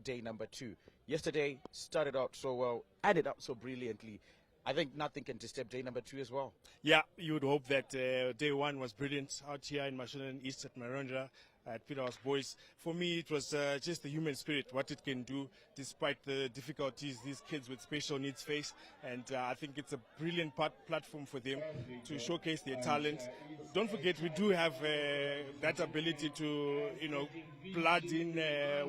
day number 2. Yesterday started out so well, ended up so brilliantly. I think nothing can disturb day number 2 as well. Yeah, you would hope that day 1 was brilliant out here in Mashonaland East at Marondra, at Peterhouse Boys. For me, it was just the human spirit, what it can do despite the difficulties these kids with special needs face. And I think it's a brilliant platform for them to showcase their talent. Don't forget, we do have that ability to, blood in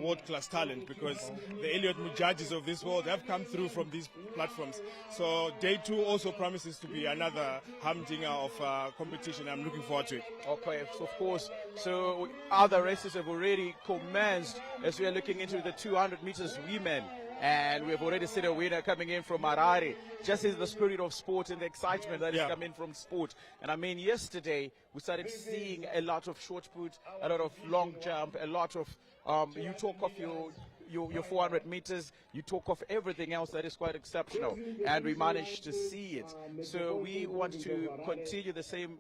world-class talent, because the Elliot Mujahideen of this world have come through from these platforms. So day 2 also promises to be another humdinger of competition. I'm looking forward to it. Okay, so of course. So other races have already commenced as we are looking into the 200 meters women. And we've already seen a winner coming in from Harare. Just in the spirit of sport and the excitement that is coming from sport. And I mean, yesterday we started seeing a lot of short put, a lot of long jump, a lot of, you talk of your 400 meters, you talk of everything else that is quite exceptional. And we managed to see it. So we want to continue the same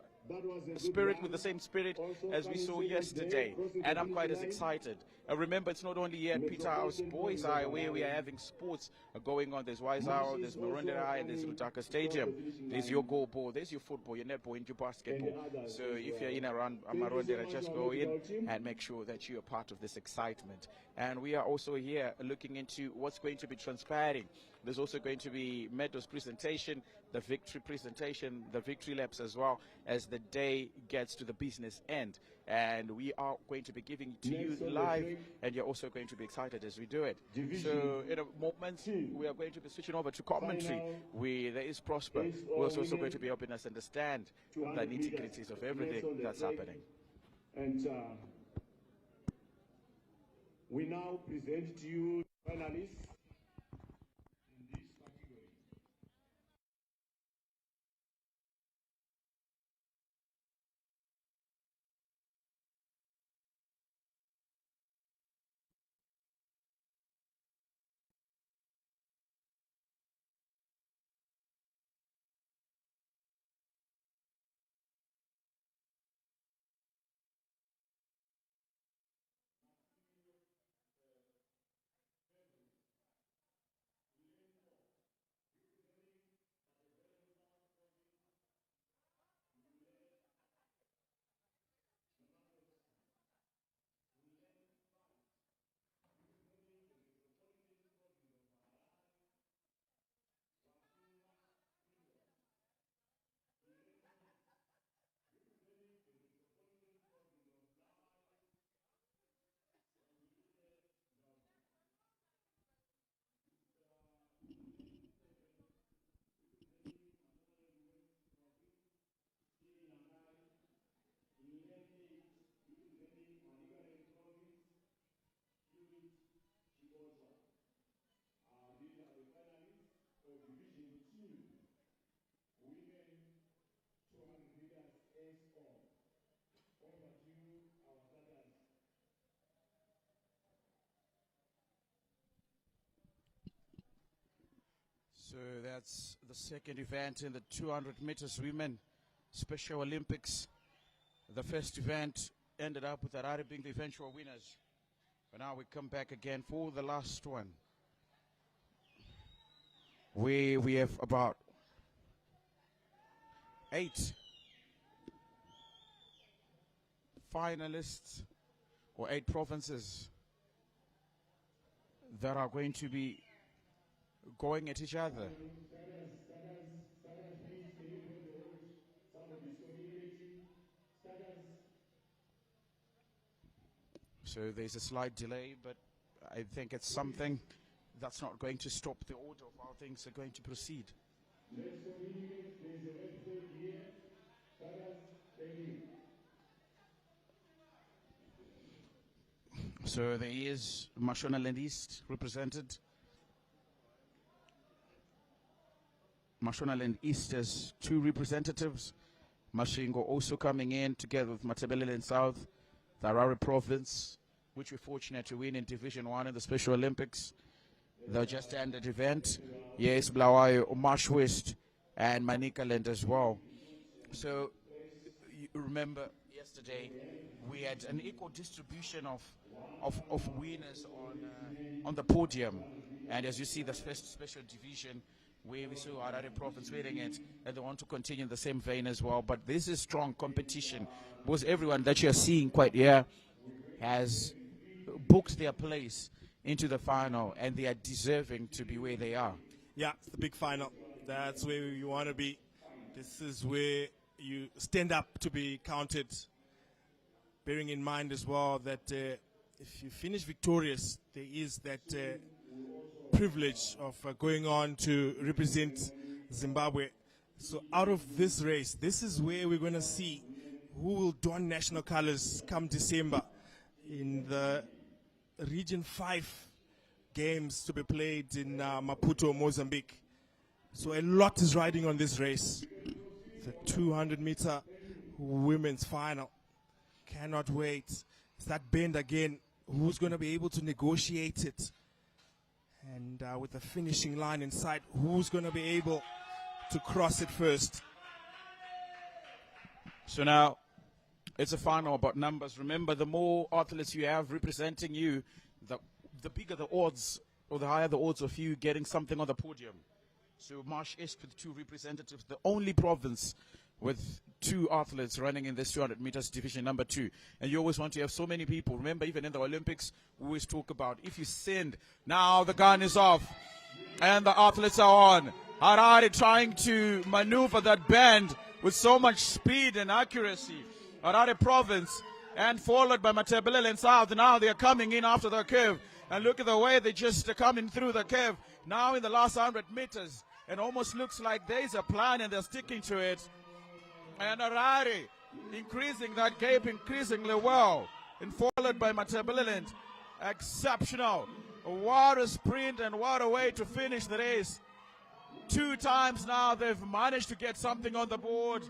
spirit, with the same spirit as we saw yesterday, and I'm quite as excited. Remember, it's not only here at Peterhouse Boys Eye where we are having sports going on. There's Wiseau, there's Marondra Eye, and there's Lutaka Stadium. There's your goalball, there's your football, your netball, and your basketball. So if you're in around Marondra, just go in and make sure that you're part of this excitement. And we are also here looking into what's going to be transpiring. There's also going to be medals presentation, the victory presentation, the victory laps as well, as the day gets to the business end. And we are going to be giving it to you live, and you're also going to be excited as we do it. So in a moment, we are going to be switching over to commentary. There is Prosper, who is also going to be helping us understand the nitty-gritties of everything that's happening. And we now present to you finalists. So that's the second event in the 200 meters women Special Olympics. The first event ended up with Harare being the eventual winners. But now we come back again for the last one. We have about 8 finalists, or 8 provinces that are going to be going at each other. So there's a slight delay, but I think it's something that's not going to stop the order of how things are going to proceed. So there is Mashonaland East represented. Mashonaland East has 2 representatives. Mashingo also coming in together with Matabeleland South, the Harare province, which we're fortunate to win in Division 1 in the Special Olympics. The just ended event. Yes, Blawayo, Marsh West, and Manikaland as well. So you remember yesterday we had an equal distribution of of winners on the podium. And as you see, the special division where we saw Harare Province winning it, and they want to continue in the same vein as well. But this is strong competition because everyone that you're seeing quite here has booked their place into the final, and they are deserving to be where they are. Yeah, it's the big final. That's where you want to be. This is where you stand up to be counted. Bearing in mind as well that if you finish victorious, there is that privilege of going on to represent Zimbabwe. So out of this race, this is where we're going to see who will don national colors come December in the Region 5 games to be played in Maputo, Mozambique. So a lot is riding on this race. The 200-meter women's final. Cannot wait. It's that bend again. Who's going to be able to negotiate it? And with the finishing line in sight, who's going to be able to cross it first? So now, it's a final about numbers. Remember, the more athletes you have representing you, the bigger the odds, or the higher the odds of you getting something on the podium. So Marsh East with 2 representatives, the only province with 2 athletes running in this 200 meters division number 2. And you always want to have so many people. Remember, even in the Olympics, we always talk about if you send, now the gun is off and the athletes are on. Harare trying to maneuver that bend with so much speed and accuracy. Harare province, and followed by Matabelele and South. Now they are coming in after the curve. And look at the way they just are coming through the curve. Now in the last 100 meters. It almost looks like there's a plan and they're sticking to it. And Harare increasing that gap increasingly well. And followed by Matabelele. Exceptional. What a sprint and what a way to finish the race. 2 times now they've managed to get something on the board.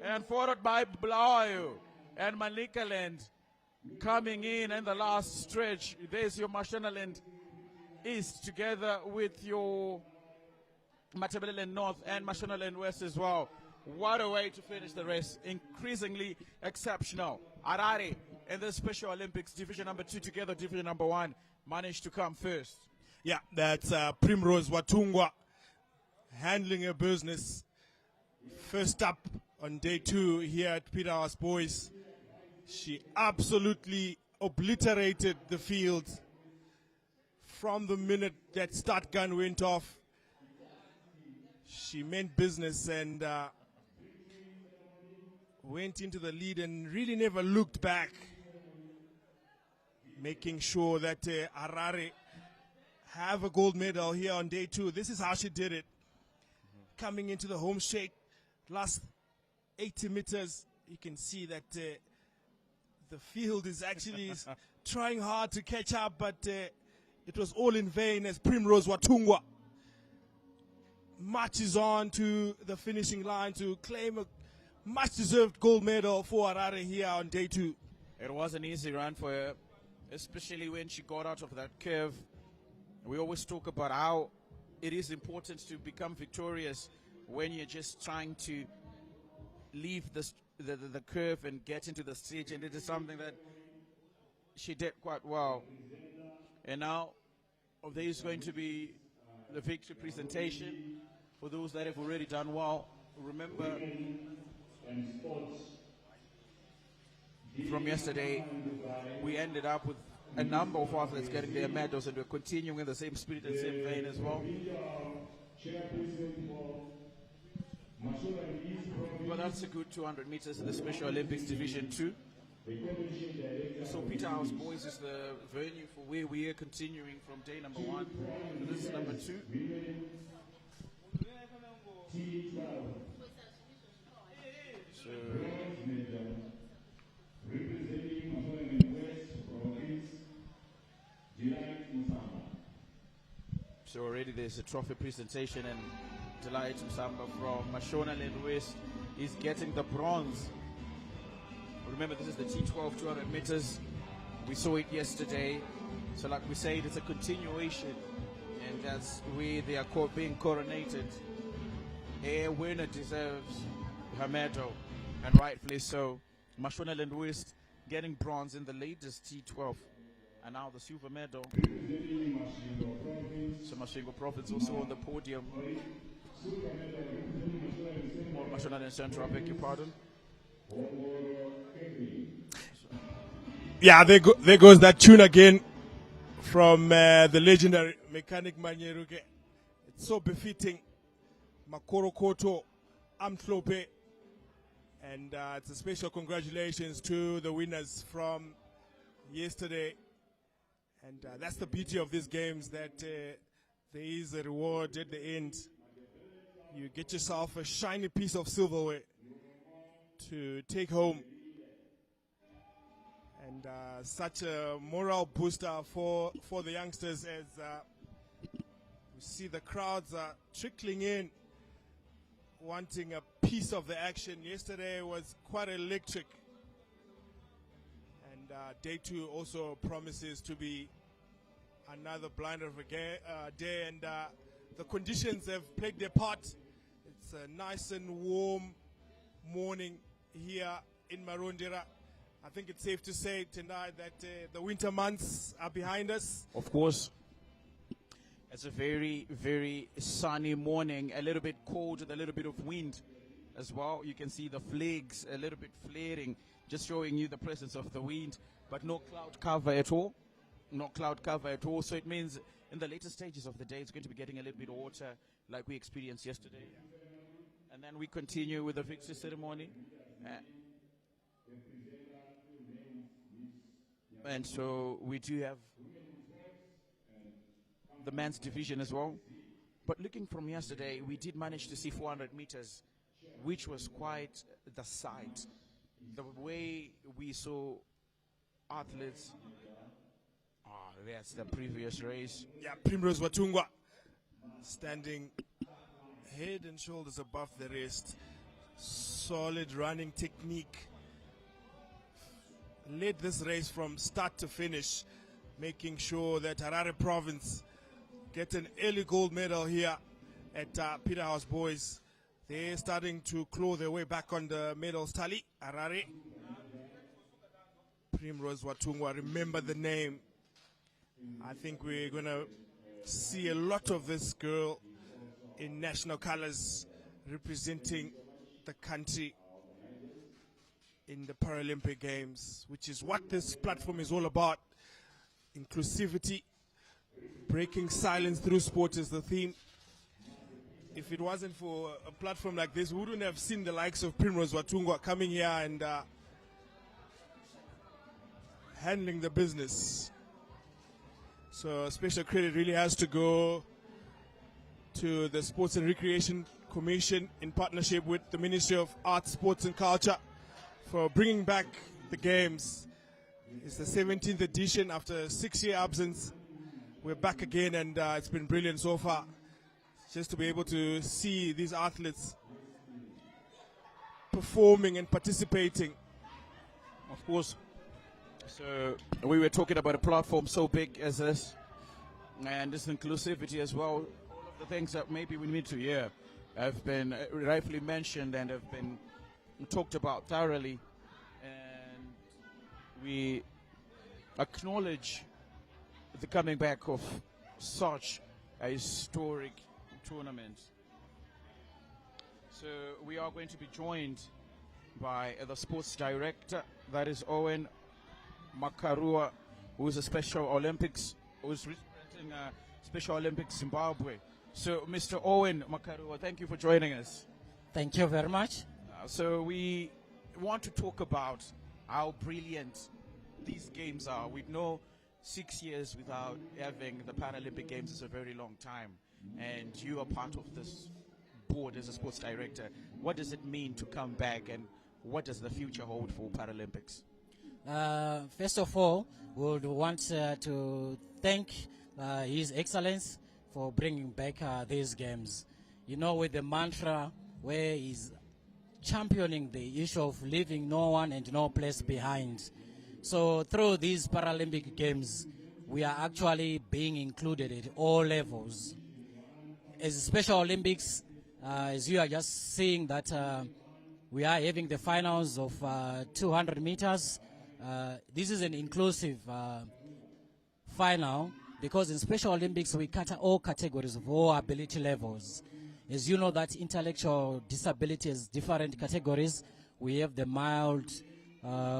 And followed by Blaoyo and Malikaland coming in the last stretch. There's your Mashonaland East together with your Matabeleland North and Mashonaland West as well. What a way to finish the race. Increasingly exceptional. Harare in the Special Olympics Division number 2 together, Division number 1, managed to come first. Yeah, that's Primrose Watungwa handling her business. First up on day 2 here at Peter House Boys. She absolutely obliterated the field from the minute that start gun went off. She meant business and went into the lead and really never looked back, making sure that Harare have a gold medal here on day 2. This is how she did it. Coming into the home straight, last 80 meters, you can see that the field is actually trying hard to catch up, but it was all in vain as Primrose Watungwa marches on to the finishing line to claim a much-deserved gold medal for Harare here on day 2. It was an easy run for her, especially when she got out of that curve. We always talk about how it is important to become victorious when you're just trying to leave the curve and get into the stage, and it is something that she did quite well. And now there is going to be the victory presentation for those that have already done well. Remember from yesterday, we ended up with a number of athletes getting their medals, and we're continuing in the same spirit and same vein as well. But that's a good 200 meters in the Special Olympics Division 2. So Peter House Boys is the venue for where we are continuing from day number 1. So this is number 2. So So already there's a trophy presentation, and Delight Msamba from Mashonaland West is getting the bronze. Remember, this is the T12 200 meters. We saw it yesterday. So like we said, it's a continuation, and that's where they are being coronated. A winner deserves her medal, and rightfully so. Mashonaland West getting bronze in the latest T12 And now the silver medal. So Masvingo Province also on the podium. Or Mashonaland Central, I beg your pardon. Yeah, there goes that tune again from the legendary Mechanic Manyeruke. It's so befitting. Makoro Koto, Amtlope. And it's a special congratulations to the winners from yesterday. And that's the beauty of these games, that there is a reward at the end. You get yourself a shiny piece of silverware to take home. And such a moral booster for the youngsters as we see the crowds trickling in, wanting a piece of the action. Yesterday was quite electric. And day 2 also promises to be another blinder of a day. And the conditions have played their part. It's a nice and warm morning here in Marondera. I think it's safe to say tonight that the winter months are behind us. Of course. It's a very, very sunny morning, a little bit cold with a little bit of wind as well. You can see the flags a little bit flaring, just showing you the presence of the wind, but no cloud cover at all. No cloud cover at all. So it means in the later stages of the day, it's going to be getting a little bit of water like we experienced yesterday. And then we continue with the victory ceremony. And so we do have the men's division as well. But looking from yesterday, we did manage to see 400 meters, which was quite the sight. The way we saw athletes, that's the previous race. Yeah, Primrose Watungwa standing head and shoulders above the rest. Solid running technique. Led this race from start to finish, making sure that Harare Province get an early gold medal here at Peterhouse Boys. They're starting to claw their way back on the medals tally. Harare. Primrose Watungwa, remember the name. I think we're going to see a lot of this girl in national colors representing the country in the Paralympic Games, which is what this platform is all about. Inclusivity, breaking silence through sport is the theme. If it wasn't for a platform like this, we wouldn't have seen the likes of Primrose Watungwa coming here and handling the business. So special credit really has to go to the Sports and Recreation Commission in partnership with the Ministry of Arts, Sports and Culture for bringing back the games. It's the 17th edition after a 6-year absence. We're back again, and it's been brilliant so far. Just to be able to see these athletes performing and participating. Of course. So we were talking about a platform so big as this, and this inclusivity as well. All of the things that maybe we need to hear have been rightfully mentioned and have been talked about thoroughly, and we acknowledge the coming back of such a historic tournament. So we are going to be joined by the sports director, that is Owen Makarua, who is a Special Olympics, who is representing Special Olympics Zimbabwe. So Mr. Owen Makarua, thank you for joining us. Thank you very much. So we want to talk about how brilliant these games are. We know 6 years without having the Paralympic Games is a very long time, and you are part of this board as a sports director. What does it mean to come back, and what does the future hold for Paralympics? First of all, we would want to thank His Excellence for bringing back these games. You know, with the mantra where he's championing the issue of leaving no one and no place behind. So through these Paralympic Games, we are actually being included at all levels. As Special Olympics, as you are just seeing that we are having the finals of 200 meters. This is an inclusive final because in Special Olympics we cater all categories of all ability levels. As you know that intellectual disability has different categories. We have the mild,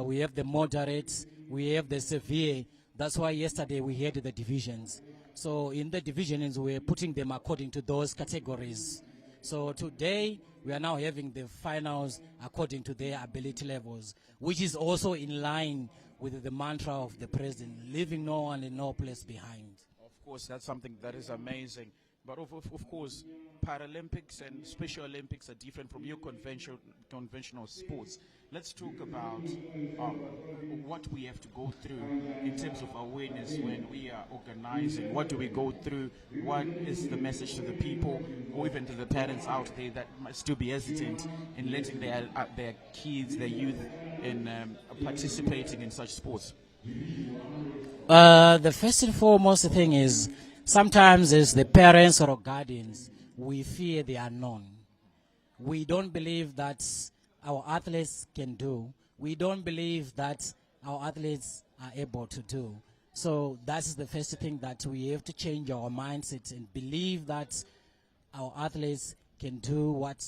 we have the moderate, we have the severe. That's why yesterday we had the divisions. So in the divisions we're putting them according to those categories. So today we are now having the finals according to their ability levels, which is also in line with the mantra of the president, leaving no one in no place behind. Of course, that's something that is amazing. But of course, Paralympics and Special Olympics are different from your conventional sports. Let's talk about what we have to go through in terms of awareness when we are organizing. What do we go through? What is the message to the people or even to the parents out there that might still be hesitant in letting their kids, their youth, in participating in such sports? The first and foremost thing is sometimes as the parents or guardians, we fear the unknown. We don't believe that our athletes can do. We don't believe that our athletes are able to do. So that's the first thing that we have to change our mindset and believe that our athletes can do what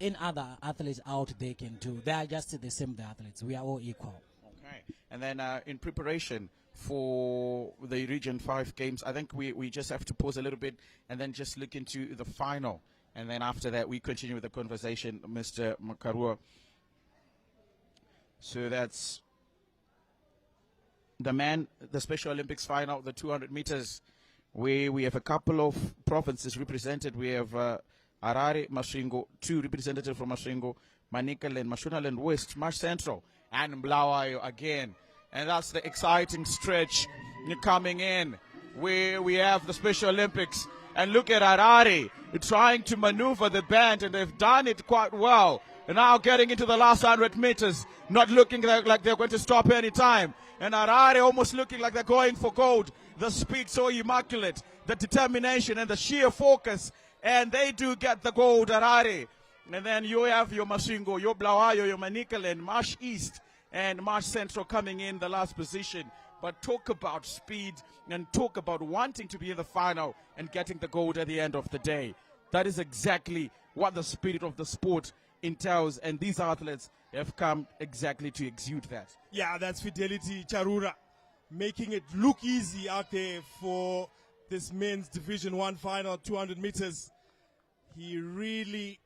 any other athletes out there can do. They are just the same, the athletes. We are all equal. Okay. And then in preparation for the Region 5 games, I think we just have to pause a little bit and then just look into the final. And then after that, we continue with the conversation, Mr. Makarua. So that's the Special Olympics final, the 200 meters, where we have a couple of provinces represented. We have Harare, Masvingo, 2 representatives from Masvingo, Manicaland, Mashonaland West, Marsh Central, and Blawayo again. And that's the exciting stretch coming in, where we have the Special Olympics. And look at Harare trying to maneuver the band, and they've done it quite well. And now getting into the last 100 meters, not looking like they're going to stop any time. And Harare almost looking like they're going for gold. The speed so immaculate, the determination and the sheer focus. And they do get the gold, Harare. And then you have your Masvingo, your Blawayo, your Manicaland, Marsh East, and Marsh Central coming in the last position. But talk about speed and talk about wanting to be in the final and getting the gold at the end of the day. That is exactly what the spirit of the sport entails, and these athletes have come exactly to exude that. Yeah, that's Fidelity Charura, making it look easy out there for this men's Division 1 final, 200 meters. He really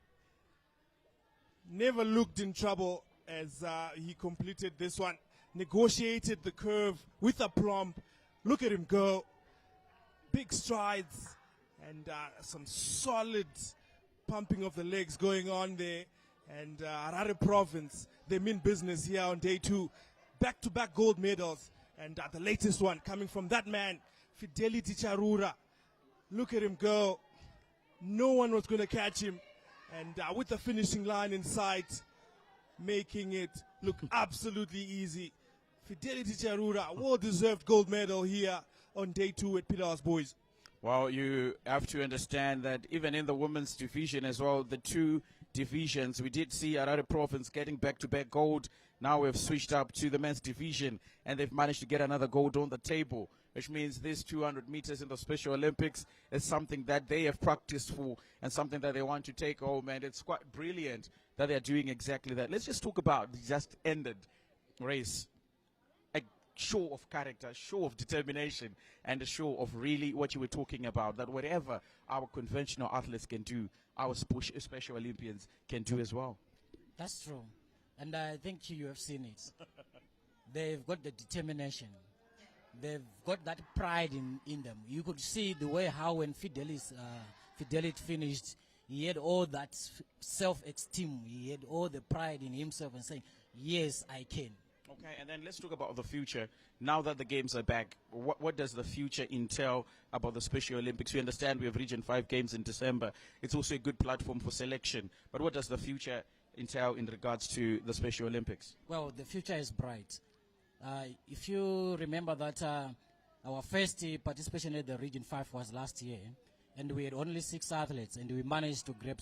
never looked in trouble as he completed this one. Negotiated the curve with aplomb. Look at him go. Big strides and some solid pumping of the legs going on there. And Harare Province, they mean business here on day 2. Back-to-back gold medals. And the latest one coming from that man, Fidelity Charura. Look at him go. No one was going to catch him. And with the finishing line in sight, making it look absolutely easy. Fidelity Charura, well-deserved gold medal here on day 2 at Pillars Boys. Well, you have to understand that even in the women's division as well, the 2 divisions, we did see Harare Province getting back-to-back gold. Now we've switched up to the men's division, and they've managed to get another gold on the table, which means this 200 meters in the Special Olympics is something that they have practiced for and something that they want to take home, and it's quite brilliant that they're doing exactly that. Let's just talk about the just ended race. A show of character, show of determination, and a show of really what you were talking about, that whatever our conventional athletes can do, our Special Olympians can do as well. That's true. And I think you have seen it. They've got the determination. They've got that pride in them. You could see the way how when Fidelity finished, he had all that self-esteem. He had all the pride in himself and saying, yes, I can. Okay, and then let's talk about the future. Now that the games are back, what does the future entail about the Special Olympics? We understand we have Region 5 games in December. It's also a good platform for selection. But what does the future entail in regards to the Special Olympics? Well, the future is bright. If you remember that our first participation at the Region 5 was last year, and we had only 6 athletes, and we managed to grab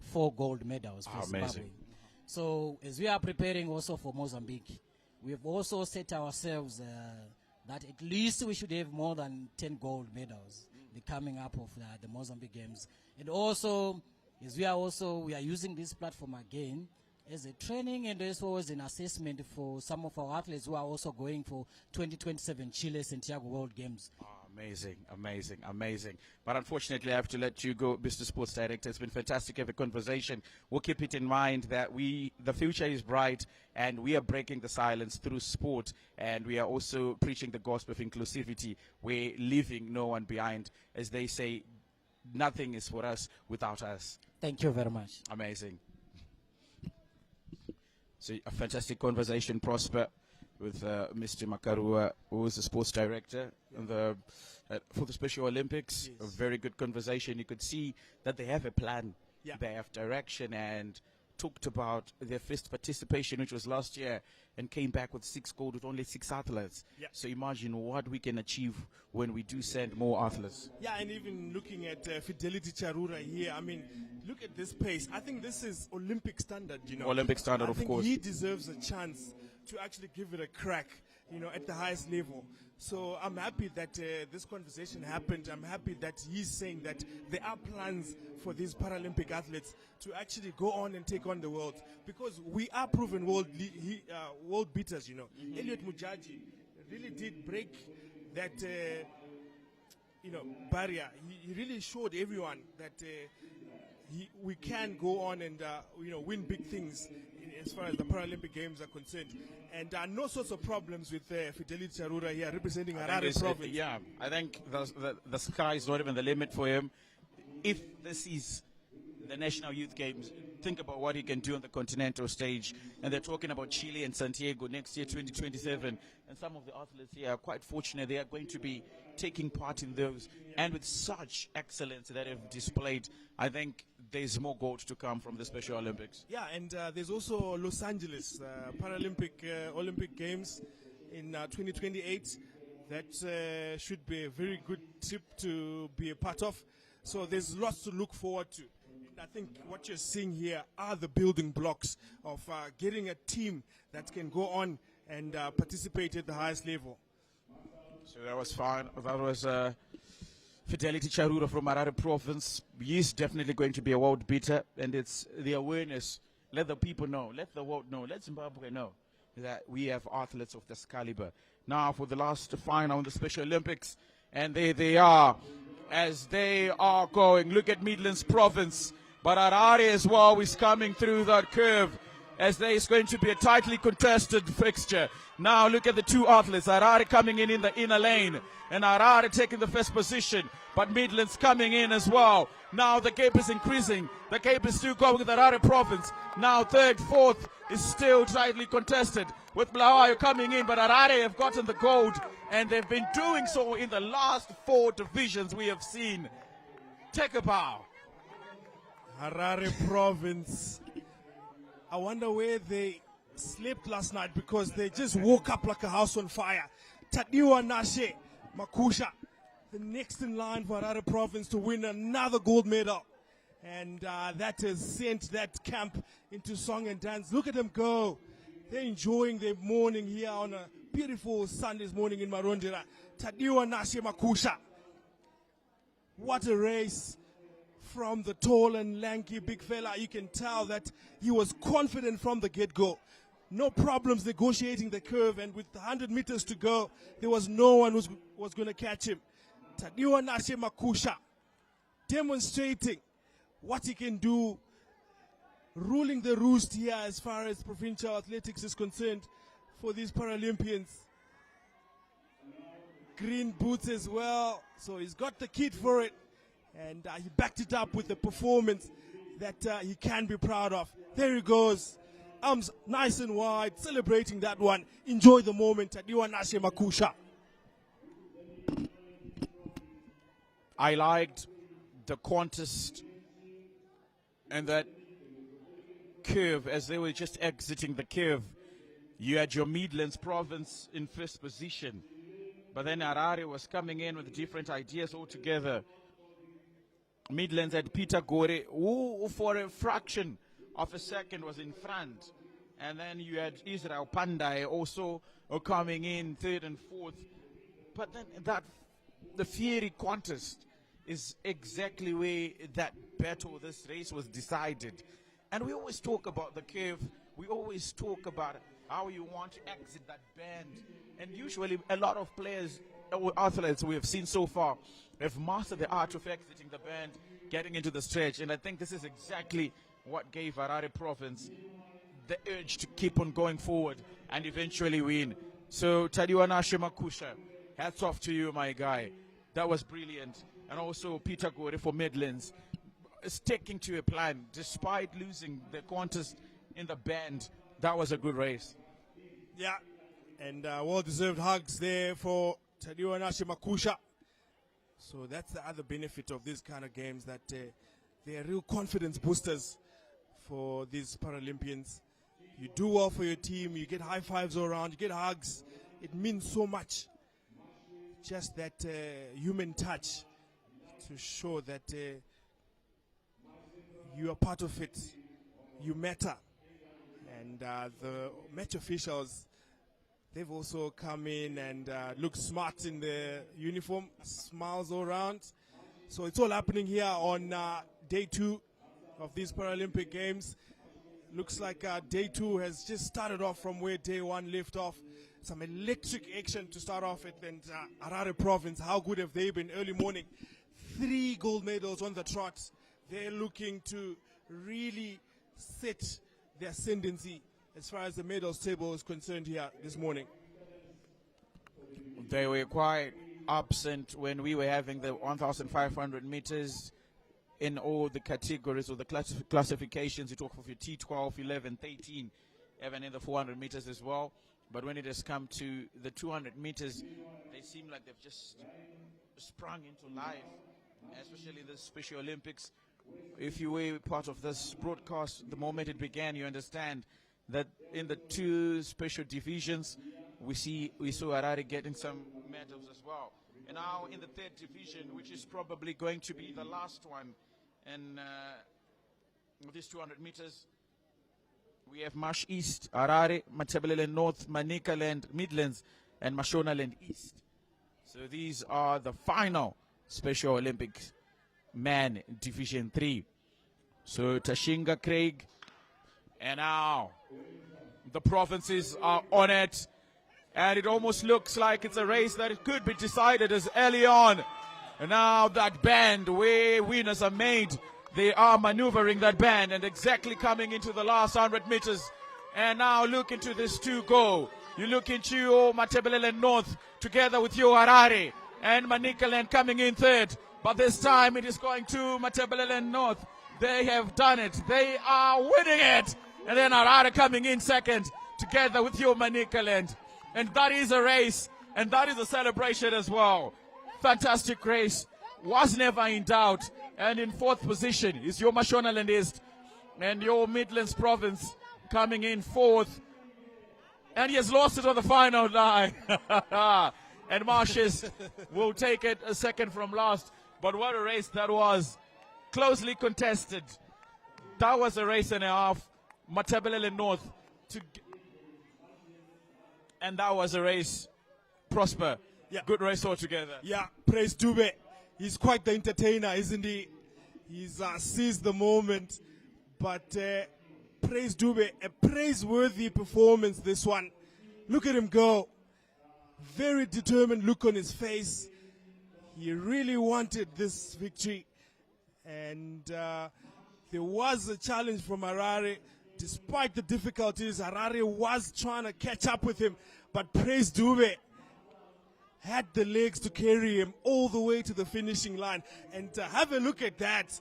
4 gold medals for Zimbabwe. So as we are preparing also for Mozambique, we have also set ourselves that at least we should have more than 10 gold medals the coming up of the Mozambique Games. And also, as we are using this platform again as a training and as well as an assessment for some of our athletes who are also going for 2027 Chile Santiago World Games. Oh, amazing, amazing, amazing. But unfortunately, I have to let you go, Mr. Sports Director. It's been fantastic to have a conversation. We'll keep it in mind that the future is bright and we are breaking the silence through sport, and we are also preaching the gospel of inclusivity. We're leaving no one behind. As they say, nothing is for us without us. Thank you very much. Amazing. So a fantastic conversation, Prosper, with Mr. Makarua, who is the sports director for the Special Olympics. Yes. A very good conversation. You could see that they have a plan. Yeah. They have direction, and talked about their first participation, which was last year, and came back with 6 gold with only 6 athletes. Yeah. So imagine what we can achieve when we do send more athletes. Yeah, and even looking at Fidelity Charura here, I mean, look at this pace. I think this is Olympic standard, you know. Olympic standard, I of think course. he deserves a chance to actually give it a crack, you know, at the highest level. So I'm happy that this conversation happened. I'm happy that he's saying that there are plans for these Paralympic athletes to actually go on and take on the world, because we are proven world beaters, you know. Elliot Mujaji really did break that, barrier. He really showed everyone that we can go on and, win big things as far as the Paralympic Games are concerned. And no sorts of problems with Fidelity Charura here representing Harare province. Yeah, I think the sky is not even the limit for him. If this is the National Youth Games, think about what he can do on the continental stage. And they're talking about Chile and Santiago next year, 2027. And some of the athletes here are quite fortunate. They are going to be taking part in those. And with such excellence that they've displayed, I think there's more gold to come from the Special Olympics. Yeah, and there's also Los Angeles Paralympic Olympic Games in 2028. That should be a very good trip to be a part of. So there's lots to look forward to. And I think what you're seeing here are the building blocks of getting a team that can go on and participate at the highest level. So that was fine. That was Fidelity Charura from Harare province. He's definitely going to be a world beater, and it's the awareness. Let the people know. Let the world know. Let Zimbabwe know that we have athletes of this caliber. Now for the last final in the Special Olympics, and there they are as they are going. Look at Midlands province, but Harare as well is coming through that curve, as there is going to be a tightly contested fixture. Now look at the 2 athletes. Harare coming in the inner lane, and Harare taking the first position, but Midlands coming in as well. Now the gap is increasing. The gap is still going with Harare province. Now 3rd, 4th is still tightly contested, with Blawayo coming in, but Harare have gotten the gold, and they've been doing so in the last 4 divisions we have seen. Take a bow. Harare province. I wonder where they slept last night, because they just woke up like a house on fire. Tadiwa Nashe Makusha, the next in line for Harare province to win another gold medal. And that has sent that camp into song and dance. Look at them go. They're enjoying their morning here on a beautiful Sunday's morning in Marondera. Tadiwa Nashe Makusha. What a race from the tall and lanky big fella. You can tell that he was confident from the get-go. No problems negotiating the curve, and with 100 meters to go, there was no one who was going to catch him. Tadiwa Nashe Makusha demonstrating what he can do, ruling the roost here as far as provincial athletics is concerned for these Paralympians. Green boots as well, so he's got the kit for it, and he backed it up with a performance that he can be proud of. There he goes, arms nice and wide, celebrating that one. Enjoy the moment, Tadiwa Nashe Makusha. I liked the contest and that curve as they were just exiting the curve. You had your Midlands province in first position, but then Harare was coming in with different ideas altogether. Midlands had Peter Gore, who for a fraction of a second was in front. And then you had Israel Pandai also coming in 3rd and 4th. But then the Fury contest is exactly where that battle, this race was decided. And we always talk about the curve. We always talk about how you want to exit that bend. And usually a lot of players, or athletes we have seen so far, have mastered the art of exiting the bend, getting into the stretch. And I think this is exactly what gave Harare Province the urge to keep on going forward and eventually win. So Tadiwanashe Makusha, hats off to you, my guy. That was brilliant. And also Peter Gore for Midlands, sticking to a plan despite losing the contest in the bend. That was a good race. Yeah, and well-deserved hugs there for Tadiwanashe Makusha. So that's the other benefit of these kind of games, that they are real confidence boosters for these Paralympians. You do well for your team, you get high fives all around, you get hugs. It means so much. Just that human touch to show that you are part of it, you matter. And the match officials, they've also come in and look smart in the uniform, smiles all around. So it's all happening here on day 2 of these Paralympic Games. Looks like day 2 has just started off from where day 1 left off. Some electric action to start off with. And Harare Province, how good have they been early morning? 3 gold medals on the trot. They're looking to really set the ascendancy as far as the medals table is concerned here this morning. They were quite absent when we were having the 1,500 meters in all the categories or the classifications. You talk of your T12, 11, 13, even in the 400 meters as well. But when it has come to the 200 meters, they seem like they've just sprung into life, especially the Special Olympics. If you were part of this broadcast, the moment it began, you understand that in the 2 special divisions, we saw Harare getting some medals as well. And now in the 3rd division, which is probably going to be the last one, and these 200 meters, we have Marsh East, Harare, Matabeleland North, Manicaland Midlands, and Mashonaland East. So these are the final Special Olympics Man Division 3. So Tashinga, Craig, and now the provinces are on it. And it almost looks like it's a race that it could be decided as early on. And now that band where winners are made, they are maneuvering that band and exactly coming into the last 100 meters. And now look into this 2 go. You look into your Matabeleland North together with your Harare and Manicaland coming in 3rd. But this time it is going to Matabeleland North. They have done it. They are winning it. And then Harare coming in 2nd together with your Manicaland. And that is a race. And that is a celebration as well. Fantastic race. Was never in doubt. And in 4th position is your Mashonaland East. And your Midlands Province coming in 4th. And he has lost it on the final line. And Marshes will take it a 2nd from last. But what a race that was. Closely contested. That was a race and a half. Matabeleland North. And that was a race. Prosper. Yeah. Good race altogether. Yeah, praise Dube. He's quite the entertainer, isn't he? He's seized the moment. But praise Dube, a praiseworthy performance, this one. Look at him go. Very determined look on his face. He really wanted this victory. And there was a challenge from Harare. Despite the difficulties, Harare was trying to catch up with him. But praise Dube had the legs to carry him all the way to the finishing line. And have a look at that.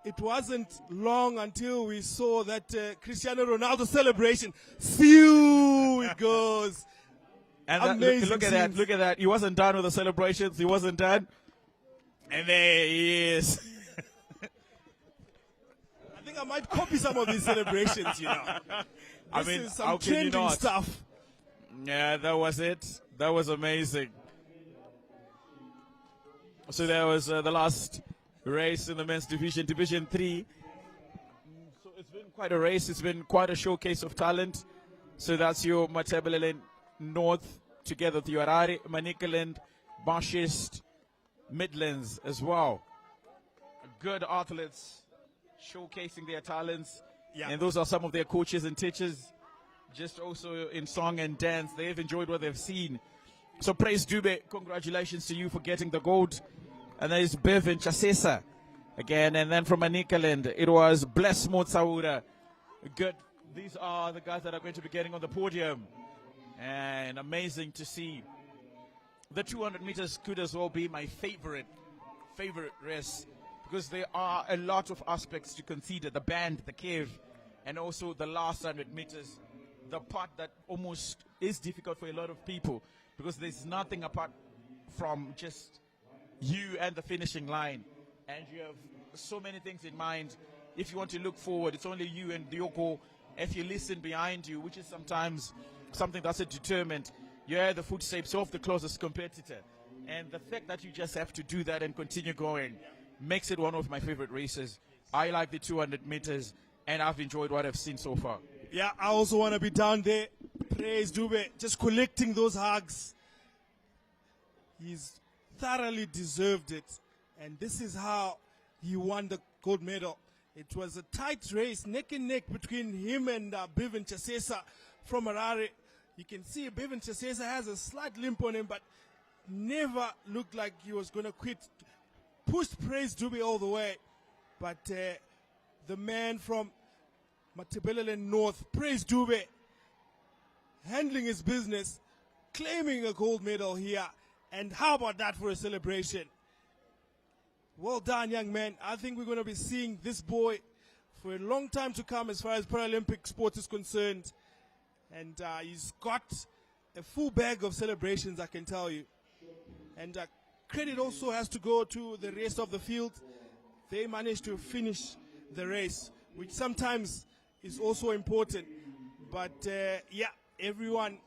It wasn't long until we saw that Cristiano Ronaldo celebration. Phew, it goes. And that, look at that, look at that. He wasn't done with the celebrations. He wasn't done. And there he is. I think I might copy some of these celebrations, you know. I mean, is some how can you trending not? stuff. Yeah, that was it. That was amazing. So that was the last race in the men's division, Division 3. So it's been quite a race. It's been quite a showcase of talent. So that's your Matabeleland North together with Harare, Manicaland, Marshist, Midlands as well. Good athletes showcasing their talents. Yeah. And those are some of their coaches and teachers, just also in song and dance. They've enjoyed what they've seen. So praise Dube, congratulations to you for getting the gold. And there's Bevan Chasesa again. And then from Manicaland, it was Bless Motsaura. Good. These are the guys that are going to be getting on the podium. And amazing to see. The 200 meters could as well be my favorite race, because there are a lot of aspects to consider. The band, the cave, and also the last 100 meters. The part that almost is difficult for a lot of people, because there's nothing apart from just you and the finishing line. And you have so many things in mind. If you want to look forward, it's only you and your goal. If you listen behind you, which is sometimes something that's determined, you hear the footsteps of the closest competitor. And the fact that you just have to do that and continue going makes it one of my favorite races. I like the 200 meters, and I've enjoyed what I've seen so far. Yeah, I also want to be down there. Praise Dube, just collecting those hugs. He's thoroughly deserved it. And this is how he won the gold medal. It was a tight race, neck and neck, between him and Bevan Chasesa from Harare. You can see Bevan Chasesa has a slight limp on him, but never looked like he was going to quit. Pushed Praise Dube all the way. But the man from Matabeleland North, Praise Dube, handling his business, claiming a gold medal here. And how about that for a celebration? Well done, young man. I think we're going to be seeing this boy for a long time to come as far as Paralympic sport is concerned. And he's got a full bag of celebrations, I can tell you. And credit also has to go to the rest of the field. They managed to finish the race, which sometimes is also important. But yeah, everyone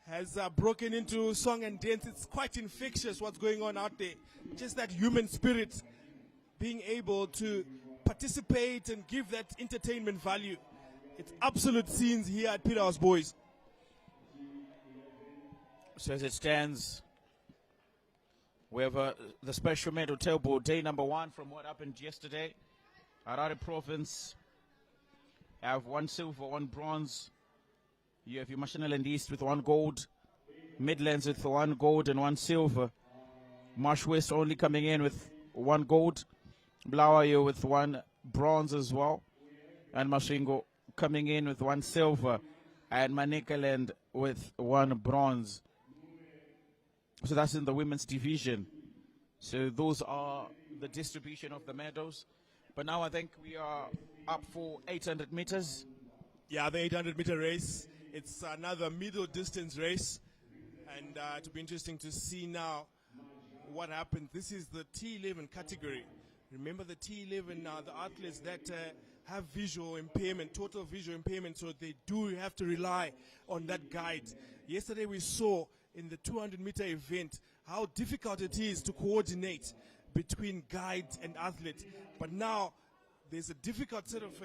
has broken into song and dance. It's quite infectious what's going on out there. Just that human spirit, being able to participate and give that entertainment value. It's absolute scenes here at Peterhouse Boys. So as it stands, we have the special medal table, day number 1 from what happened yesterday. Harare Province have 1 silver, 1 bronze. You have your Mashonaland East with 1 gold, Midlands with 1 gold and 1 silver. Marsh West only coming in with 1 gold, Blawayo with 1 bronze as well, and Mashingo coming in with 1 silver, and Manicaland with 1 bronze. So that's in the women's division. So those are the distribution of the medals. But now I think we are up for 800 meters. Yeah, the 800-meter race. It's another middle distance race. And it'll be interesting to see now what happens. This is the T11 category. Remember the T11, the athletes that have visual impairment, total visual impairment, so they do have to rely on that guide. Yesterday we saw in the 200-meter event how difficult it is to coordinate between guide and athlete. But now there's a difficult set of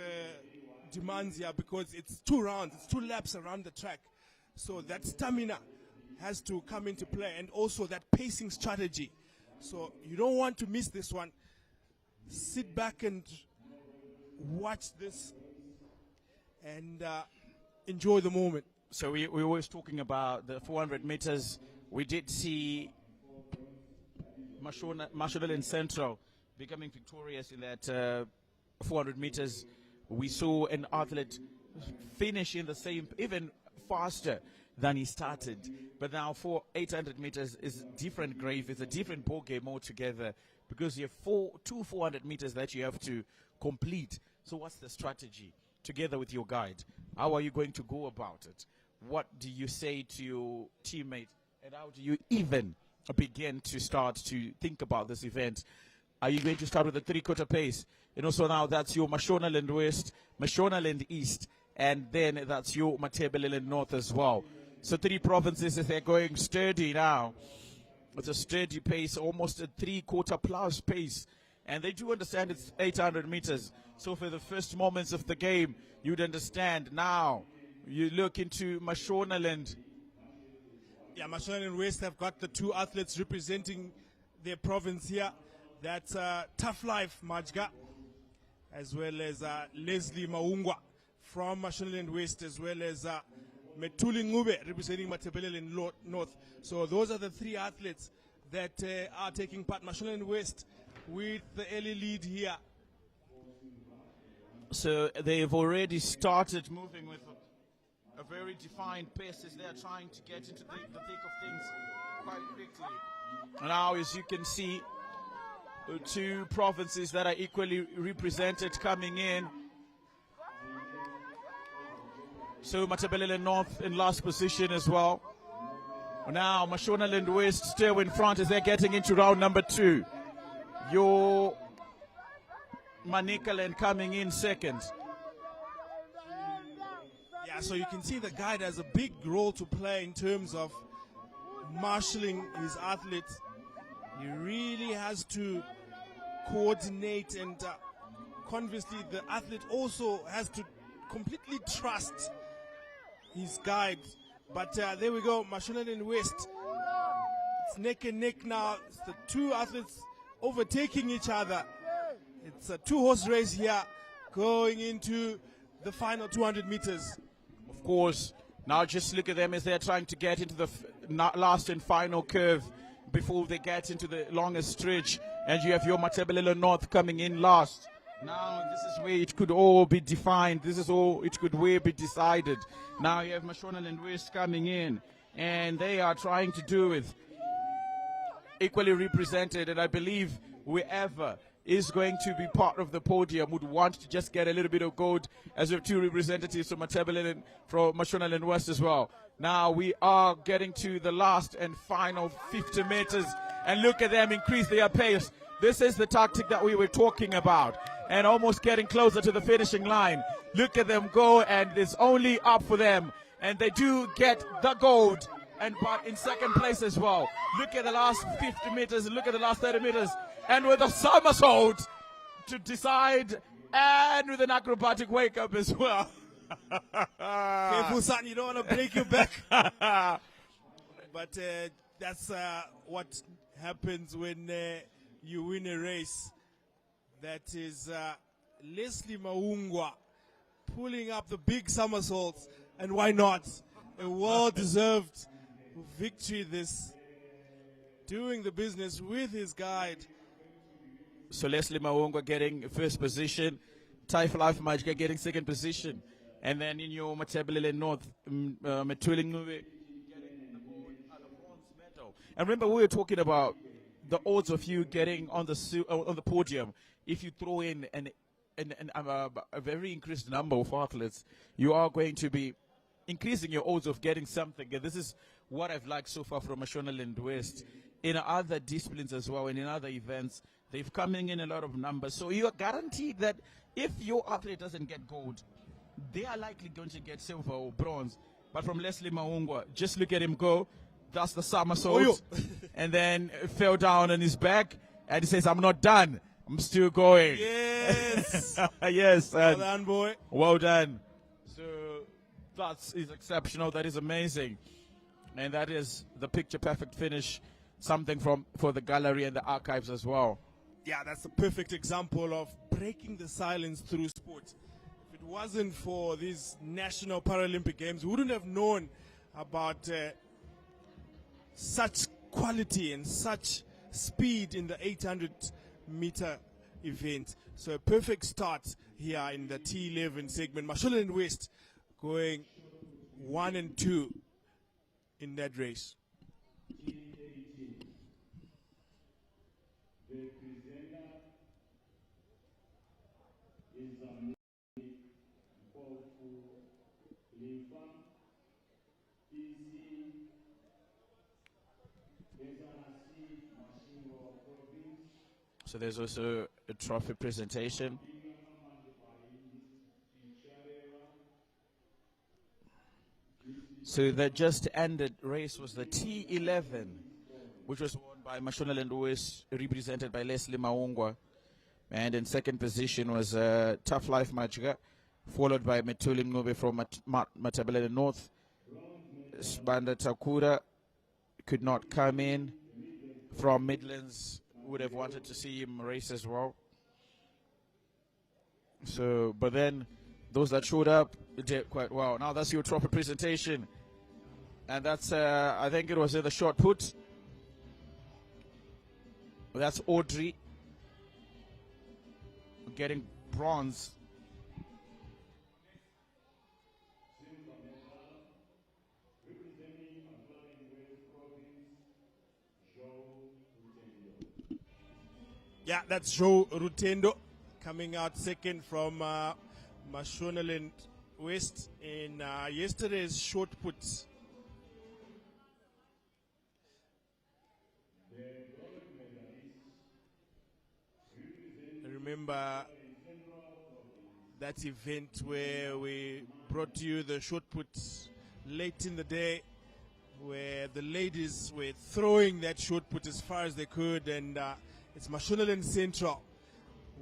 demands here, because it's 2 rounds, it's 2 laps around the track. So that stamina has to come into play, and also that pacing strategy. So you don't want to miss this one. Sit back and watch this and enjoy the moment. So we were always talking about the 400 meters. We did see Mashonaland Central becoming victorious in that 400 meters. We saw an athlete finish in the same, even faster than he started. But now for 800 meters is different grave. It's a different ball game altogether, because you have two 400 meters that you have to complete. So what's the strategy together with your guide? How are you going to go about it? What do you say to your teammate? And how do you even begin to start to think about this event? Are you going to start with a 3/4 pace? And also now that's your Mashonaland West, Mashonaland East, and then that's your Matabeleland North as well. So 3 provinces, if they're going sturdy now. It's a sturdy pace, almost a 3/4 plus pace. And they do understand it's 800 meters. So for the first moments of the game, you'd understand. Now you look into Mashonaland. Yeah, Mashonaland West have got the two athletes representing their province here. That's Tough Life Majga, as well as Leslie Maungwa from Mashonaland West, as well as Metuli Ngube representing Matabeleland North. So those are the three athletes that are taking part. Mashonaland West with the early lead here. So they've already started moving with a very defined pace as they're trying to get into the thick of things quite quickly. Now, as you can see, two provinces that are equally represented coming in. So Matabeleland North in last position as well. Now Mashonaland West still in front as they're getting into round number 2. Your Manicaland coming in second. Yeah, so you can see the guide has a big role to play in terms of marshalling his athletes. He really has to coordinate, and conversely the athlete also has to completely trust his guide. But there we go, Mashonaland West. It's neck and neck now. It's the two athletes overtaking each other. It's a two-horse race here going into the final 200 meters. Of course, now just look at them as they're trying to get into the last and final curve before they get into the longest stretch. And you have your Matabeleland North coming in last. Now this is where it could all be defined. This is all it could where be decided. Now you have Mashonaland West coming in, and they are trying to do it equally represented. And I believe whoever is going to be part of the podium would want to just get a little bit of gold, as we have two representatives from Matabeleland, from Mashonaland West as well. Now we are getting to the last and final 50 meters, and look at them increase their pace. This is the tactic that we were talking about, and almost getting closer to the finishing line. Look at them go, and it's only up for them, and they do get the gold, and but in second place as well. Look at the last 50 meters, look at the last 30 meters, and with a somersault to decide, and with an acrobatic wake up as well. Careful, son, you don't want to break your back. But that's what happens when you win a race. That is Leslie Maungwa pulling up the big somersaults, and why not? A well-deserved victory this, doing the business with his guide. So Leslie Maungwa getting first position, Tough Life Majga getting second position, and then in your Matabeleland North, Metuli Ngube getting the gold and the bronze medal. And remember, we were talking about the odds of you getting on the podium if you throw in a very increased number of athletes. You are going to be increasing your odds of getting something. And this is what I've liked so far from Mashonaland West. In other disciplines as well, and in other events, they've coming in a lot of numbers. So you are guaranteed that if your athlete doesn't get gold, they are likely going to get silver or bronze. But from Leslie Maungwa, just look at him go. That's the somersault. And then fell down on his back. And he says, I'm not done. I'm still going. Yes. Yes. Well done, boy. Well done. So that is exceptional. That is amazing. And that is the picture-perfect finish. Something for the gallery and the archives as well. Yeah, that's a perfect example of breaking the silence through sport. If it wasn't for these National Paralympic Games, we wouldn't have known about such quality and such speed in the 800-meter event. So a perfect start here in the T11 segment. Mashonaland West going 1 and 2 in that race. So there's also a trophy presentation. So that just ended race was the T11, which was won by Mashonaland West, represented by Leslie Maungwa. And in second position was Tough Life Majga, followed by Metuli Ngube from Matabeleland North, Sbanda Takura could not come in. From Midlands, would have wanted to see him race as well. So, but then those that showed up did quite well. Now that's your trophy presentation. And that's, I think it was in the short put. That's Audrey getting bronze. Yeah, that's Joe Rutendo coming out second from Mashonaland West in yesterday's short put. Remember that event where we brought you the short put late in the day, where the ladies were throwing that short put as far as they could, and it's Mashonaland Central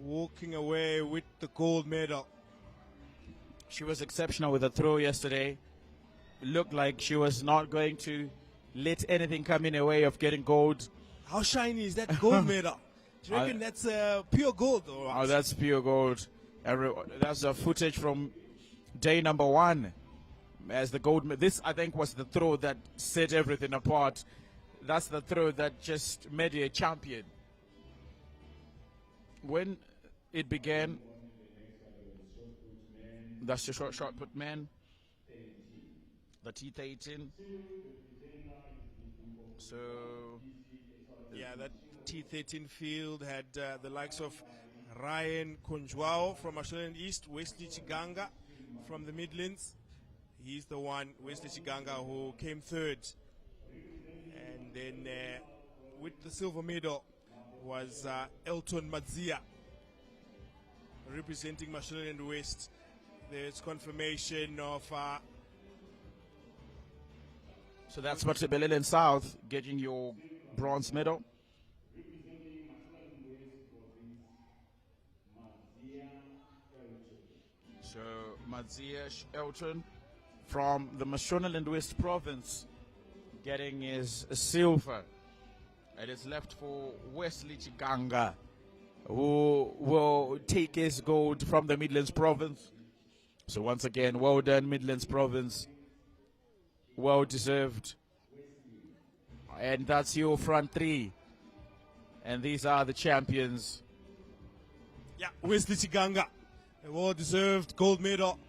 walking away with the gold medal. She was exceptional with the throw yesterday. It looked like she was not going to let anything come in her way of getting gold. How shiny is that gold medal? Do you reckon that's pure gold? Or what? Oh, that's pure gold. That's a footage from day number 1. As the gold, this I think was the throw that set everything apart. That's the throw that just made you a champion. When it began, that's the short put man, the T13. So, yeah, that T13 field had the likes of Ryan Konjwao from Mashonaland East, Wesley Chiganga from the Midlands. He's the one, Wesley Chiganga, who came third. And then with the silver medal was Elton Madzia, representing Mashonaland West. There's confirmation of... so that's Matabeleland South getting your bronze medal. So Madzia Elton from the Mashonaland West province getting his silver. It is left for Wesley Chiganga, who will take his gold from the Midlands province. So once again, well done Midlands province. Well deserved. And that's your front 3. And these are the champions. Yeah, Wesley Chiganga, a well-deserved gold medal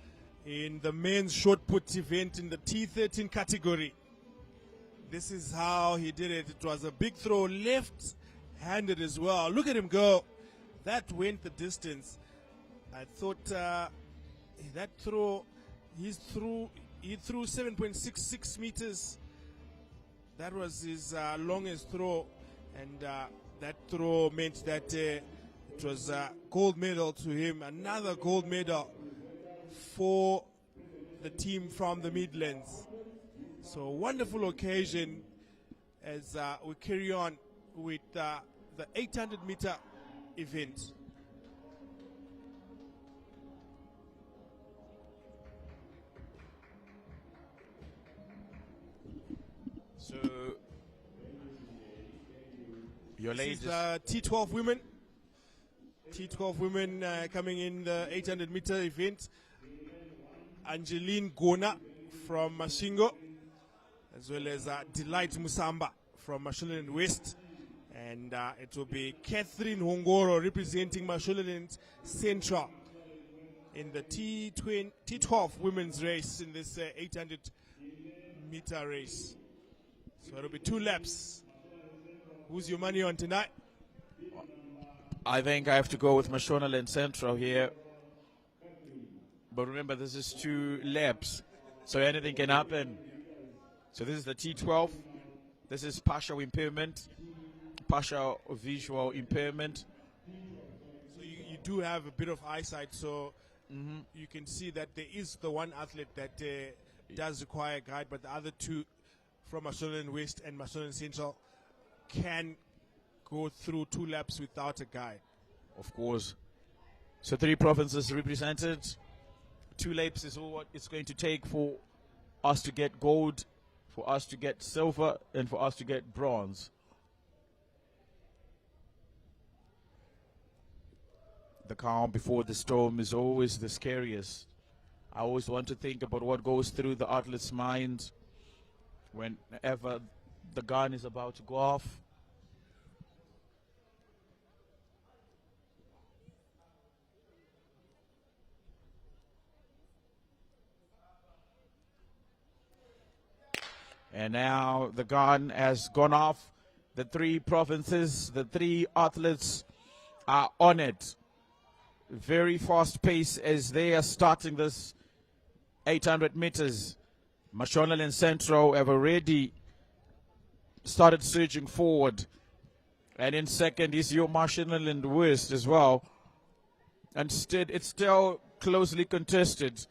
in the men's short put event in the T13 category. This is how he did it. It was a big throw, left-handed as well. Look at him go. That went the distance. I thought that throw, he threw 7.66 meters. That was his longest throw, and that throw meant that it was a gold medal to him. Another gold medal for the team from the Midlands. So wonderful occasion as we carry on with the 800-meter event. So your This ladies. is T12 women. T12 women coming in the 800-meter event. Angeline Gona from Mashingo, as well as Delight Musamba from Mashonaland West. And it will be Catherine Hongoro representing Mashonaland Central in the T12 women's race in this 800-meter race. So it'll be 2 laps. Who's your money on tonight? I think I have to go with Mashonaland Central here. But remember, this is 2 laps, so anything can happen. So this is the T12. This is partial impairment, partial visual impairment. So you do have a bit of eyesight, so you can see that there is the one athlete that does require a guide, but the other 2 from Mashonaland West and Mashonaland Central can go through 2 laps without a guide. Of course. So 3 provinces represented. 2 laps is all what it's going to take for us to get gold for us to get silver and for us to get bronze. The calm before the storm is always the scariest. I always want to think about what goes through the athlete's mind whenever the gun is about to go off. And now the gun has gone off. The three provinces, the three athletes are on it. Very fast pace as they are starting this 800 meters. Mashonaland Central have already started surging forward. And in second is your Mashonaland West as well. And it's still closely contested.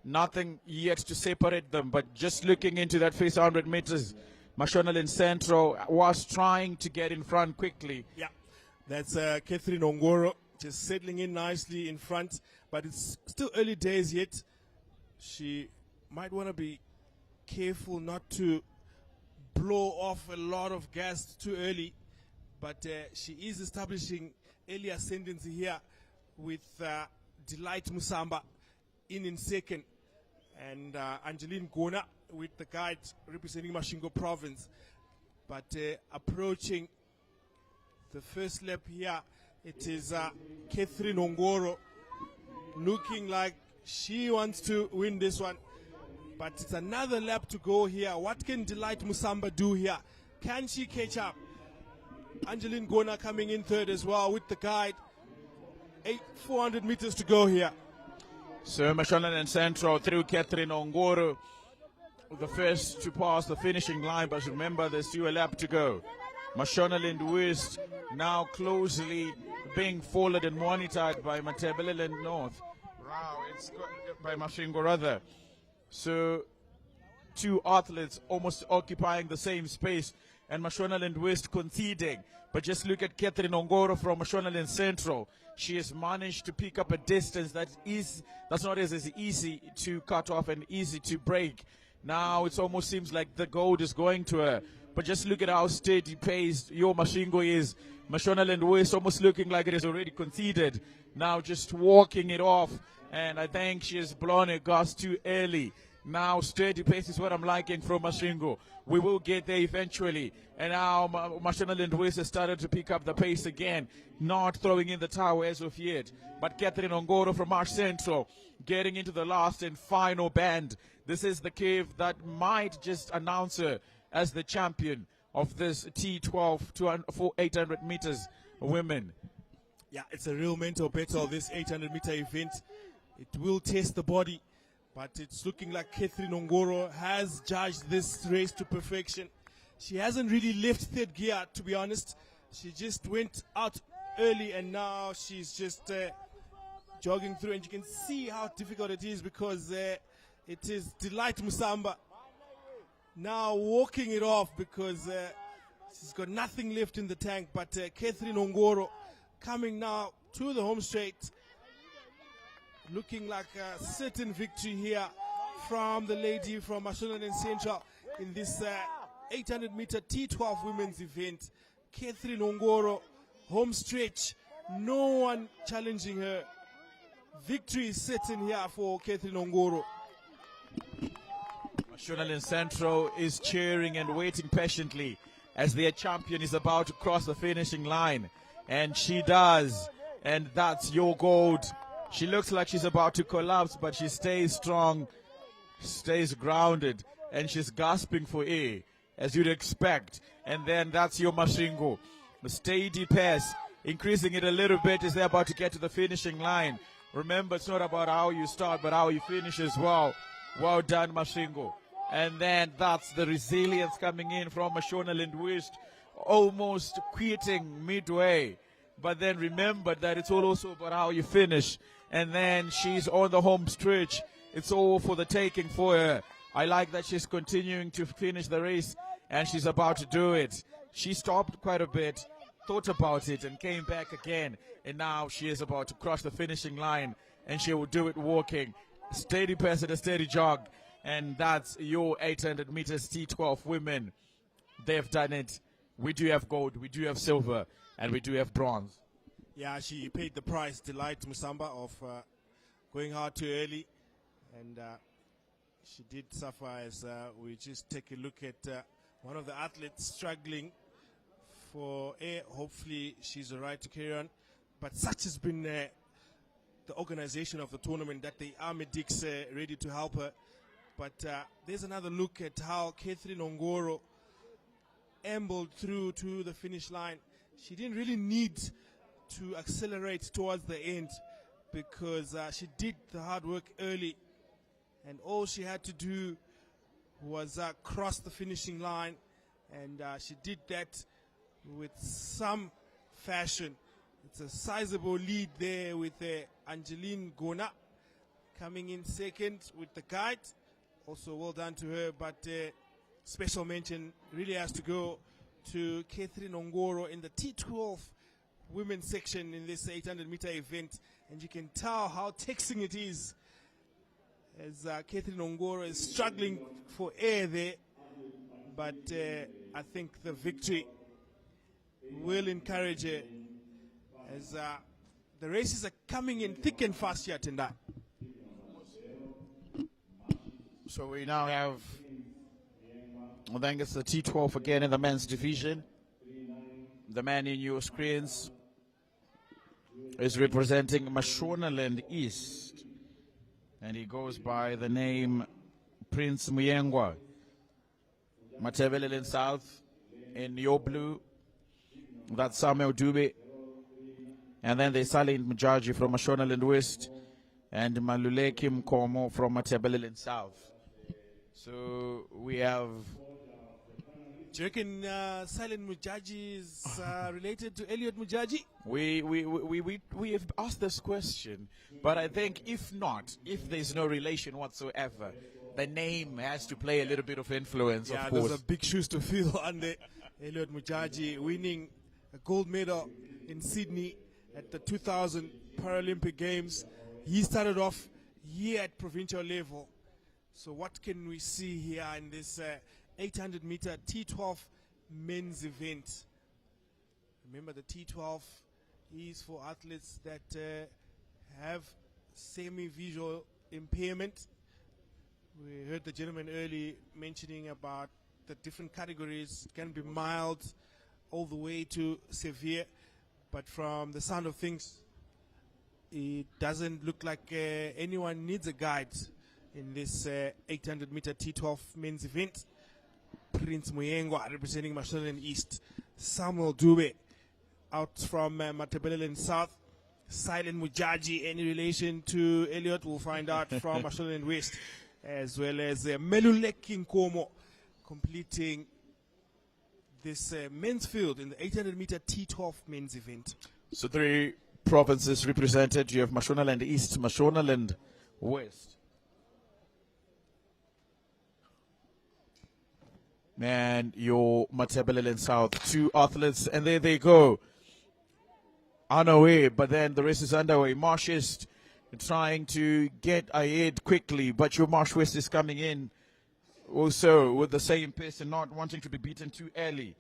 Nothing yet to separate them, but just looking into that first 100 meters, Mashonaland Central was trying to get in front quickly. Yeah, that's Catherine Ongoro just settling in nicely in front, but it's still early days yet. She might want to be careful not to blow off a lot of gas too early, but she is establishing early ascendancy here with Delight Musamba in second, and Angeline Gona with the guide representing Masvingo province. But approaching the first lap here, it is Catherine Ongoro looking like she wants to win this one. But it's another lap to go here. What can Delight Musamba do here? Can she catch up? Angeline Gona coming in third as well with the guide. 400 meters to go here. So Mashonaland Central through Catherine Ongoro, the first to pass the finishing line, but remember there's still a lap to go. Mashonaland West now closely being followed and monitored by Matabeleland North. Wow, it's by Masvingo rather. So two athletes almost occupying the same space, and Mashonaland West conceding. But just look at Catherine Ongoro from Mashonaland Central. She has managed to pick up a distance that's not as easy to cut off and easy to break. Now it almost seems like the gold is going to her. But just look at how steady paced your Masvingo is. Mashonaland West almost looking like it has already conceded. Now just walking it off. And I think she has blown a gas too early. Now steady pace is what I'm liking from Masvingo. We will get there eventually. And now Mashonaland West has started to pick up the pace again. Not throwing in the towel as of yet. But Catherine Ongoro from Marsh Central getting into the last and final band. This is the cave that might just announce her as the champion of this T12 800 meters women. Yeah, it's a real mental battle, this 800 meter event. It will test the body, but it's looking like Catherine Ongoro has judged this race to perfection. She hasn't really left third gear, to be honest. She just went out early, and now she's just jogging through, and you can see how difficult it is because it is Delight Musamba now walking it off because she's got nothing left in the tank. But Catherine Ongoro coming now to the home straight, looking like a certain victory here from the lady from Mashonaland Central in this 800 meter T12 women's event. Catherine Ongoro, home stretch, no one challenging her. Victory is certain here for Catherine Ongoro. Mashonaland Central is cheering and waiting patiently as their champion is about to cross the finishing line. And she does. And that's your gold. She looks like she's about to collapse, but she stays strong, stays grounded, and she's gasping for air, as you'd expect. And then that's your Masvingo. The steady pace, increasing it a little bit as they're about to get to the finishing line. Remember, it's not about how you start, but how you finish as well. Well done, Masvingo. And then that's the resilience coming in from Mashonaland West, almost quitting midway. But then remember that it's all also about how you finish. And then she's on the home stretch. It's all for the taking for her. I like that she's continuing to finish the race, and she's about to do it. She stopped quite a bit, thought about it, and came back again. And now she is about to cross the finishing line, and she will do it walking. Steady pace and a steady jog. And that's your 800 meters T12 women. They've done it. We do have gold, we do have silver, and we do have bronze. Yeah, she paid the price, Delight Musamba, of going out too early. And she did suffer as we just take a look at one of the athletes struggling for air. Hopefully she's all right to carry on. But such has been the organization of the tournament that they are medics ready to help her. But there's another look at how Catherine Ongoro ambled through to the finish line. She didn't really need to accelerate towards the end because she did the hard work early, and all she had to do was cross the finishing line, and she did that with some fashion. It's a sizable lead there with Angeline Gona coming in second with the guide. Also well done to her, but special mention really has to go to Catherine Ongoro in the T12 women's section in this 800-meter event. And you can tell how taxing it is as Catherine Ongoro is struggling for air there. But I think the victory will encourage her as the races are coming in thick and fast here tonight. So we now have, I think it's the T12 again in the men's division. The man in your screens is representing Mashonaland East, and he goes by the name Prince Muyengwa. Matebeleland South in your blue, that's Samuel Dube. And then there's Salin Mujaji from Mashonaland West and Maluleki Mkomo from Matebeleland South. So we have... Do you reckon Silent Mujaji is related to Elliot Mujaji? We have asked this question, but I think if not, if there's no relation whatsoever, the name has to play a little bit of influence, of course. There's a big shoes to fill under Elliot Mujaji winning a gold medal in Sydney at the 2000 Paralympic Games. He started off here at provincial level. So what can we see here in this 800-meter T12 men's event? Remember, the T12 is for athletes that have semi-visual impairment. We heard the gentleman early mentioning about the different categories. It can be mild all the way to severe. But from the sound of things, it doesn't look like anyone needs a guide in this 800-meter T12 men's event. Prince Muyengwa representing Mashonaland East. Samuel Dube out from Matebeleland South. Silent Mujaji, any relation to Elliot, we'll find out from Mashonaland West. As well as Meluleki Nkomo completing this men's field in the 800-meter T12 men's event. So 3 provinces represented. You have Mashonaland East, Mashonaland West, and your Matebeleland South. 2 athletes, and there they go. Unaway, but then the race is underway. Marsh East trying to get ahead quickly, but your Marsh West is coming in also with the same pace and not wanting to be beaten too early.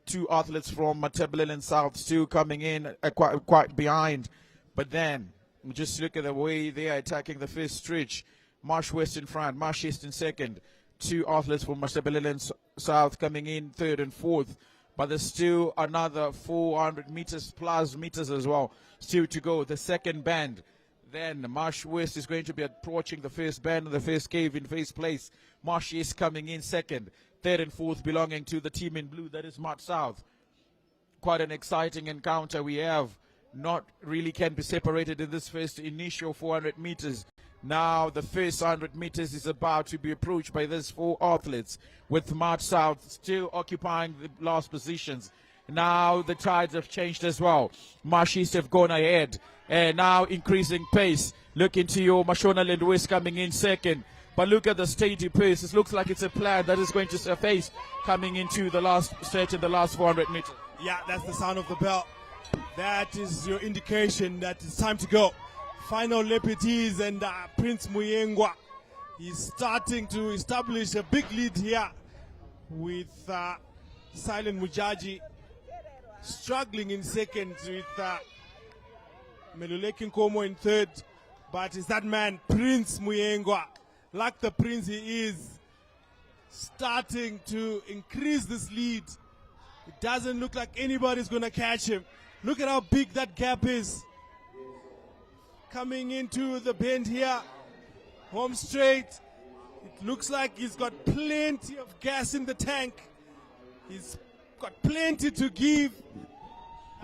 2 athletes from Matebeleland South still coming in quite behind, but then just look at the way they are attacking the first stretch. Marsh West in front, Marsh East in second. 2 athletes from Matebeleland South coming in third and fourth, but there's still another 400 meters plus meters as well still to go. The second band. Then Marsh West is going to be approaching the first bend and the first cave in first place. Marsh East coming in second. Third and fourth belonging to the team in blue, that is Marsh South. Quite an exciting encounter we have. Not really can be separated in this first initial 400 meters. Now the first 100 meters is about to be approached by these 4 athletes, with Marsh South still occupying the last positions. Now the tides have changed as well. Marsh East have gone ahead. And now increasing pace. Look into your Mashonaland West coming in second. But look at the steady pace. It looks like it's a plan that is going to surface coming into the last stretch in the last 400 meters. Yeah, that's the sound of the bell. That is your indication that it's time to go. Final lap it is, and Prince Muyengwa, He's starting to establish a big lead here with Silent Mujaji struggling in second, with Meluleki Nkomo in third. But it's that man, Prince Muyengwa, like the prince he is, starting to increase this lead. It doesn't look like anybody's going to catch him. Look at how big that gap is. Coming into the bend here, home straight. It looks like he's got plenty of gas in the tank. He's got plenty to give.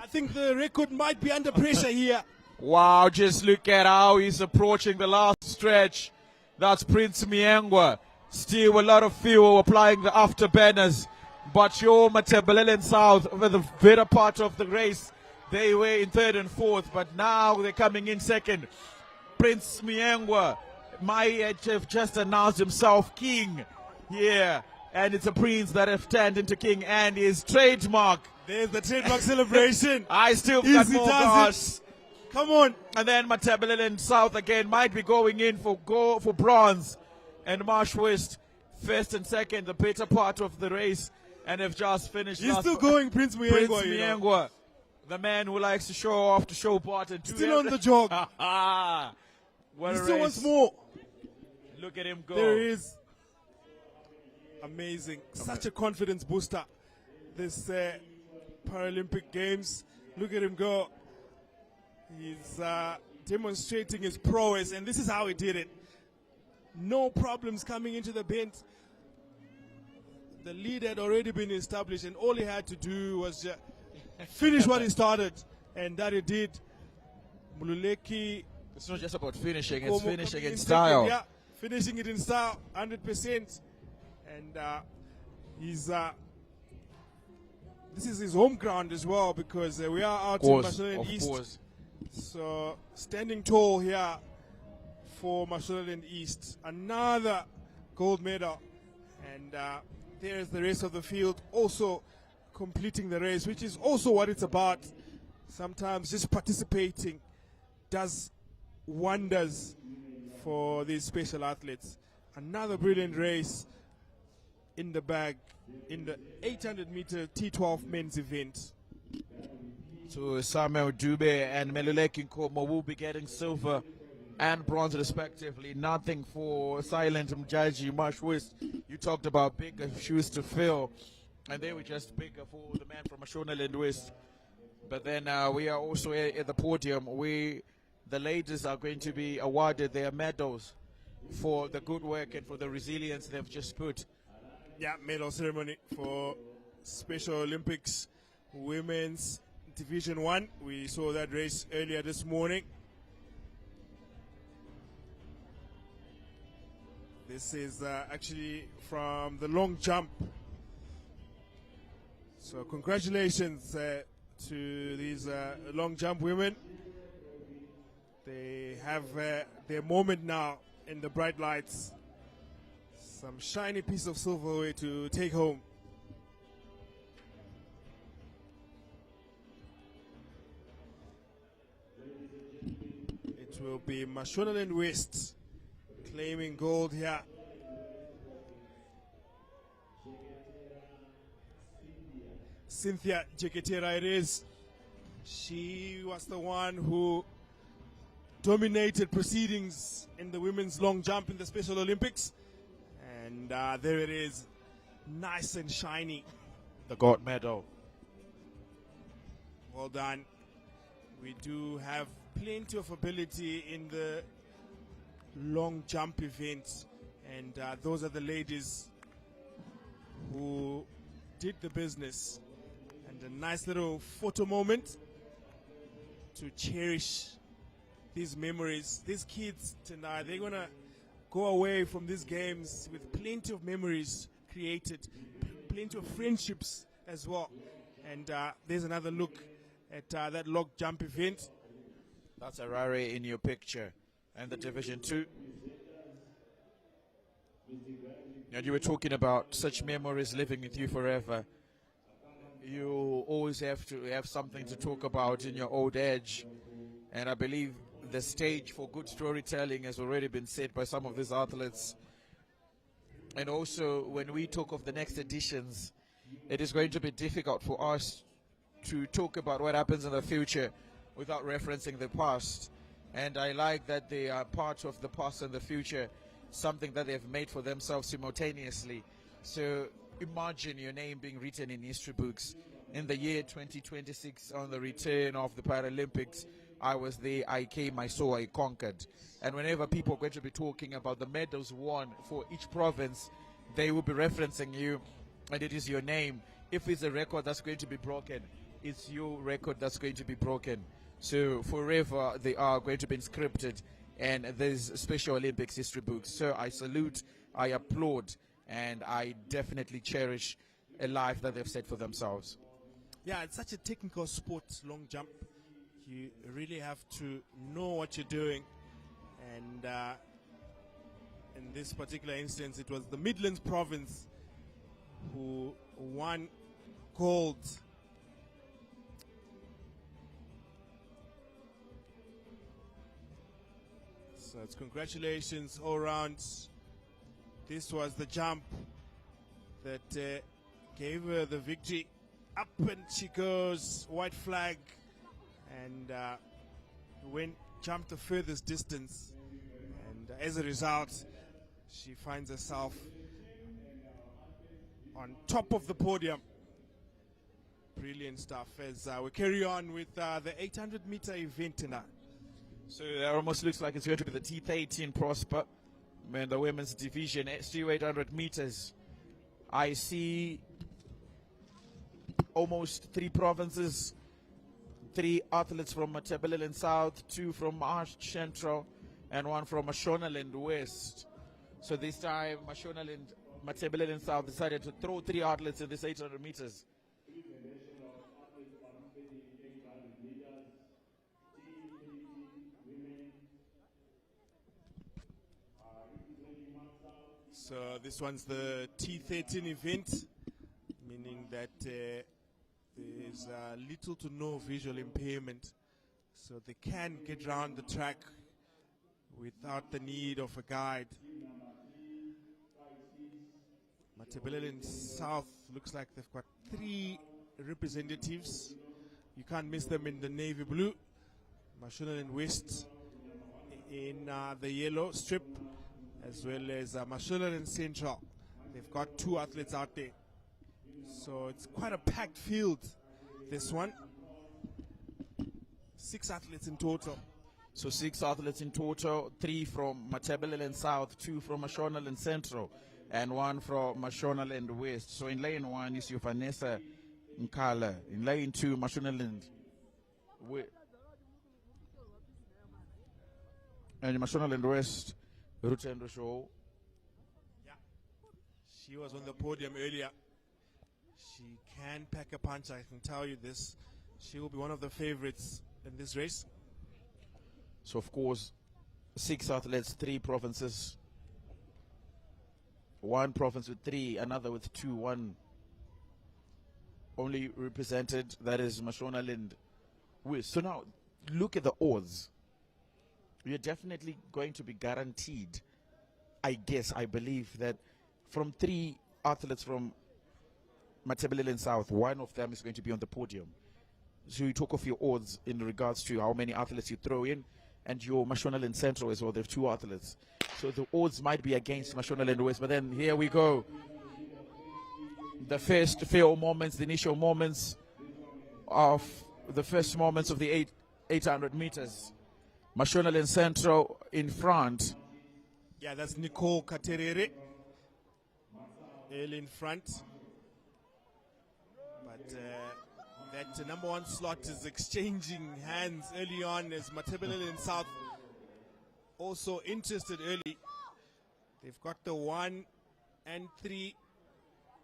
I think the record might be under pressure here. Wow, just look at how he's approaching the last stretch. That's Prince Muyengwa. Still a lot of fuel applying the afterburners. But your Matabeleland South, over the better part of the race, they were in third and fourth, but now they're coming in second. Prince Muyengwa might have just announced himself king here, and it's a prince that have turned into king, and his trademark. There's the trademark celebration. I still got Easy more does gas. Come on. And then Matabeleland South again might be going in for bronze, and Marsh West first and second, the better part of the race, and have just finished. He's still going, Prince Muyengwa. Prince Muyengwa, the man who likes to show off to show part and still on the jog. What he a still race. wants more. Look at him go. There he is. Amazing. Such a confidence booster. This Paralympic Games. Look at him go. He's demonstrating his prowess, and this is how he did it. No problems coming into the bend. The lead had already been established, and all he had to do was finish what he started, and that he did. Mululeki. It's not just about finishing, it's finishing in second, style. yeah, finishing it in style, 100%. And he's this is his home ground as well, because we are out in Mashonaland East. Course. So standing tall here for Mashonaland East. Another gold medal. And there's the rest of the field also completing the race, which is also what it's about. Sometimes just participating does wonders for these special athletes. Another brilliant race in the bag in the 800-meter T12 men's event. So Samuel Dube and Meluleki Nkomo will be getting silver and bronze respectively. Nothing for Silent Mjaji, Marsh West. You talked about bigger shoes to fill, and they were just bigger for the man from Mashonaland West. But then we are also at the podium where the ladies are going to be awarded their medals for the good work and for the resilience they've just put. Yeah, medal ceremony for Special Olympics Women's Division 1. We saw that race earlier this morning. This is actually from the long jump. So congratulations to these long jump women. They have their moment now in the bright lights. Some shiny piece of silverware to take home. It will be Mashonaland West claiming gold here. Cynthia Jeketera it is. She was the one who dominated proceedings in the women's long jump in the Special Olympics. And there it is, nice and shiny. The gold medal. Well done. We do have plenty of ability in the long jump events, and those are the ladies who did the business. And a nice little photo moment to cherish these memories. These kids tonight, they're gonna go away from these games with plenty of memories created, plenty of friendships as well. And there's another look at that long jump event. That's Harare in your picture. And the Division 2. And you were talking about such memories living with you forever. You always have to have something to talk about in your old age. And I believe the stage for good storytelling has already been set by some of these athletes And also, when we talk of the next editions, it is going to be difficult for us to talk about what happens in the future without referencing the past. And I like that they are part of the past and the future, something that they've made for themselves simultaneously. So imagine your name being written in history books. In the year 2026, on the return of the Paralympics, I was there, I came, I saw, I conquered. And whenever people are going to be talking about the medals won for each province, they will be referencing you, and it is your name. If it's a record that's going to be broken, it's your record that's going to be broken. So forever they are going to be inscripted, and there's Special Olympics history books. So I salute, I applaud, and I definitely cherish a life that they've set for themselves. Yeah, it's such a technical sport, long jump. You really have to know what you're doing. And in this particular instance, it was the Midlands province who won gold. So it's congratulations all around. This was the jump that gave her the victory. Up and she goes, white flag, and jumped the furthest distance. And as a result, she finds herself on top of the podium. Brilliant stuff as we carry on with the 800-meter event now. So it almost looks like it's going to be the T13 Prosper, in the women's division, still 800 meters. I see almost 3 provinces, 3 athletes from Matabeleland South, 2 from Marsh Central, and 1 from Mashonaland West. So this time, Mashonaland, Matabeleland South decided to throw 3 athletes in this 800 meters. So this one's the T13 event, meaning that there's little to no visual impairment, so they can get around the track without the need of a guide. Matabeleland South looks like they've got 3 representatives. You can't miss them in the navy blue. Mashonaland West in the yellow strip, as well as Mashonaland Central. They've got 2 athletes out there. So it's quite a packed field, this one. 6 athletes in total. So 6 athletes in total, 3 from Matabeleland South, 2 from Mashonaland Central, and 1 from Mashonaland West. So in lane 1 is your Vanessa Nkala. In lane 2, Mashonaland West. And in Mashonaland West, Rutendo Show. Yeah, she was on the podium earlier. She can pack a punch, I can tell you this. She will be one of the favorites in this race. So of course, 6 athletes, 3 provinces. 1 province with 3, another with 2, 1 only represented, that is Mashonaland West. So now, look at the odds. You're definitely going to be guaranteed, I believe that from 3 athletes from Matabeleland South, 1 of them is going to be on the podium. So you talk of your odds in regards to how many athletes you throw in, and your Mashonaland Central as well, they have 2 athletes. So the odds might be against Mashonaland West, but then here we go. The first few moments, the initial moments of the first moments of the 800 meters. Mashonaland Central in front. Yeah, that's Nicole Katerere. Early in front. But that number 1 slot is exchanging hands early on as Matabeleland South also interested early. They've got the 1 and 3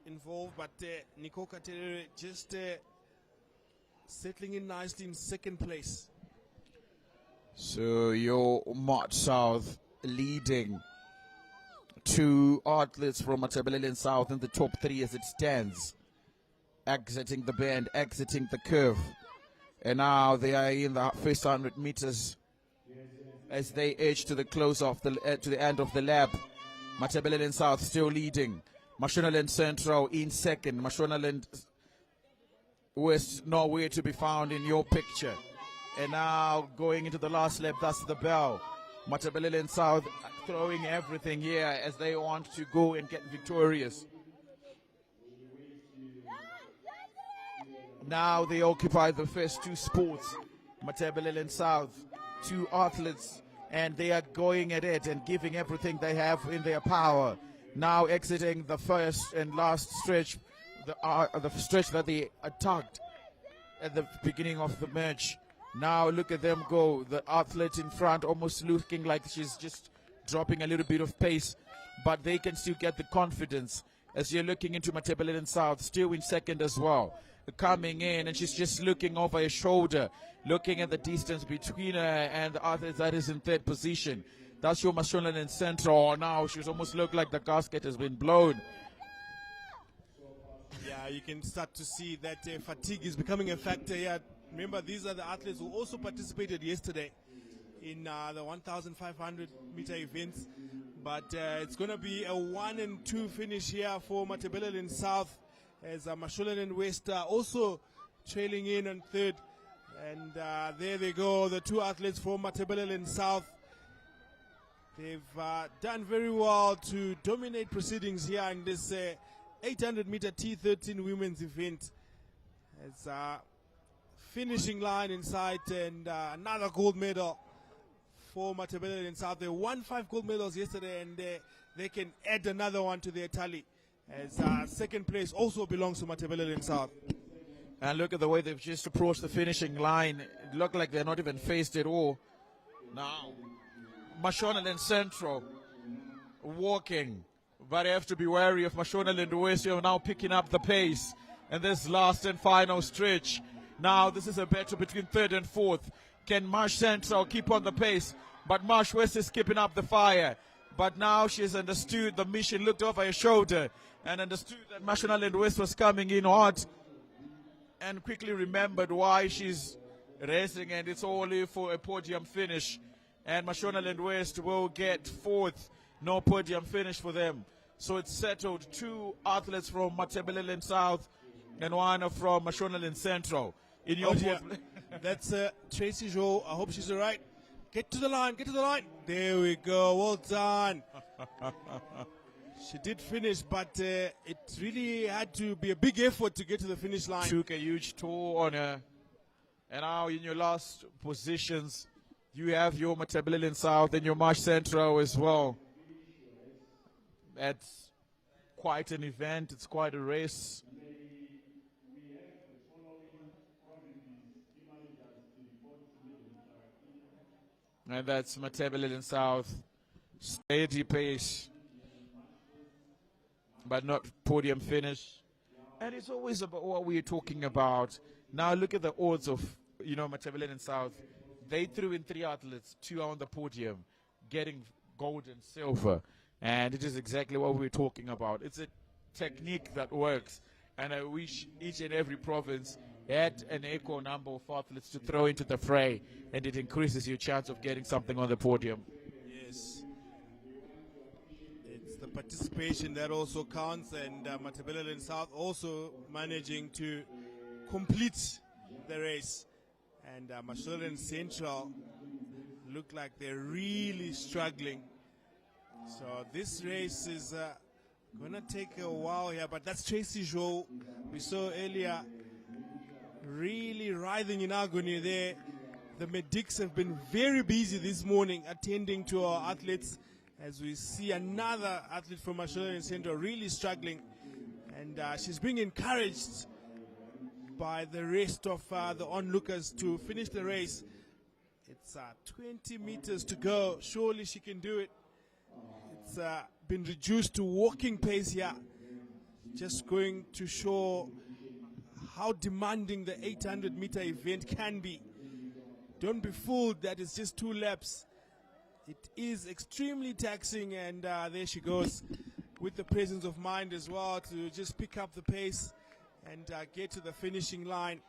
involved, but Nicole Katerere just settling in nicely in second place. So your March South leading 2 athletes from Matabeleland South in the top 3 as it stands. Exiting the bend, exiting the curve. And now they are in the first 100 meters as they edge to the close of to the end of the lap. Matabeleland South still leading. Mashonaland Central in second. Mashonaland West nowhere to be found in your picture. And now going into the last lap, that's the bell. Matabeleland South throwing everything here as they want to go and get victorious. Now they occupy the first two spots. Matabeleland South, two athletes, and they are going at it and giving everything they have in their power. Now exiting the first and last stretch, the stretch that they attacked at the beginning of the match. Now look at them go. The athlete in front almost looking like she's just dropping a little bit of pace, but they can still get the confidence. As you're looking into Matabeleland South, still in second as well. Coming in, and she's just looking over her shoulder, looking at the distance between her and the athlete that is in third position. That's your Mashonaland Central. Now she's almost look like the gasket has been blown. Yeah, you can start to see that fatigue is becoming a factor here. Remember, these are the athletes who also participated yesterday in the 1,500 meter events. But it's going to be a 1 and 2 finish here for Matabeleland South, as Mashonaland West also trailing in on third. And there they go, the two athletes from Matabeleland South. They've done very well to dominate proceedings here in this 800 meter T13 women's event. It's finishing line in sight, and another gold medal for Matabeleland South. They won 5 gold medals yesterday, and they can add another one to their tally, as second place also belongs to Matabeleland South. And look at the way they've just approached the finishing line. It looked like they're not even faced at all. Now, Mashonaland Central walking, but they have to be wary of Mashonaland West. You're now picking up the pace in this last and final stretch. Now, this is a battle between third and fourth. Can Marsh Central keep on the pace? But Marsh West is keeping up the fire. But now she's understood the mission, looked over her shoulder, and understood that Mashonaland West was coming in hot, and quickly remembered why she's racing, and it's only for a podium finish. And Mashonaland West will get fourth. No podium finish for them. So it's settled. 2 athletes from Matabeleland South and 1 from Mashonaland Central. In your that's Tracy Jo. I hope she's all right. Get to the line, get to the line. There we go. Well done. She did finish, but it really had to be a big effort to get to the finish line. Took a huge toll on her. And now in your last positions, you have your Matabeleland South and your Marsh Central as well. That's quite an event. It's quite a race. And that's Matabeleland South. Steady pace, but not podium finish. And it's always about what we're talking about. Now look at the odds of, Matabeleland South. They threw in 3 athletes, 2 are on the podium, getting gold and silver. And it is exactly what we're talking about. It's a technique that works. And I wish each and every province had an equal number of athletes to throw into the fray, and it increases your chance of getting something on the podium. Yes. It's the participation that also counts, and Matabeleland South also managing to complete the race. And Mashonaland Central look like they're really struggling. So this race is going to take a while here, but that's Tracy Jo we saw earlier, really writhing in agony there. The medics have been very busy this morning attending to our athletes, as we see another athlete from Mashonaland Central really struggling, and she's being encouraged by the rest of the onlookers to finish the race. It's 20 meters to go. Surely she can do it. It's been reduced to walking pace here, just going to show how demanding the 800 meter event can be. Don't be fooled that it's just 2 laps. It is extremely taxing, and there she goes with the presence of mind as well to just pick up the pace and get to the finishing line.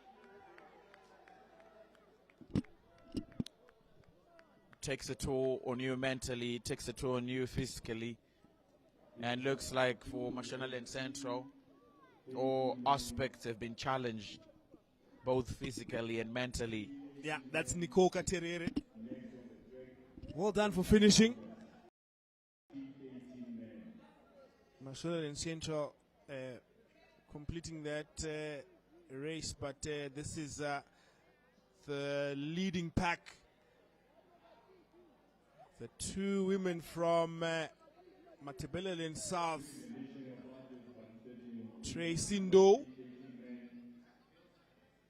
Takes a toll on you mentally, takes a toll on you physically. And looks like for Mashonaland Central, all aspects have been challenged, both physically and mentally. Yeah, that's Nicole Katerere. Well done for finishing. Mashonaland Central completing that race, but this is the leading pack. The two women from Matabeleland South, Tracy Ndo,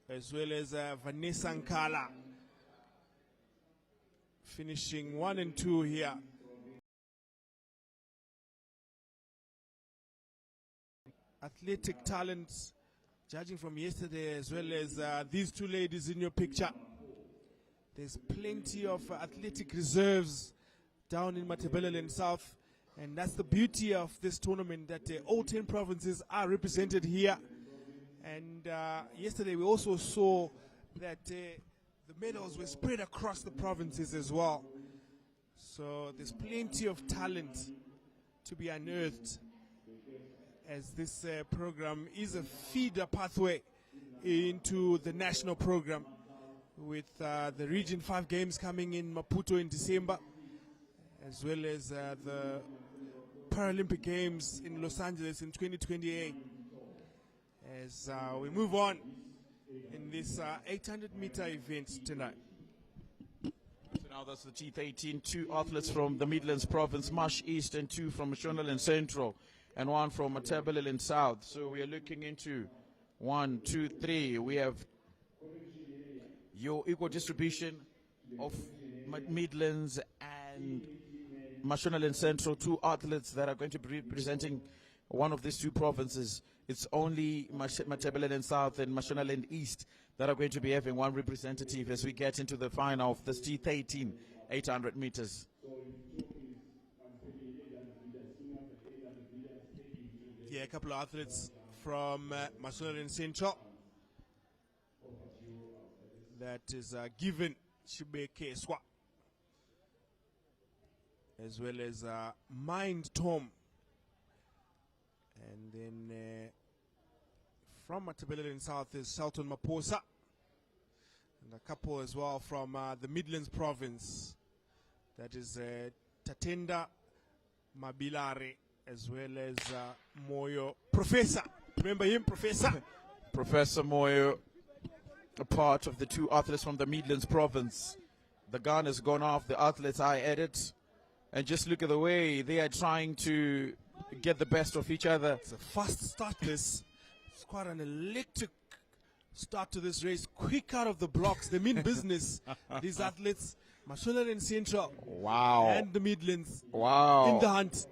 as well as Vanessa Nkala, finishing 1 and 2 here. Athletic talents, judging from yesterday, as well as these two ladies in your picture. There's plenty of athletic reserves down in Matabeleland South, and that's the beauty of this tournament, that all 10 provinces are represented here. And yesterday we also saw that the medals were spread across the provinces as well. So there's plenty of talent to be unearthed, as this program is a feeder pathway into the national program, with the Region 5 games coming in Maputo in December, as well as the Paralympic Games in Los Angeles in 2028. As we move on in this 800-meter event tonight. So now that's the T13, 2 athletes from the Midlands Province, Marsh East, and 2 from Mashonaland Central, and 1 from Matabeleland South. So we are looking into 1, 2, 3. We have your equal distribution of Midlands and Mashonaland Central, 2 athletes that are going to be representing one of these 2 provinces. It's only Matabeleland South and Mashonaland East that are going to be having 1 representative as we get into the final of this T13 800 meters. Yeah, a couple of athletes from Mashonaland Central. That is given Shibeke Swa, as well as Mind Tom. And then from Matabeleland South is Shelton Maposa, and a couple as well from the Midlands Province. That is Tatenda Mabilare, as well as Moyo Professor. Remember him, Professor? Professor Moyo, a part of the 2 athletes from the Midlands Province. The gun has gone off, the athletes are at it. And just look at the way they are trying to get the best of each other. It's a fast start this. It's quite an electric start to this race. Quick out of the blocks. They mean business. These athletes, Mashonaland Central, wow, and the Midlands, wow, in the hunt.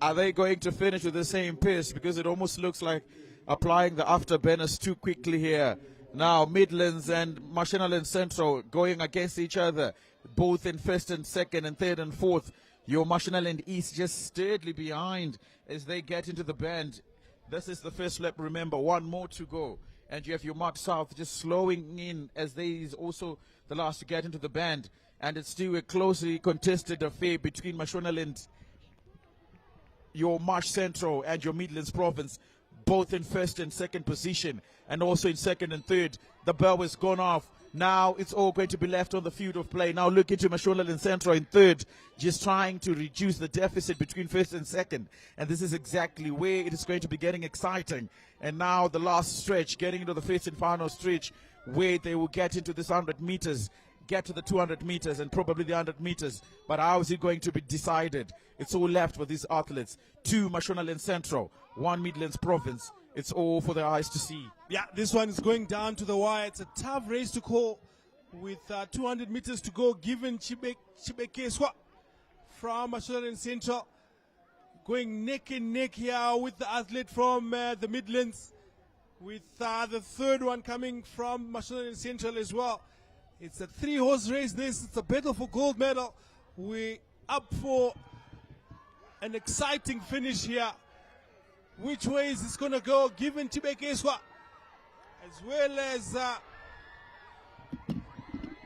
Are they going to finish with the same pace? Because it almost looks like applying the afterburners too quickly here. Now Midlands and Mashonaland Central going against each other, both in first and second and third and fourth. Your Mashonaland East just sturdily behind as they get into the bend. This is the first lap, remember, 1 more to go. And you have your Mark South just slowing in as they is also the last to get into the bend. And it's still a closely contested affair between Mashonaland, your Marsh Central, and your Midlands Province, both in first and second position, and also in second and third. The bell has gone off. Now it's all going to be left on the field of play. Now look into Mashonaland Central in third, just trying to reduce the deficit between first and second. And this is exactly where it is going to be getting exciting. And now the last stretch, getting into the fifth and final stretch, where they will get into this 100 meters, get to the 200 meters and probably the 100 meters. But how is it going to be decided? It's all left with these athletes. 2 Mashonaland Central, 1 Midlands Province. It's all for the eyes to see. Yeah, this one is going down to the wire. It's a tough race to call with 200 meters to go, given Chibekeswa from Mashonaland Central going neck and neck here with the athlete from the Midlands, with the third one coming from Mashonaland Central as well. It's a 3-horse race this. It's a battle for gold medal. We're up for an exciting finish here. Which way is this going to go, given Chibekeswa, as well as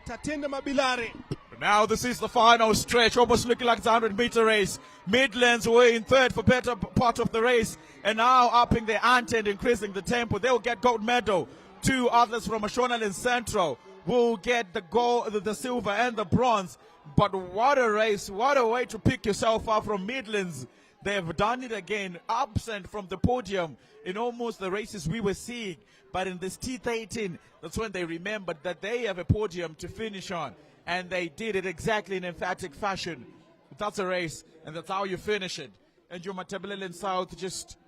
Tatenda Mabilare. Now this is the final stretch, almost looking like it's a 100-meter race. Midlands were in third for better part of the race, and now upping their ante and increasing the tempo. They'll get gold medal. Two others from Mashonaland Central will get the gold, the silver and the bronze. But what a race, what a way to pick yourself up from Midlands. They've done it again, absent from the podium in almost the races we were seeing. But in this T13, that's when they remembered that they have a podium to finish on. And they did it exactly in emphatic fashion. That's a race, and that's how you finish it. And your Matabeleland South just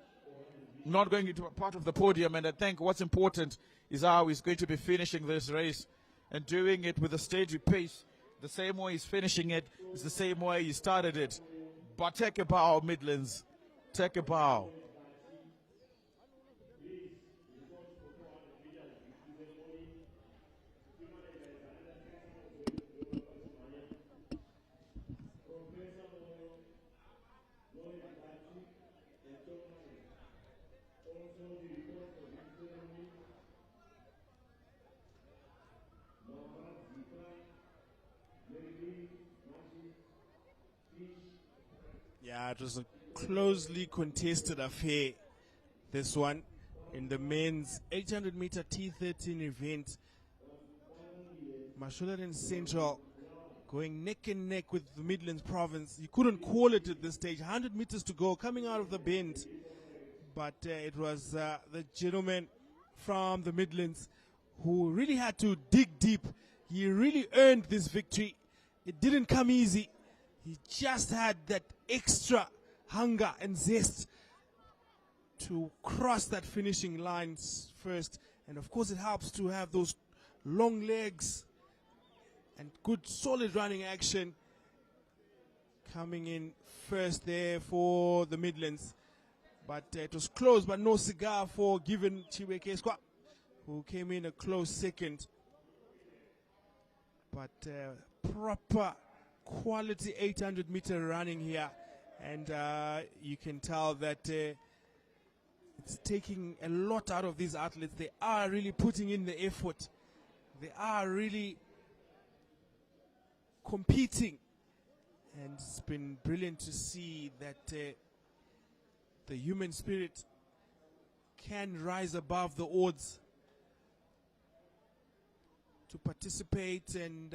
not going into a part of the podium. And I think what's important is how he's going to be finishing this race and doing it with a steady pace. The same way he's finishing it is the same way he started it. But take a bow, Midlands. Take a bow. Yeah, it was a closely contested affair, this one, in the men's 800-meter T13 event. Mashonaland Central going neck and neck with the Midlands province. You couldn't call it at this stage. 100 meters to go, coming out of the bend. But it was the gentleman from the Midlands who really had to dig deep. He really earned this victory. It didn't come easy. He just had that extra hunger and zest to cross that finishing line first. And of course it helps to have those long legs and good solid running action coming in first there for the Midlands. But it was close, but no cigar for given Chiweke Squad, who came in a close second. But proper quality 800-meter running here, and you can tell that it's taking a lot out of these athletes. They are really putting in the effort. They are really competing, and it's been brilliant to see that the human spirit can rise above the odds to participate, and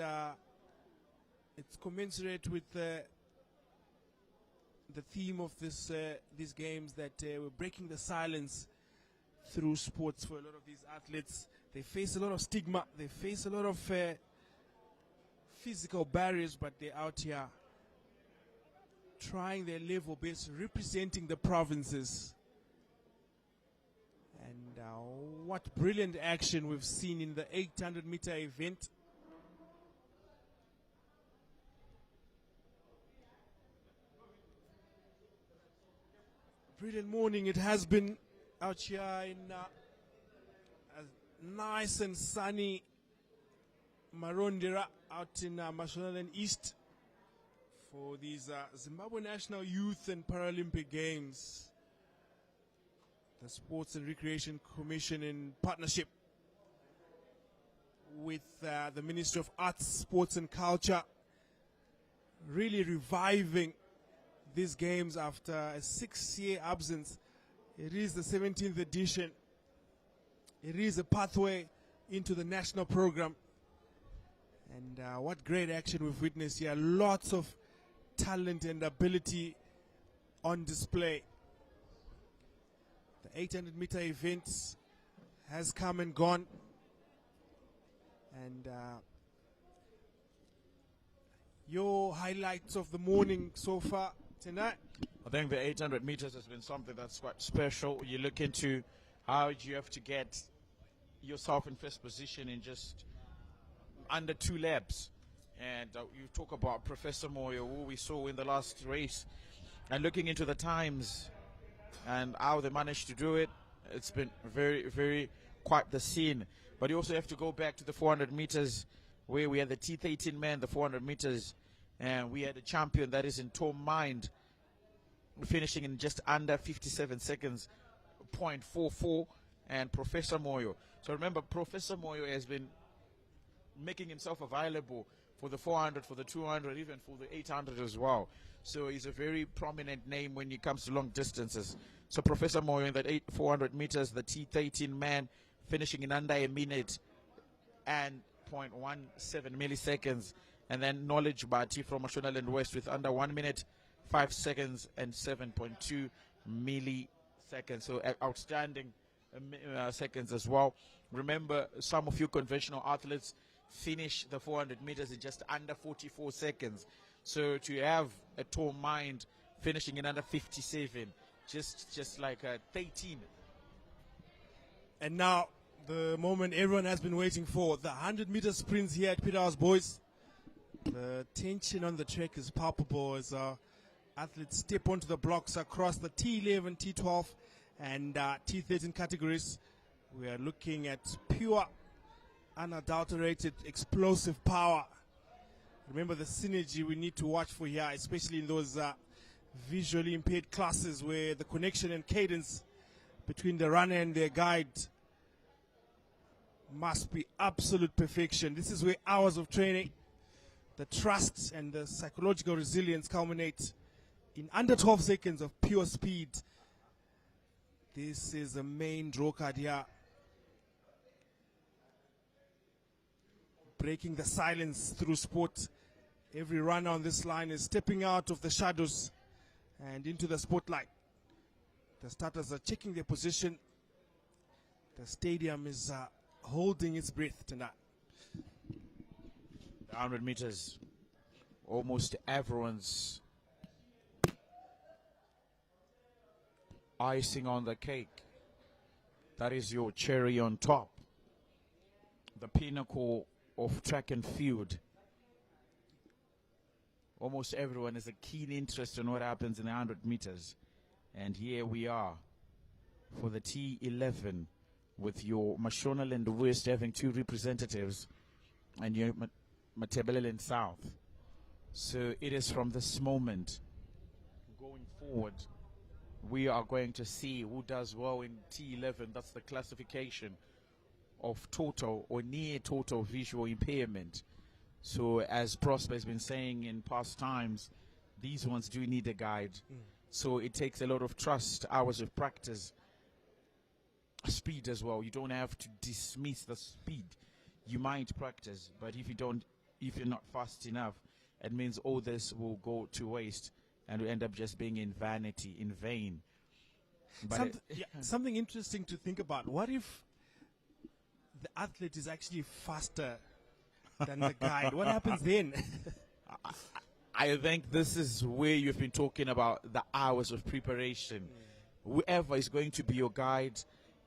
it's commensurate with the theme of these games, that we're breaking the silence through sports for a lot of these athletes. They face a lot of stigma, they face a lot of physical barriers, but they're out here trying their level best, representing the provinces. And what brilliant action we've seen in the 800-meter event. Brilliant morning it has been out here in a nice and sunny Marondera out in Mashonaland East for these Zimbabwe National Youth and Paralympic Games. The Sports and Recreation Commission, in partnership with the Ministry of Arts, Sports and Culture, really reviving these games after a 6-year absence. It is the 17th edition. It is a pathway into the national program. And what great action we've witnessed here. Lots of talent and ability on display. The 800-meter event has come and gone. And your highlights of the morning so far tonight? I think the 800 meters has been something that's quite special. You look into how you have to get yourself in first position in just under 2 laps. And you talk about Professor Moyo, who we saw in the last race, and looking into the times and how they managed to do it, it's been very, very quite the scene. But you also have to go back to the 400 meters, where we had the T13 men, the 400 meters, and we had a champion that is in Tom Mind, finishing in just under 57 seconds, 0.44, and Professor Moyo. So remember, Professor Moyo has been making himself available for the 400, for the 200, even for the 800 as well. So he's a very prominent name when it comes to long distances. So Professor Moyo in that 400 meters, the T13 man, finishing in under a minute and 0.17 milliseconds. And then Knowledge Bati from Mashonaland West with under 1 minute, 5 seconds and 7.2 milliseconds. So outstanding seconds as well. Remember, some of you conventional athletes finish the 400 meters in just under 44 seconds. So to have a tall mind finishing in under 57, just like 13. And now, the moment everyone has been waiting for, the 100-meter sprints here at Peterhouse, boys. The tension on the track is palpable as athletes step onto the blocks across the T11, T12, and T13 categories. We are looking at pure, unadulterated, explosive power. Remember the synergy we need to watch for here, especially in those visually impaired classes where the connection and cadence between the runner and their guide must be absolute perfection. This is where hours of training, the trust and the psychological resilience culminate in under 12 seconds of pure speed. This is the main draw card here. Breaking the silence through sport. Every runner on this line is stepping out of the shadows and into the spotlight. The starters are checking their position. The stadium is holding its breath tonight. 100 meters, almost everyone's icing on the cake. That is your cherry on top. The pinnacle of track and field. Almost everyone has a keen interest in what happens in the 100 meters. And here we are for the T11 with your Mashonaland West having 2 representatives and your Matebeleland South. So it is from this moment going forward, we are going to see who does well in T11. That's the classification of total or near total visual impairment. So as Prosper has been saying in past times, these ones do need a guide. So it takes a lot of trust, hours of practice, speed as well. You don't have to dismiss the speed. You might practice, but if you're not fast enough, it means all this will go to waste and will end up just being in vanity, in vain. But something interesting to think about. What if the athlete is actually faster than the guide? What happens then? I think this is where you've been talking about the hours of preparation. Whoever is going to be your guide,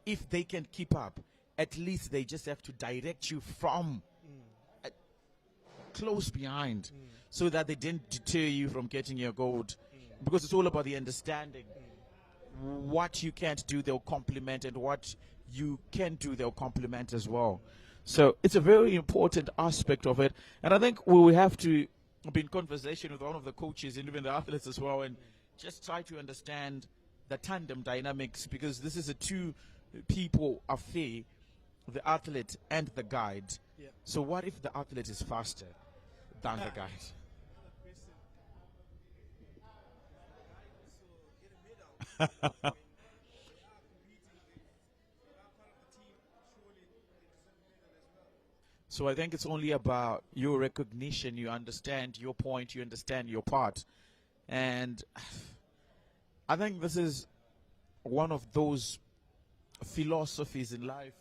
if they can keep up, at least they just have to direct you from close behind so that they didn't deter you from getting your gold. Because it's all about the understanding. What you can't do, they'll compliment, and what you can do, they'll compliment as well. So it's a very important aspect of it. And I think we will have to be in conversation with one of the coaches and even the athletes as well, and just try to understand the tandem dynamics, because this is a 2 people affair, the athlete and the guide. Yeah. So what if the athlete is faster than the guide? So I think it's only about your recognition. You understand your point, you understand your part. And I think this is one of those philosophies in life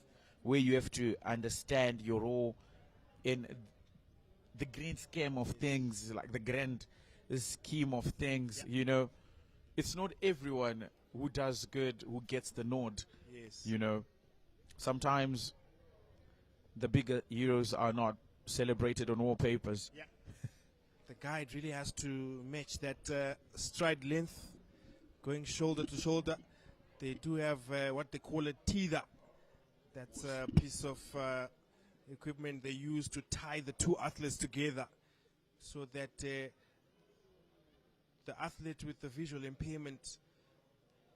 where you have to understand your role in the grand scheme of things, like the grand scheme of things, you know. It's not everyone who does good who gets the nod, you know. Sometimes the bigger heroes are not celebrated on wallpapers. Yeah. The guide really has to match that stride length, going shoulder to shoulder. They do have what they call a teether. That's a piece of equipment they use to tie the 2 athletes together so that the athlete with the visual impairment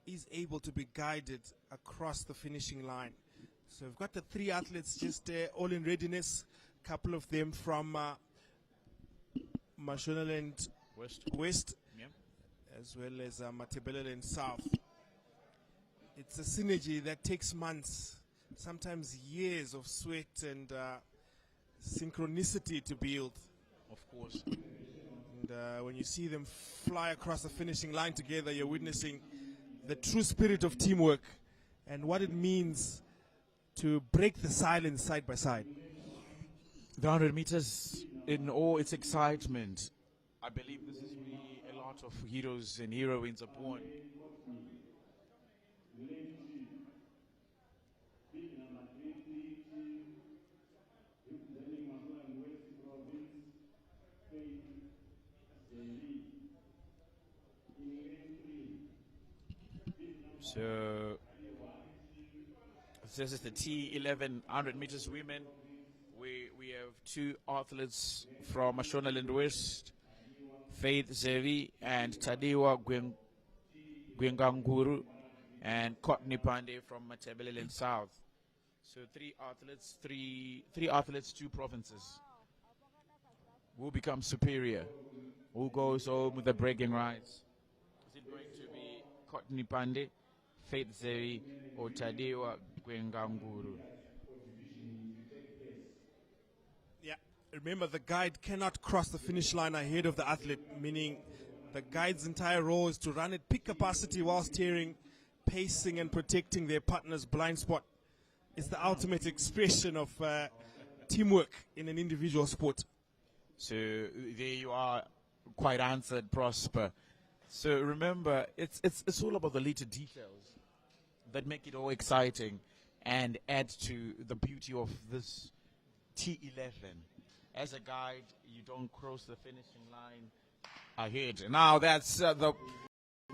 is able to be guided across the finishing line. So we've got the 3 athletes just all in readiness, a couple of them from Mashonaland West, Yeah. as well as Matabeleland South. It's a synergy that takes months, sometimes years of sweat and synchronicity to build. Of course. And when you see them fly across the finishing line together, you're witnessing the true spirit of teamwork and what it means to break the silence side by side. The 100 meters in all its excitement. I believe this is where a lot of heroes and heroines are born. So this is the T11 100 meters women. We have two athletes from Mashonaland West, Faith Zevi and Tadiwa Gwenganguru, and Courtney Pandey from Matabeleland South. So three athletes, two provinces. Who becomes superior? Who goes home with the bragging rights? Is it going to be Courtney Pandey, Faith Zevi, or Tadiwa Gwenganguru? Yeah, remember the guide cannot cross the finish line ahead of the athlete, meaning the guide's entire role is to run at peak capacity while steering, pacing and protecting their partner's blind spot. It's the ultimate expression of teamwork in an individual sport. So there you are, quite answered, Prosper. So remember, it's all about the little details that make it all exciting and add to the beauty of this T11. As a guide, you don't cross the finishing line ahead. Now that's the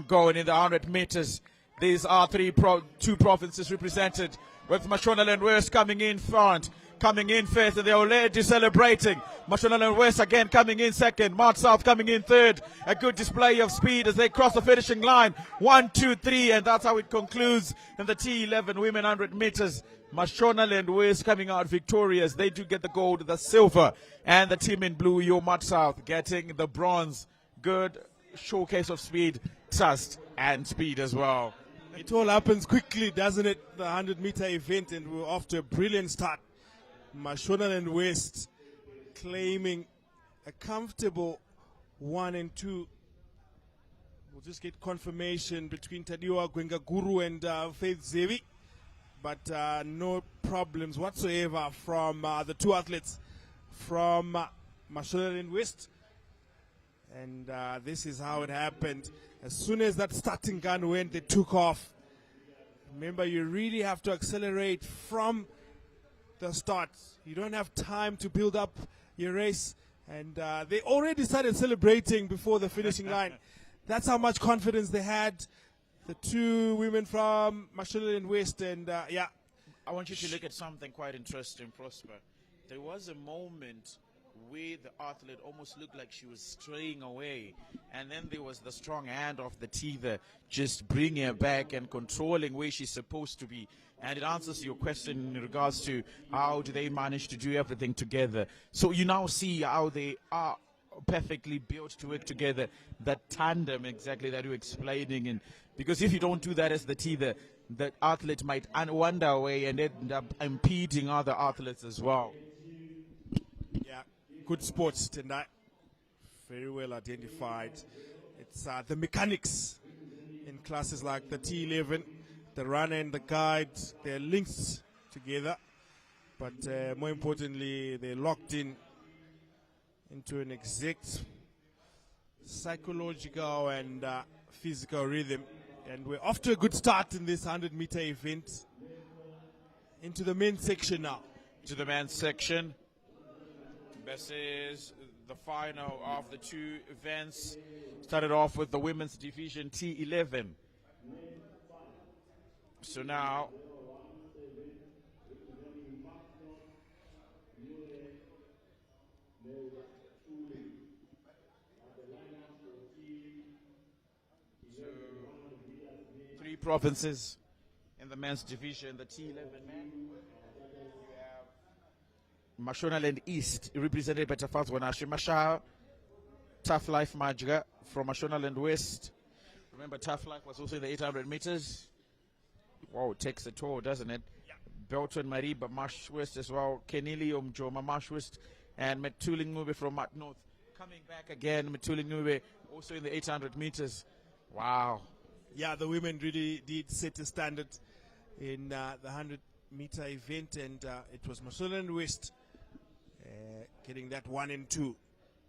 going in the 100 meters. These are two provinces represented, with Mashonaland West coming in front, coming in first, and they're already celebrating. Mashonaland West again coming in second, Mart South coming in third. A good display of speed as they cross the finishing line. 1, 2, 3, and that's how it concludes in the T11 women 100 meters. Mashonaland West coming out victorious. They do get the gold, the silver, and the team in blue, your Mart South, getting the bronze. Good showcase of speed, trust, and speed as well. It all happens quickly, doesn't it? The 100-meter event, and we're off to a brilliant start. Mashonaland West claiming a comfortable 1 and 2. We'll just get confirmation between Tadiwa Gwengaguru and Faith Zevi, but no problems whatsoever from the two athletes from Mashonaland West. And this is how it happened. As soon as that starting gun went, they took off. Remember, you really have to accelerate from the start. You don't have time to build up your race. And they already started celebrating before the finishing line. That's how much confidence they had. The two women from Mashonaland West. And yeah. I want you to look at something quite interesting, Prosper. There was a moment where the athlete almost looked like she was straying away, and then there was the strong hand of the teether just bringing her back and controlling where she's supposed to be. And it answers your question in regards to how do they manage to do everything together. So you now see how they are perfectly built to work together, that tandem exactly that you're explaining. And because if you don't do that as the teether, the athlete might wander away and end up impeding other athletes as well. Yeah. Good sports tonight, very well identified. It's the mechanics in classes like the T11, the runner and the guide, they're linked together, but more importantly, they're locked into an exact psychological and physical rhythm. And we're off to a good start in this 100-meter event. Into the men's section now. To the men's section. This is the final of the two events. Started off with the women's division T11. So now three provinces in the men's division, the T11 men. Mashonaland East, represented by Tafazwa Mashao, Tough Life Majga from Mashonaland West. Remember, Tough Life was also in the 800 meters. Wow, it takes a toll, doesn't it? Yeah. Belton Mariba, Marsh West as well. Kenili Omjoma, Marsh West. And Metuling Nube from Mat North. Coming back again, Metuling Nube, also in the 800 meters. Wow. Yeah, the women really did set a standard in the 100-meter event, and it was Mashonaland West getting that 1 and 2. You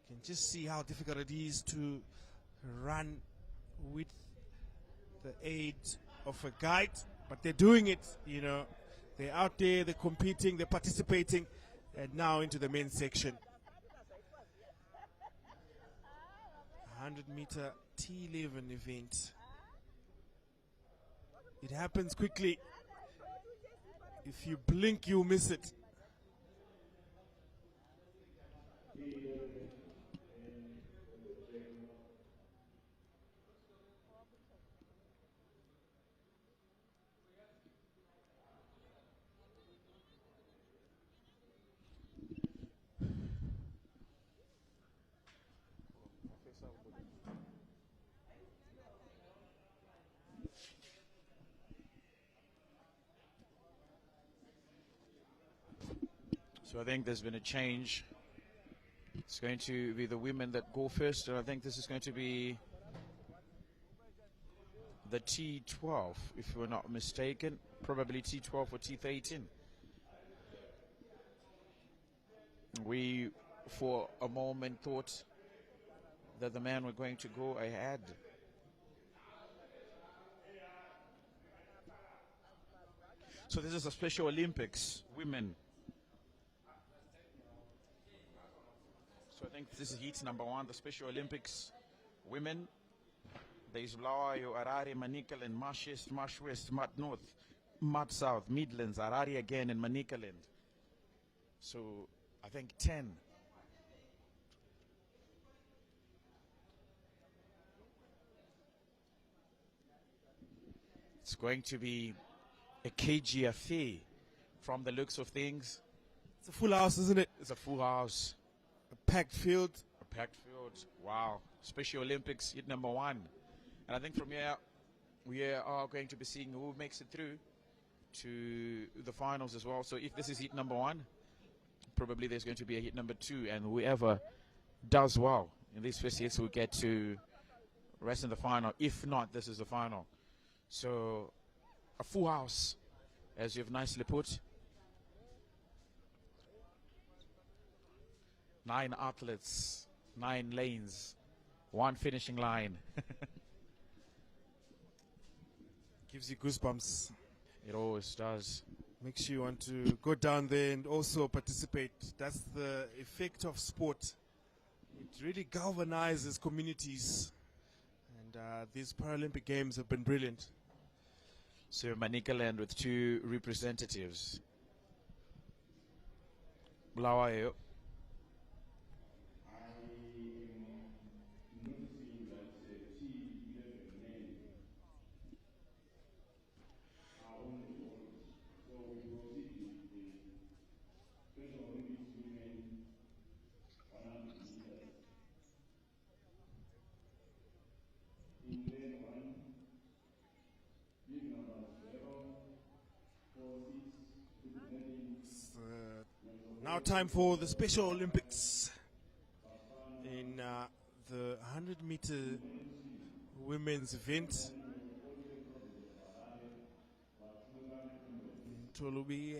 can just see how difficult it is to run with the aid of a guide, but they're doing it. You know, they're out there, they're competing, they're participating, and now into the men's section. 100-meter T11 event. It happens quickly. If you blink, you miss it. So I think there's been a change. It's going to be the women that go first, and I think this is going to be the T12, if we're not mistaken. Probably T12 or T13. We, for a moment, thought that the men were going to go ahead. So this is a Special Olympics, women. So I think this is heat number 1, the Special Olympics women. There is Blawayo, Harare, Manicaland, Marsh East, Marsh West, Mat North, Mat South, Midlands, Harare again, and Manicaland. So I think 10. It's going to be a cagey affair from the looks of things. It's a full house, isn't it? It's a full house. A packed field. A packed field. Wow. Special Olympics hit number 1. And I think from here, we are going to be seeing who makes it through to the finals as well. So if this is hit number 1, probably there's going to be a hit number 2. And whoever does well in these first hits will get to rest in the final. If not, this is the final. So a full house, as you've nicely put. 9 athletes, 9 lanes, 1 finishing line. Gives you goosebumps. It always does. Makes you want to go down there and also participate. That's the effect of sport. It really galvanizes communities. And these Paralympic Games have been brilliant. So Manicaland with 2 representatives. Blawayo. Now time for the Special Olympics in the 100-meter women's event. Tolubi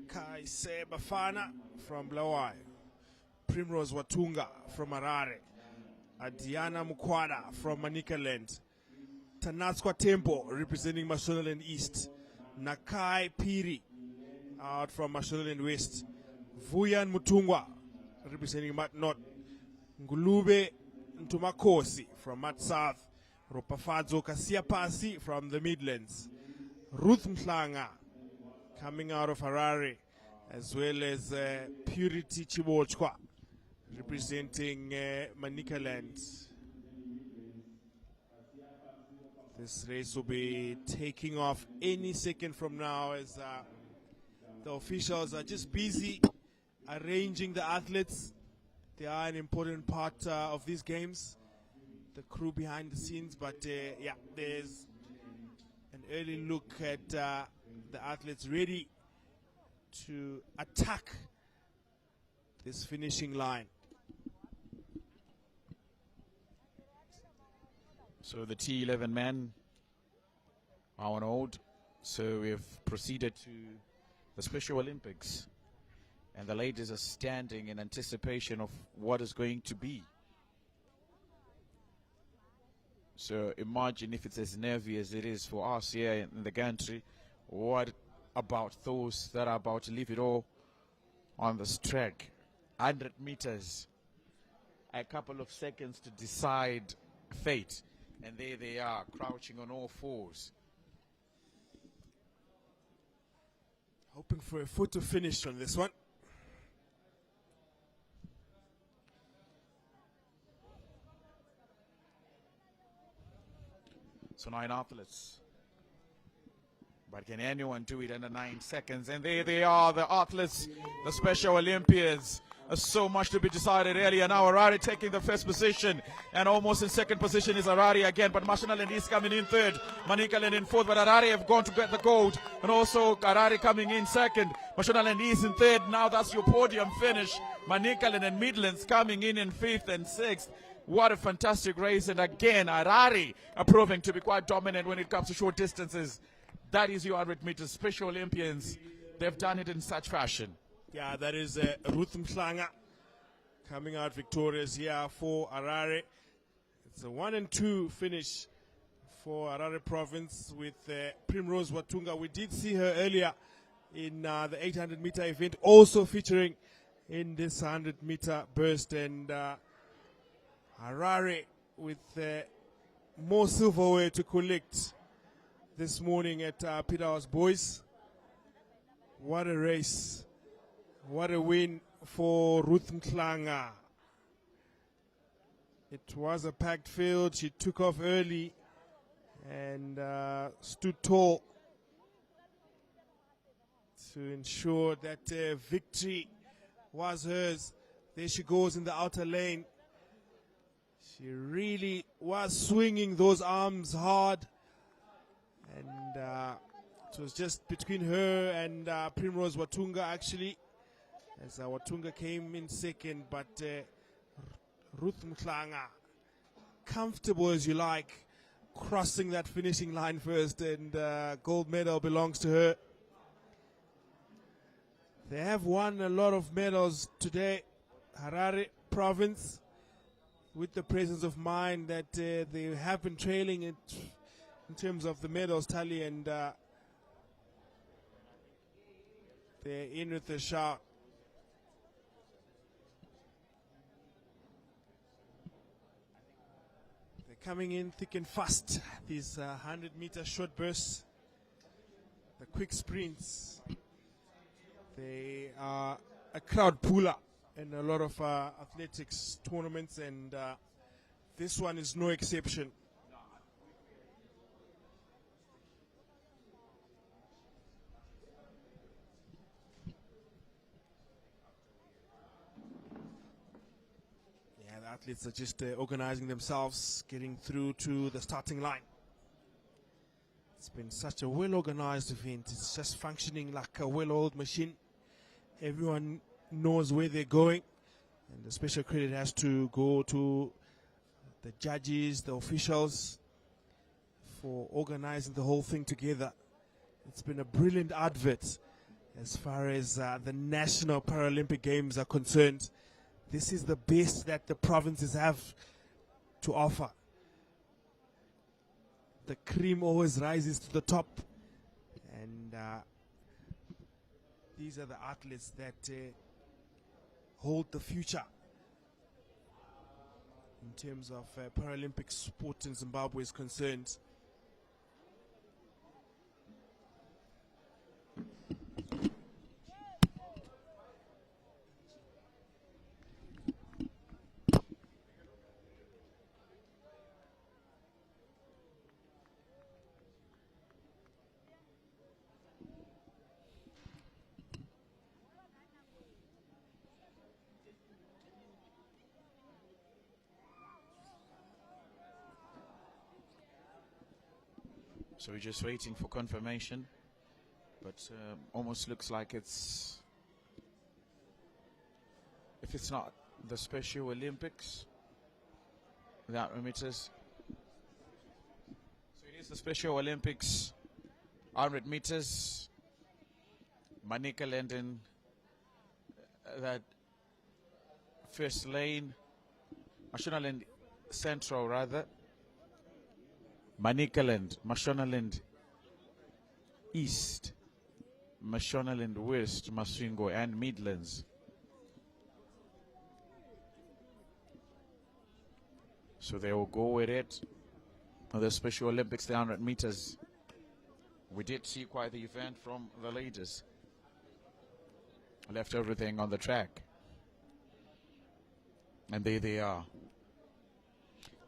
Kaise Bafana from Blawayo, Primrose Watunga from Harare, Adiana Mukwada from Manicaland, Tanaskwa Tempo representing Mashonaland East, Nakai Piri out from Mashonaland West, Vuyan Mutungwa representing Mat North, Ngulube Ntumakosi from Mat South, Ropafadzo Kasiapasi from the Midlands, Ruth Mhlanga coming out of Harare, as well as Purity Chibochwa representing Manicaland. This race will be taking off any second from now, as the officials are just busy arranging the athletes. They are an important part of these games, the crew behind the scenes. But yeah, there's an early look at the athletes ready to attack this finishing line. So the T11 men are on hold. So we've proceeded to the Special Olympics. And the ladies are standing in anticipation of what is going to be. So imagine if it's as nervy as it is for us here in the country. What about those that are about to leave it all on this track? 100 meters. A couple of seconds to decide fate. And there they are, crouching on all fours. Hoping for a photo finish on this one. So 9 athletes. But can anyone do it under 9 seconds? And there they are, the athletes, the Special Olympians. So much to be decided earlier. Now Harare taking the first position, and almost in second position is Harare again, but Mashonaland is coming in third, Manicaland in fourth, but Harare have gone to get the gold, and also Harare coming in second, Mashonaland is in third. Now that's your podium finish. Manicaland and Midlands coming in fifth and sixth. What a fantastic race, and again Harare are proving to be quite dominant when it comes to short distances. That is your 100 meters. Special Olympians, they've done it in such fashion. Yeah, that is Ruth Mhlanga coming out victorious here for Harare. It's a 1 and 2 finish for Harare province with Primrose Watunga. We did see her earlier in the 800 meter event, also featuring in this 100 meter burst. And Harare with more silverware to collect this morning at Peterhouse Boys. What a race. What a win for Ruth Mhlanga. It was a packed field. She took off early and stood tall to ensure that victory was hers. There she goes in the outer lane. She really was swinging those arms hard. And it was just between her and Primrose Watunga actually. As Watunga came in second, but Ruth Mhlanga, comfortable as you like, crossing that finishing line first, and gold medal belongs to her. They have won a lot of medals today, Harare province, with the presence of mind that they have been trailing it in terms of the medals tally, and they're in with a shout. Coming in thick and fast, these 100-meter short bursts, the quick sprints. They are a crowd puller in a lot of athletics tournaments, and this one is no exception. Athletes are just organizing themselves, getting through to the starting line. It's been such a well-organized event. It's just functioning like a well-oiled machine. Everyone knows where they're going, and the special credit has to go to the judges, the officials, for organizing the whole thing together. It's been a brilliant advert as far as the National Paralympic Games are concerned. This is the best that the provinces have to offer. The cream always rises to the top. And these are the athletes that hold the future in terms of Paralympic sport in Zimbabwe is concerned. So we're just waiting for confirmation, but almost looks like it's, if it's not the Special Olympics, the 100 meters. So it is the Special Olympics, 100 meters. Manika Lenden, that first lane, Mashonaland Central rather. Manicaland, Mashonaland East, Mashonaland West, Masvingo and Midlands. So they will go with it on the Special Olympics, the 100 meters. We did see quite the event from the ladies. Left everything on the track. And there they are.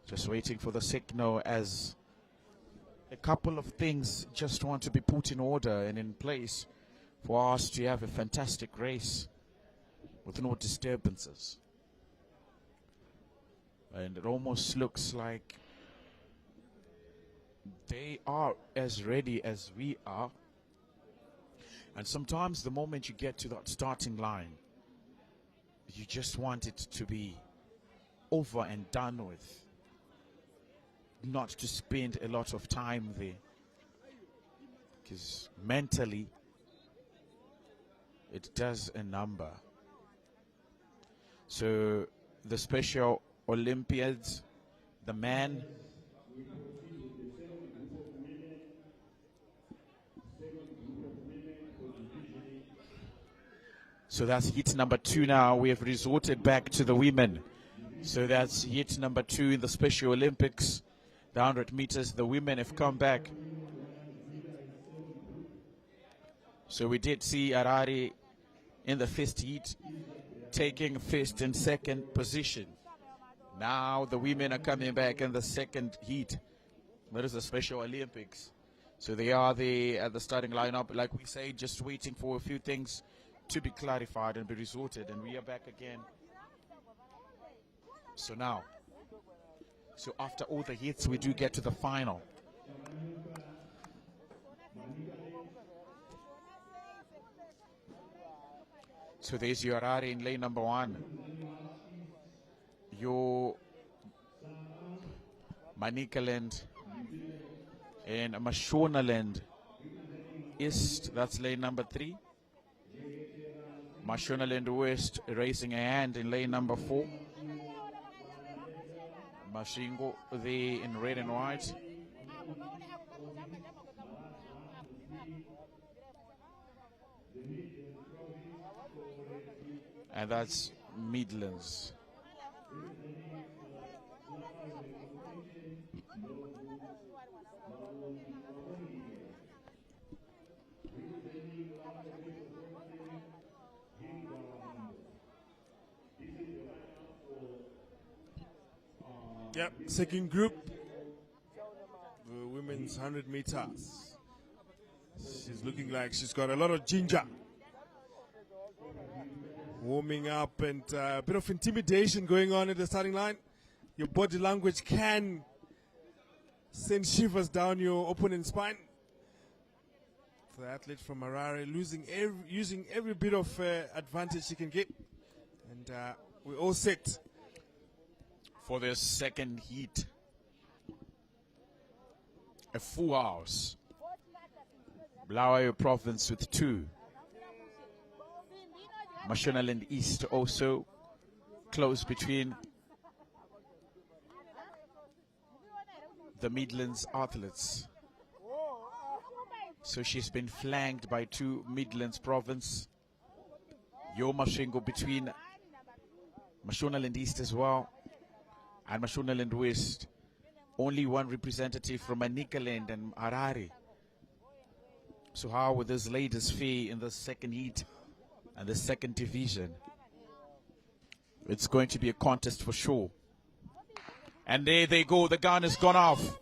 Just waiting for the signal as a couple of things just want to be put in order and in place for us to have a fantastic race with no disturbances. And it almost looks like they are as ready as we are. And sometimes the moment you get to that starting line, you just want it to be over and done with. Not to spend a lot of time there, because mentally it does a number. So the Special Olympiads, the man, so that's hit number 2 now. We have resorted back to the women. So that's hit number 2 in the Special Olympics. The 100 meters, the women have come back. So we did see Harare in the first heat taking first and second position. Now the women are coming back in the second heat. That is the Special Olympics. So they are there at the starting lineup. Like we say, just waiting for a few things to be clarified and be resorted. And we are back again. So now, so after all the hits, we do get to the final. So there's your Harare in lane number 1. Your Manicaland and Mashonaland East, that's lane number 3. Mashonaland West raising a hand in lane number 4. Masvingo there in red and white. And that's Midlands. Yep, second group, the women's 100 meters. She's looking like she's got a lot of ginger. Warming up and a bit of intimidation going on at the starting line. Your body language can send shivers down your opponent's spine. The athlete from Harare using every bit of advantage she can get. And we're all set for the second heat. A full house. Bulawayo Province with 2. Mashonaland East also close between the Midlands athletes. So she's been flanked by 2 Midlands Province. Yo Masvingo between Mashonaland East as well and Mashonaland West. Only 1 representative from Manicaland and Harare. So how will these ladies fare in the second heat and the second division? It's going to be a contest for sure. And there they go, the gun has gone off.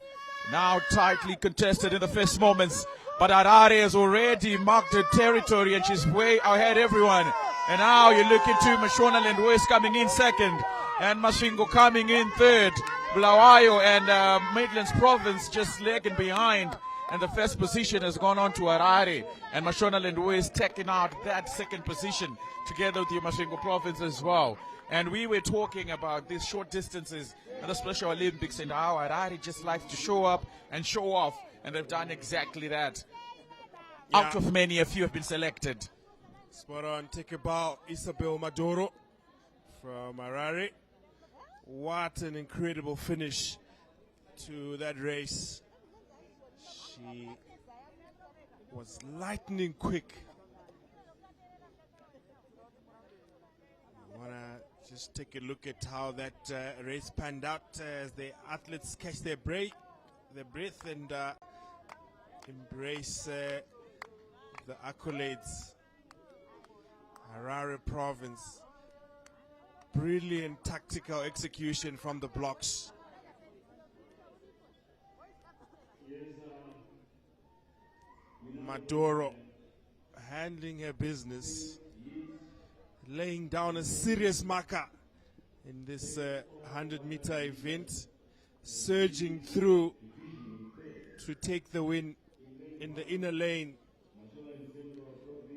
Now tightly contested in the first moments, but Harare has already marked her territory and she's way ahead everyone. And now you look into Mashonaland West coming in second and Masvingo coming in third. Bulawayo and Midlands Province just lagging behind. And the first position has gone on to Harare. And Mashonaland West taking out that second position together with the Masvingo province as well. And we were talking about these short distances and the Special Olympics and how Harare just likes to show up and show off. And they've done exactly that. Yeah. Out of many, a few have been selected. Spot on. Take a bow, Isabel Maduro from Harare. What an incredible finish to that race. She was lightning quick. I want to just take a look at how that race panned out as the athletes catch their breath and embrace the accolades. Harare province. Brilliant tactical execution from the blocks. Maduro handling her business, laying down a serious marker in this 100-meter event, surging through to take the win in the inner lane,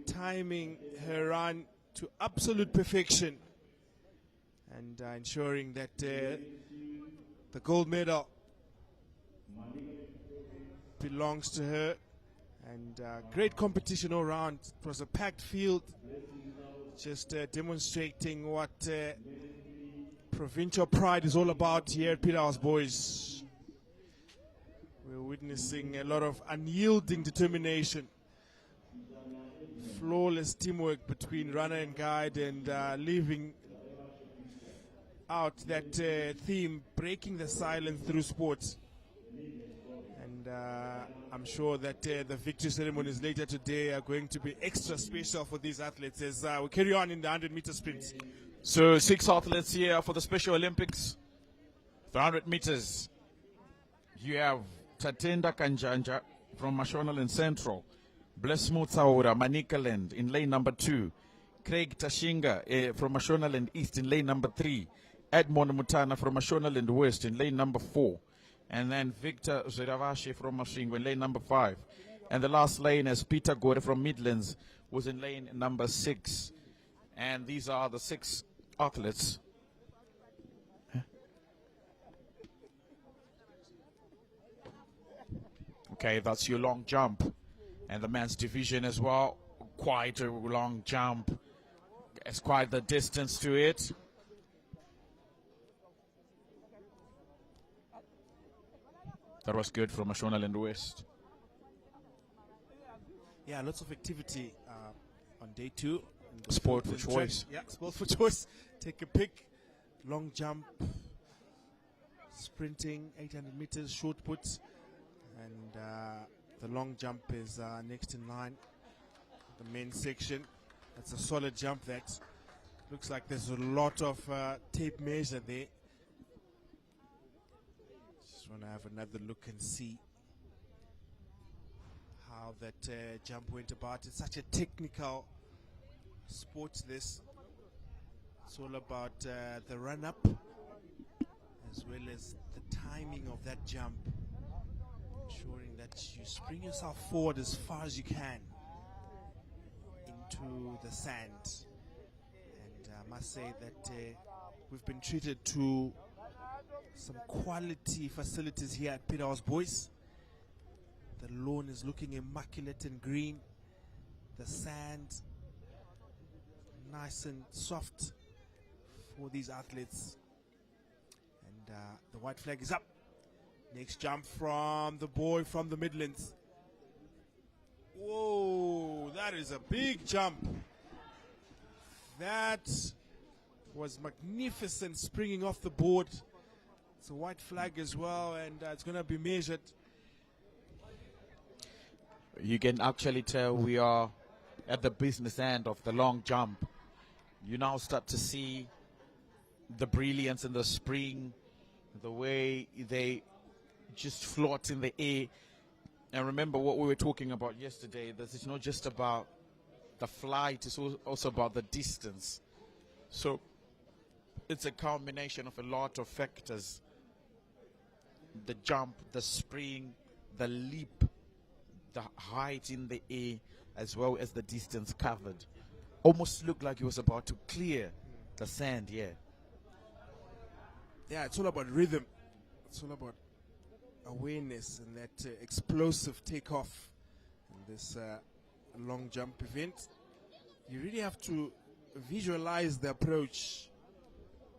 timing her run to absolute perfection and ensuring that the gold medal belongs to her. And great competition all around. It was a packed field, just demonstrating what provincial pride is all about here at Peterhouse Boys. We're witnessing a lot of unyielding determination, flawless teamwork between runner and guide, and leaving out that theme, breaking the silence through sports. And I'm sure that the victory ceremonies later today are going to be extra special for these athletes as we carry on in the 100-meter sprints. So 6 athletes here for the Special Olympics. The 100 meters. You have Tatenda Kanjanja from Mashonaland Central. Bless Mutsaura, Manicaland in lane number 2. Craig Tashinga from Mashonaland East in lane number 3. Edmond Mutana from Mashonaland West in lane number 4. And then Victor Zeravashi from Masvingo in lane number 5. And the last lane is Peter Gore from Midlands, was in lane number 6. And these are the 6 athletes. Okay, that's your long jump. And the men's division as well. Quite a long jump. It's quite the distance to it. That was good from Mashonaland West. Yeah, lots of activity on day 2. Sport for choice. Yeah, sport for choice. Take a pick. Long jump. Sprinting, 800 meters, short put. And the long jump is next in line. The men's section. That's a solid jump that. Looks like there's a lot of tape measure there. Just want to have another look and see how that jump went about. It's such a technical sport, this. It's all about the run-up as well as the timing of that jump. Ensuring that you spring yourself forward as far as you can into the sand. And I must say that we've been treated to some quality facilities here at Peterhouse Boys. The lawn is looking immaculate and green. The sand nice and soft for these athletes. And the white flag is up. Next jump from the boy from the Midlands. Whoa, that is a big jump. That was magnificent, springing off the board. It's a white flag as well, and it's going to be measured. You can actually tell we are at the business end of the long jump. You now start to see the brilliance in the spring, the way they just float in the air. And remember what we were talking about yesterday, that it's not just about the flight, it's also about the distance. So it's a combination of a lot of factors. The jump, the spring, the leap, the height in the air as well as the distance covered. Almost looked like he was about to clear the sand here. Yeah, it's all about rhythm. It's all about awareness and that explosive takeoff in this long jump event. You really have to visualize the approach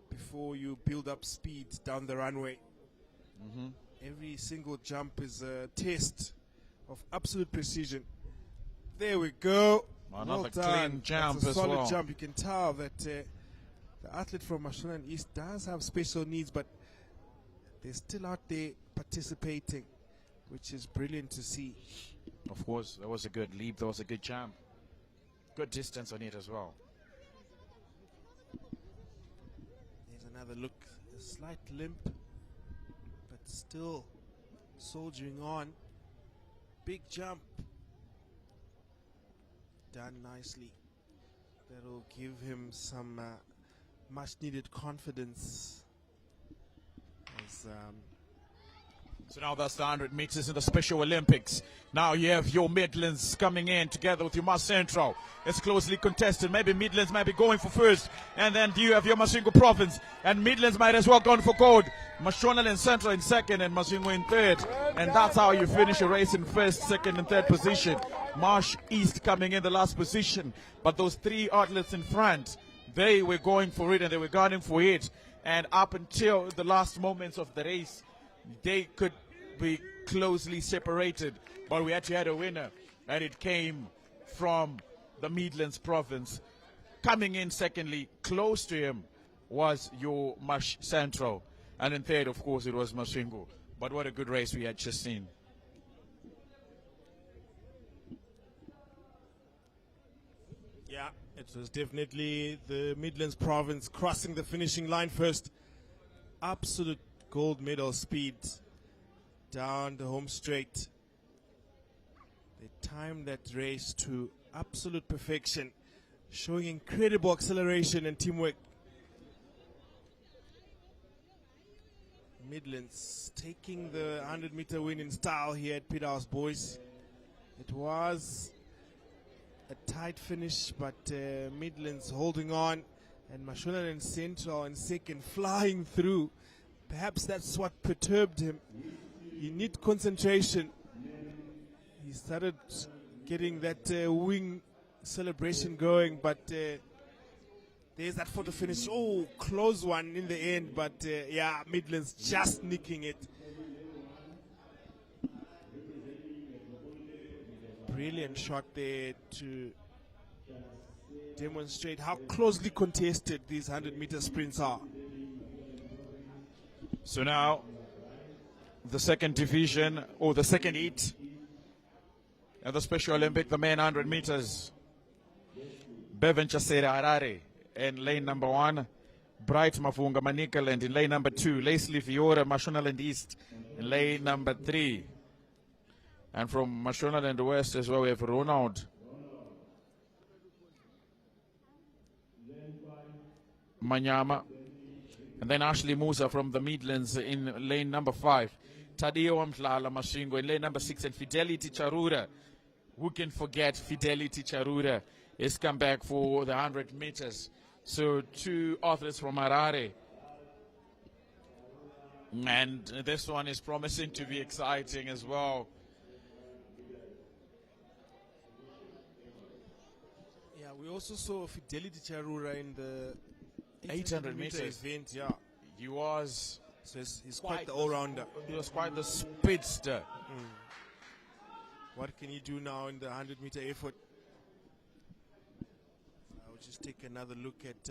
before you build up speed down the runway. Every single jump is a test of absolute precision. There we go. Another well done. clean jump That's a as solid well. jump. You can tell that the athlete from Mashonaland East does have special needs, but they're still out there participating, which is brilliant to see. Of course, that was a good leap. That was a good jump. Good distance on it as well. There's another look. A slight limp, but still soldiering on. Big jump. Done nicely. That'll give him some much needed confidence. As, So now that's the 100 meters in the Special Olympics. Now you have your Midlands coming in together with your Mas Central. It's closely contested. Maybe Midlands might be going for first. And then you have your Masingo Province. And Midlands might as well go for gold. Mashonaland Central in second and Masingo in third. And that's how you finish a race in first, second and third position. Marsh East coming in the last position. But those three athletes in front, they were going for it and they were gunning for it. And up until the last moments of the race, they could be closely separated, but we actually had a winner, and it came from the Midlands province. Coming in secondly, close to him, was your Mash Central, and in third, of course, it was Mashingo. But what a good race we had just seen. yeah, it was definitely the Midlands province crossing the finishing line first. Absolute gold medal speed down the home straight. They timed that race to absolute perfection, showing incredible acceleration and teamwork. Midlands taking the 100-meter win in style here at Peterhouse, boys. It was a tight finish, but Midlands holding on, and Mashonaland Central in second, flying through. Perhaps that's what perturbed him. You need concentration. He started getting that wing celebration going, but there's that photo finish. Oh, close one in the end, but yeah, Midlands just nicking it. Brilliant shot there to demonstrate how closely contested these 100-meter sprints are. So now, the second division, or the second heat, at the Special Olympic, the men 100 meters. Bevan Chasere Harare in lane number 1. Bright Mafunga Manicaland in lane number 2. Leslie Fiora, Mashonaland East in lane number 3. And from Mashonaland West as well, we have Ronald Manyama. And then Ashley Musa from the Midlands in lane number 5. Tadeo Mdlala Mashingo in lane number 6. And Fidelity Charura. Who can forget Fidelity Charura has come back for the 100 meters. So 2 athletes from Harare. And this one is promising to be exciting as well. Yeah, we also saw Fidelity Charura in the 800 meters event. Yeah, He was so he's quite the all-rounder. He was quite the speedster. What can he do now in the 100-meter effort? I'll just take another look at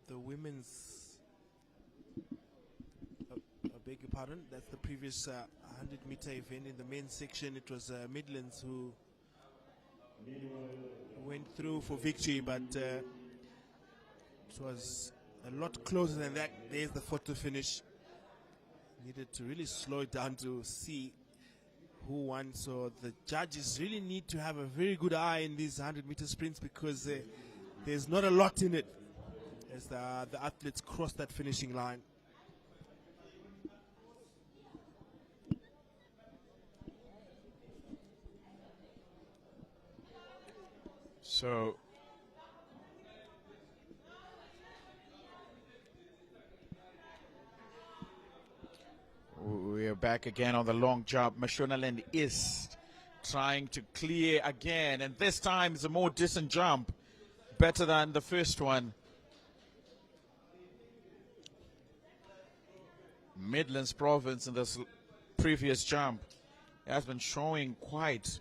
the women's. I beg your pardon. That's the previous 100-meter event. In the men's section, it was Midlands who went through for victory, but it was a lot closer than that. There's the photo finish. Needed to really slow it down to see who won. So the judges really need to have a very good eye in these 100-meter sprints, because there's not a lot in it as the athletes cross that finishing line. So we are back again on the long jump. Mashonaland is trying to clear again, and this time it's a more decent jump, better than the first one. Midlands Province in this previous jump has been showing quite.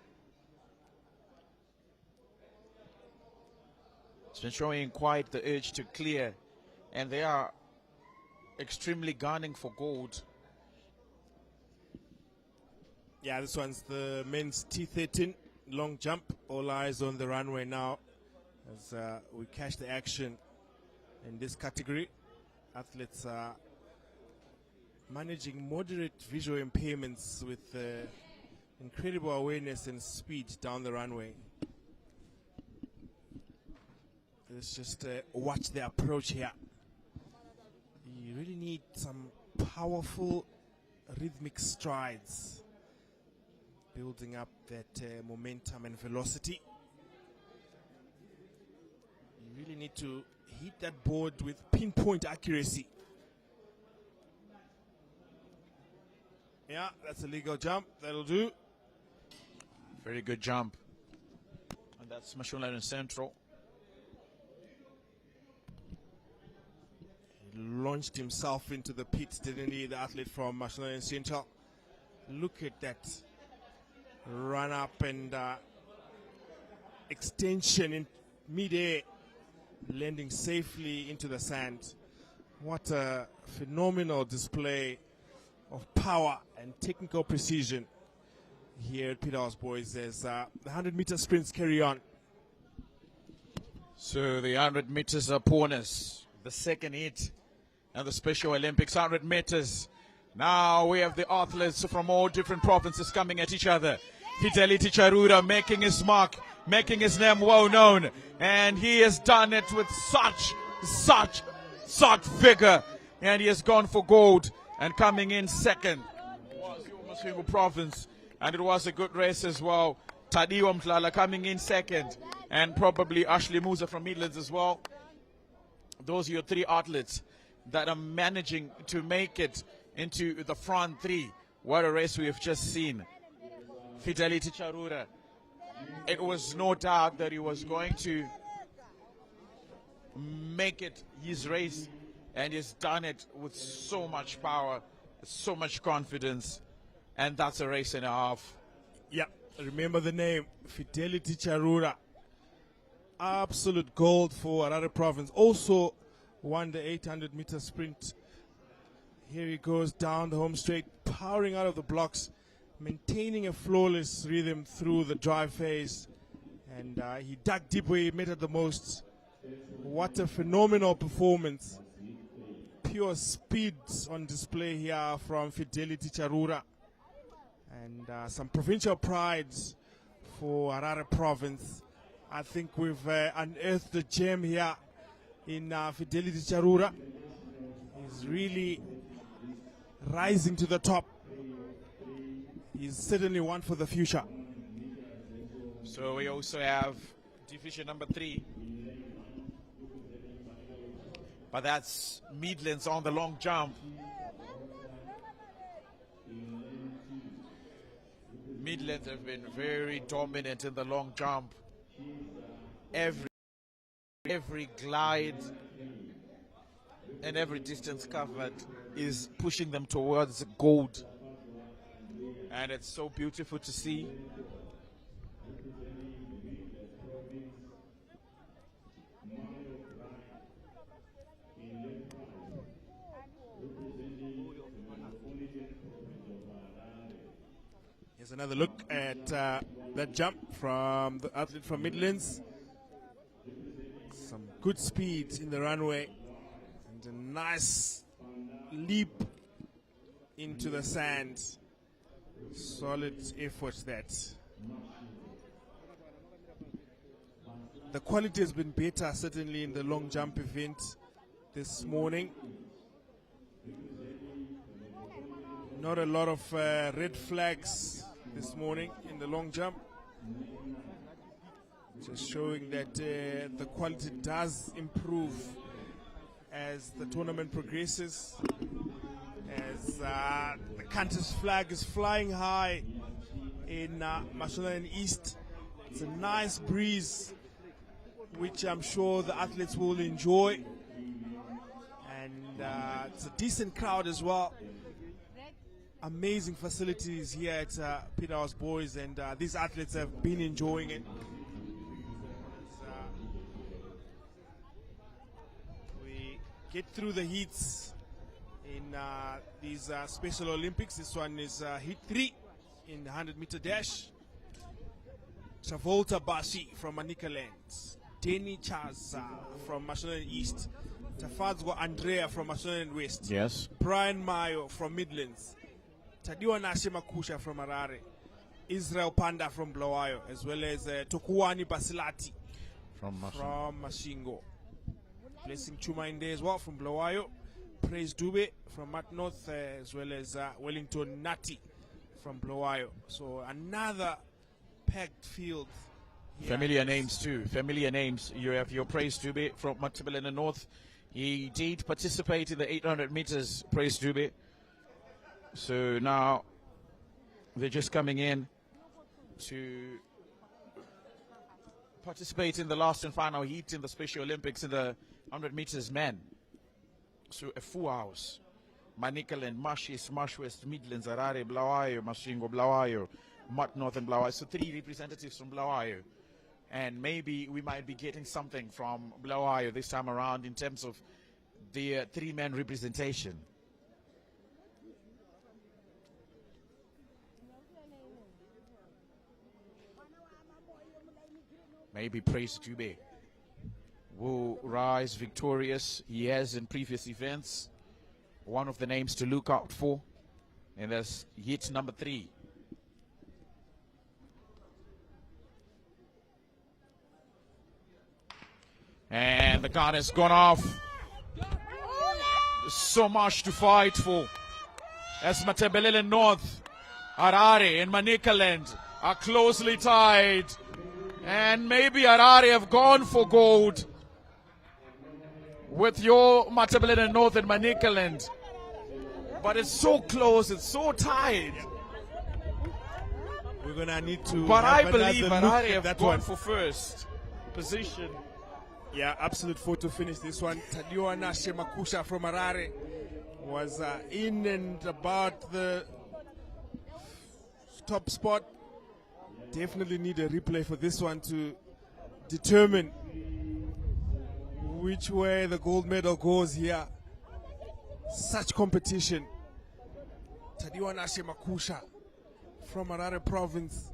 It's been showing quite the urge to clear, and they are extremely gunning for gold. Yeah, this one's the men's T13 long jump. All eyes on the runway now as we catch the action in this category. Athletes are managing moderate visual impairments with incredible awareness and speed down the runway. Let's just watch the approach here. You really need some powerful rhythmic strides, building up that momentum and velocity. You really need to hit that board with pinpoint accuracy. Yeah, that's a legal jump. That'll do. Very good jump. And that's Mashonaland Central. He launched himself into the pits, didn't he, the athlete from Mashonaland Central? Look at that run up and extension in mid-air, landing safely into the sand. What a phenomenal display of power and technical precision here at Peterhouse Boys as the 100-meter sprints carry on. So the 100 meters upon us, the second hit and the Special Olympics 100 meters. Now we have the athletes from all different provinces coming at each other. Fidelity Charura making his mark, making his name well known, and he has done it with such vigor, and he has gone for gold and coming in second was the Masvingo Province, and it was a good race as well. Tadiwa Mhlala coming in second, and probably Ashley Musa from Midlands as well. Those are your three athletes that are managing to make it into the front three. What a race we have just seen. Fidelity Charura, it was no doubt that he was going to make it his race, and he's done it with so much power, so much confidence, and that's a race and a half. Yeah, remember the name, Fidelity Charura. Absolute gold for Harare Province. Also won the 800-meter sprint. Here he goes down the home straight, powering out of the blocks, maintaining a flawless rhythm through the drive phase. And he dug deep where he mattered the most. What a phenomenal performance. Pure speed on display here from Fidelity Charura. And some provincial prides for Harare Province. I think we've unearthed a gem here in Fidelity Charura. He's really rising to the top. He's certainly one for the future. So we also have division number 3. But that's Midlands on the long jump. Midlands have been very dominant in the long jump. Every glide and every distance covered is pushing them towards gold. And it's so beautiful to see. Here's another look at that jump from the athlete from Midlands. Some good speed in the runway and a nice leap into the sand. Solid effort that. The quality has been better certainly in the long jump event this morning. Not a lot of red flags this morning in the long jump. Just showing that the quality does improve as the tournament progresses, as the country's flag is flying high in Mashonaland East. It's a nice breeze, which I'm sure the athletes will enjoy. And it's a decent crowd as well. Amazing facilities here at Peter House Boys, and these athletes have been enjoying it. We get through the heats in these Special Olympics. This one is heat 3 in the 100-meter dash. Travolta Bashi from Manicaland, Denny Chaza from Mashonaland East, Tafadzwa Andrea from Mashonaland West, Yes. Brian Mayo from Midlands, Tadiwa Nashemakusha from Harare, Israel Panda from Blawayo, as well as Tokuwani Basilati From Mashingo. Blessing Chuma in there as well from Blawayo, Praise Dube from Mat North, as well as Wellington Nati from Blawayo. So another packed field. Familiar names too. Familiar names. You have your Praise Dube from Matibel in the North. He did participate in the 800 meters, Praise Dube. So now they're just coming in to participate in the last and final heat in the Special Olympics in the 100 meters men. So a full house. Manicaland, Mashis, Mash West, Midlands, Harare, Blawayo, Mashingo, Blawayo, Mat North and Blawayo. So 3 representatives from Blawayo. And maybe we might be getting something from Blawayo this time around in terms of the 3-man representation. Maybe Praise Dube will rise victorious. He has in previous events. One of the names to look out for. And that's heat number 3. And the gun has gone off. So much to fight for. As Matebelele North, Harare and Manicaland are closely tied. And maybe Harare have gone for gold with your Matebelele North and Manicaland. But it's so close, it's so tight. We're going to need to. But I have believe another look Harare at have that gone one. for first position. Yeah, absolute photo finish. This one, Tadiwa Nashemakusha from Harare was in and about the top spot. Definitely need a replay for this one to determine which way the gold medal goes here. Such competition. Tadiwa Nashemakusha from Harare province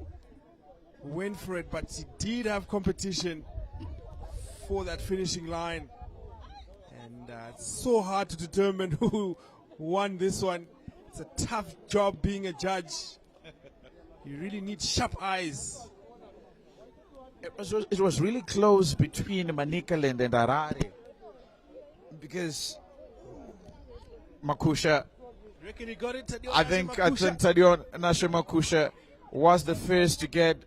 went for it, but he did have competition for that finishing line, and it's so hard to determine who won this one. It's a tough job being a judge. You really need sharp eyes. It was really close between Manicaland and Harare because Makusha, You reckon he got it? I think Tadiwa Nashemakusha was the first to get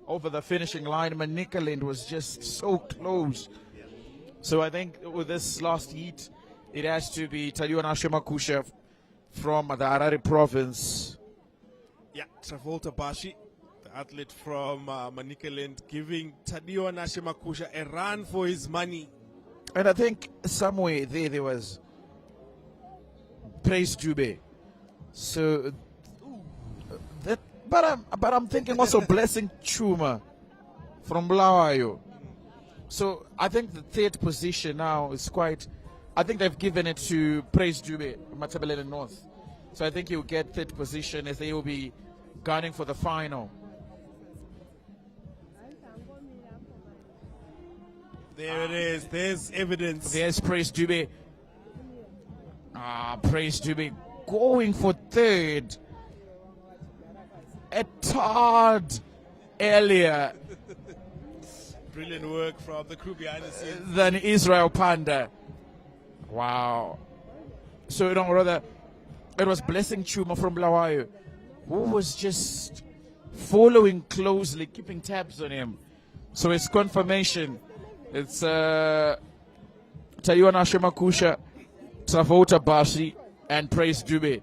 over the finishing line. Manicaland was just so close. So I think with this last heat, it has to be Tadiwa Nashemakusha from the Harare province. Yeah, Travolta Bashi, the athlete from Manicaland, giving Tadiwa Nashemakusha a run for his money. And I think somewhere there was Praise Dube. So that, but I'm thinking also Blessing Chuma from Blawayo. So I think the 3rd position now is quite. I think they've given it to Praise Dube, Matebelele North. So I think he'll get 3rd position as they will be gunning for the final. There it is. There's evidence. There's Praise Dube. Praise Dube going for 3rd. A tad earlier Brilliant work from the crew behind the scenes. than Israel Panda. Wow. So, rather, it was Blessing Chuma from Blawayo who was just following closely, keeping tabs on him. So it's confirmation. It's Taiwana Shemakusha, Travota Bashi, and Praise Dube.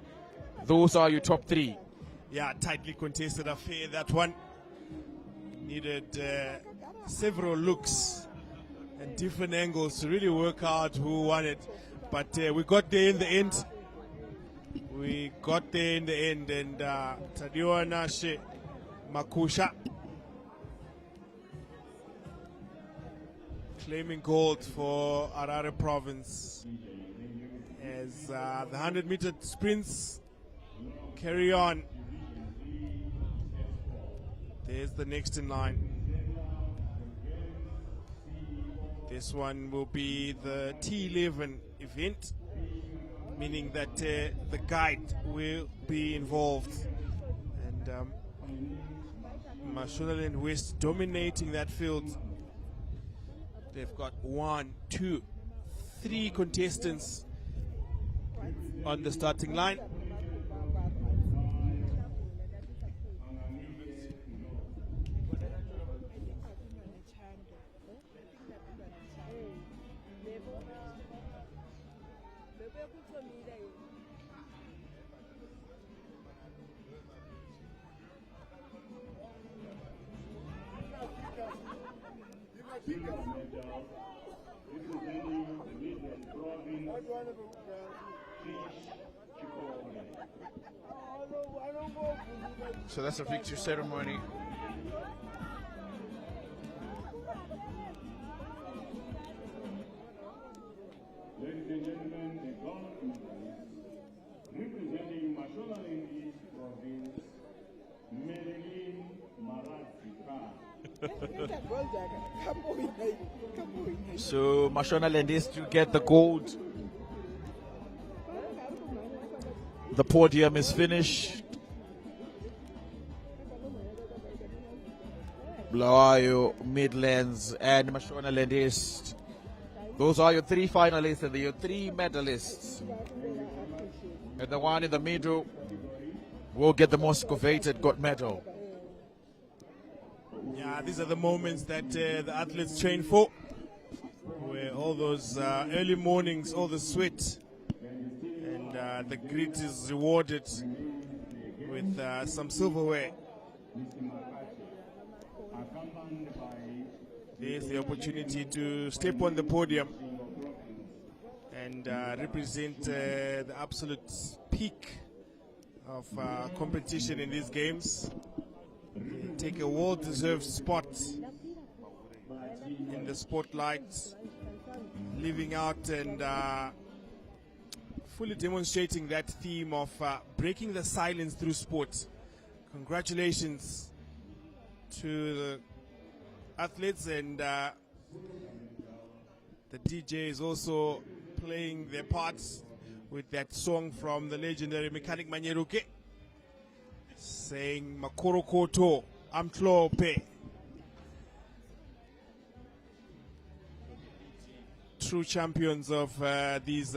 Those are your top three. Yeah, tightly contested affair. That one needed several looks and different angles to really work out who won it. But we got there in the end. We got there in the end, and Taiwana Shemakusha claiming gold for Harare province as the 100-meter sprints carry on. There's the next in line. This one will be the T11 event, meaning that the guide will be involved. And Mashonaland West dominating that field. They've got 1, 2, 3 contestants on the starting line. So that's a victory ceremony. Ladies and gentlemen, the gold medalist representing Mashonaland East Province, Marilyn Marazika. So Mashonaland is to get the gold. The podium is finished. Bulawayo, Midlands, and Mashonaland East. Those are your 3 finalists and your 3 medalists. And the one in the middle will get the most coveted gold medal. Yeah, these are the moments that the athletes train for, where all those early mornings, all the sweat and the grit is rewarded with some silverware. There's the opportunity to step on the podium and represent the absolute peak of competition in these games. Take a well-deserved spot in the spotlight, living out and fully demonstrating that theme of breaking the silence through sport. Congratulations to the athletes, and the DJ is also playing their parts with that song from the legendary Mechanic Manyeruke saying Makorokoto Amtlope. True champions of these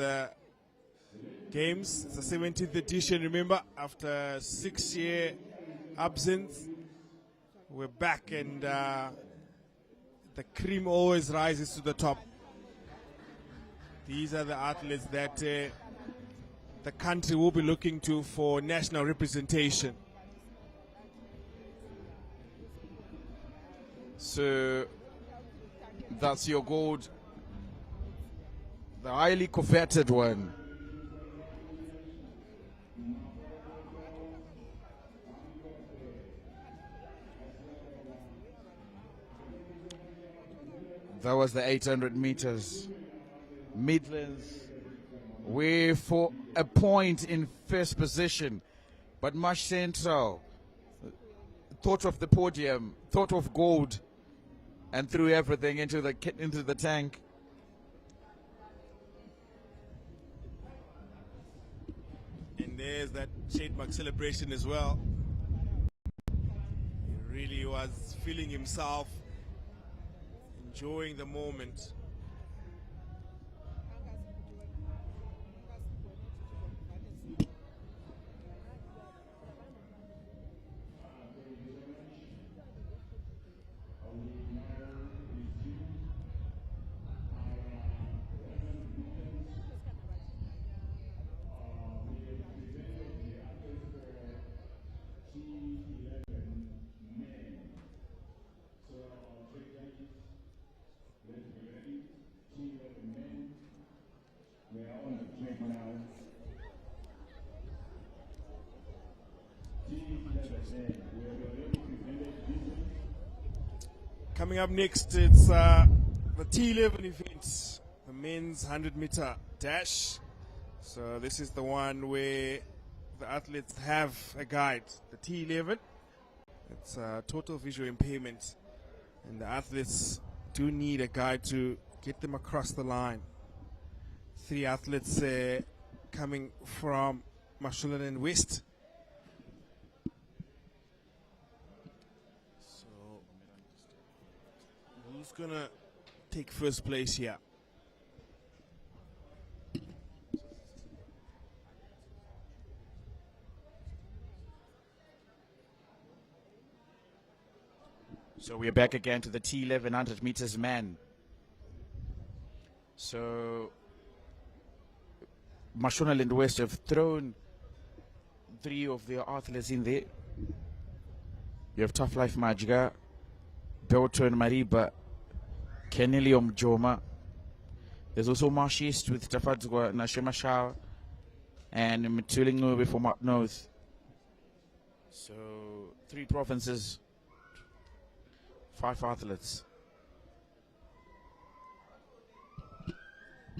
games. It's the 17th edition, remember, after a 6-year absence, we're back, and the cream always rises to the top. These are the athletes that the country will be looking to for national representation. So that's your gold, the highly coveted one. That was the 800 meters. Midlands were for a point in first position, but Mash Central thought of the podium, thought of gold, and threw everything into the tank. And there's that trademark celebration as well. He really was feeling himself, enjoying the moment. Coming up next, it's the T11 event, the men's 100-meter dash. So this is the one where the athletes have a guide. The T11, it's total visual impairment, and the athletes do need a guide to get them across the line. 3 athletes coming from Mashonaland West. So who's gonna take first place here? So we're back again to the T11 100 meters man. So Mashonaland West have thrown 3 of their athletes in there. You have Tough Life Majga, Belton Mariba, Kenelium Joma. There's also Marshist with Tafadzwa Nashema Shao and Mtulingube from up north. So 3 provinces, 5 athletes.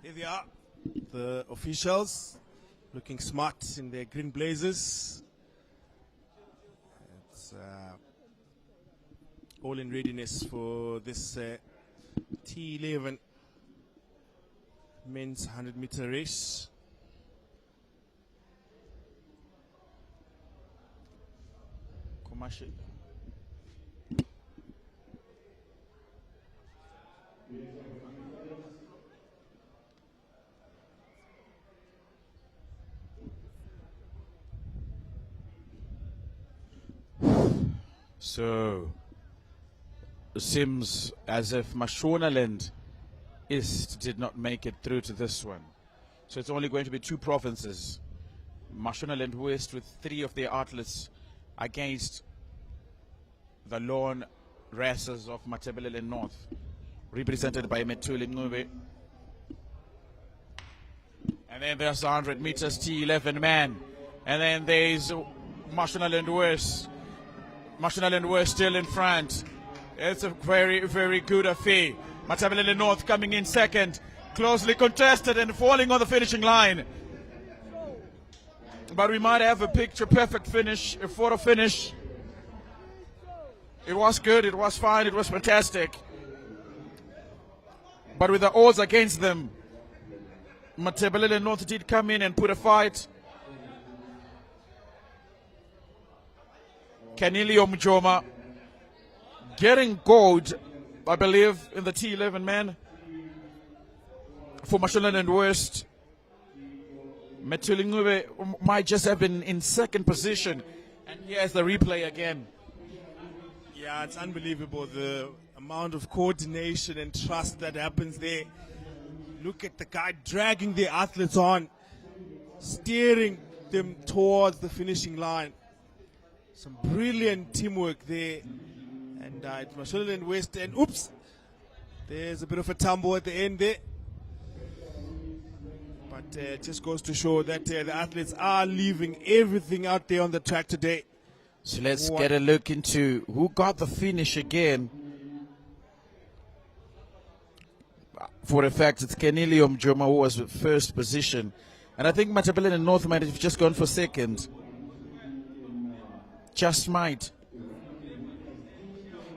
Here they are, the officials, looking smart in their green blazers. It's all in readiness for this T11 men's 100-meter race. Commercial. So it seems as if Mashonaland East did not make it through to this one. So it's only going to be 2 provinces. Mashonaland West with 3 of their athletes against the lone racers of Matabeleland North, represented by Metuli Ngube. And then there's the 100 meters T11 man. And then there's Mashonaland West. Mashonaland West still in front. It's a very, very good affair. Matabeleland North coming in second. Closely contested and falling on the finishing line. But we might have a picture-perfect finish, a photo finish. It was good, it was fine, it was fantastic. But with the odds against them, Matabeleland North did come in and put a fight. Kenilio Mjoma getting gold, I believe, in the T11 man for Mashonaland West. Metulingube might just have been in second position. And here's the replay again. Yeah, it's unbelievable the amount of coordination and trust that happens there. Look at the guy dragging the athletes on, steering them towards the finishing line. Some brilliant teamwork there. And it's Mashonaland West. And oops, there's a bit of a tumble at the end there. But it just goes to show that the athletes are leaving everything out there on the track today. So let's get a look into who got the finish again. For a fact, it's Kenilio Mjoma who was with first position. And I think Matabeleland North might have just gone for second. Just might.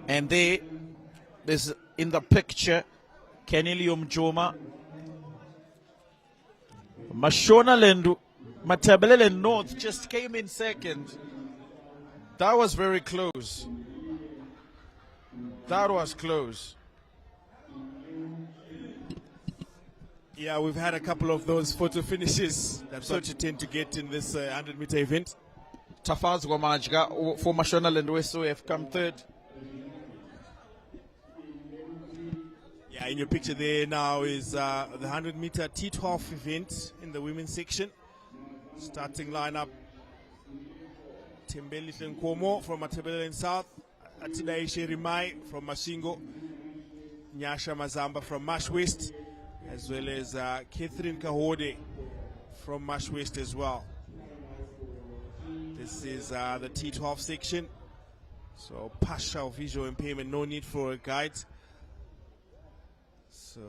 And there's in the picture, Kenilio Mjoma. Mashonaland, Matabeleland North just came in second. That was very close. That was close. Yeah, we've had a couple of those photo finishes. That's what you tend to get in this 100-meter event. Tafaz Gwamajga for Mashonaland West who have come third. Yeah, in your picture there now is the 100-meter T12 event in the women's section. Starting lineup: Tembeli Nkomo from Matabeleland South, Atidai Sherimai from Mashingo, Nyasha Mazamba from Mash West, as well as Catherine Kahode from Mash West as well. This is the T12 section. So partial visual impairment, no need for a guide. So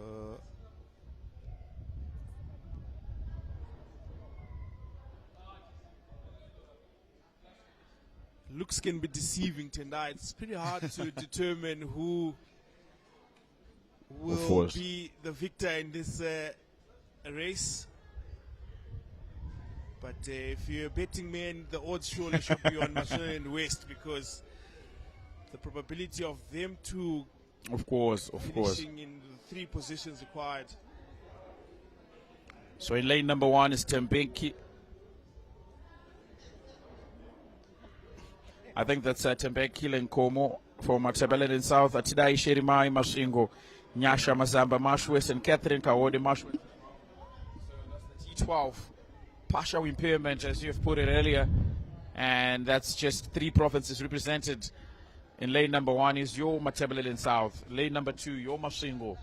looks can be deceiving tonight. It's pretty hard to determine who will be the victor in this race. But if you're a betting man, the odds surely should be on Mashona and West, because the probability of them two finishing in the 3 positions required. So in lane number 1 is Tembeki. I think that's Tembeki Lenkomo from Matabeleland South, Atidai Sherimai Mashingo, Nyasha Mazamba Mashwest, and Catherine Kawode Mashwest. So that's the T12. Partial impairment, as you've put it earlier, and that's just 3 provinces represented. In lane number 1 is your Matabeleland South, lane number 2 your Mashingo,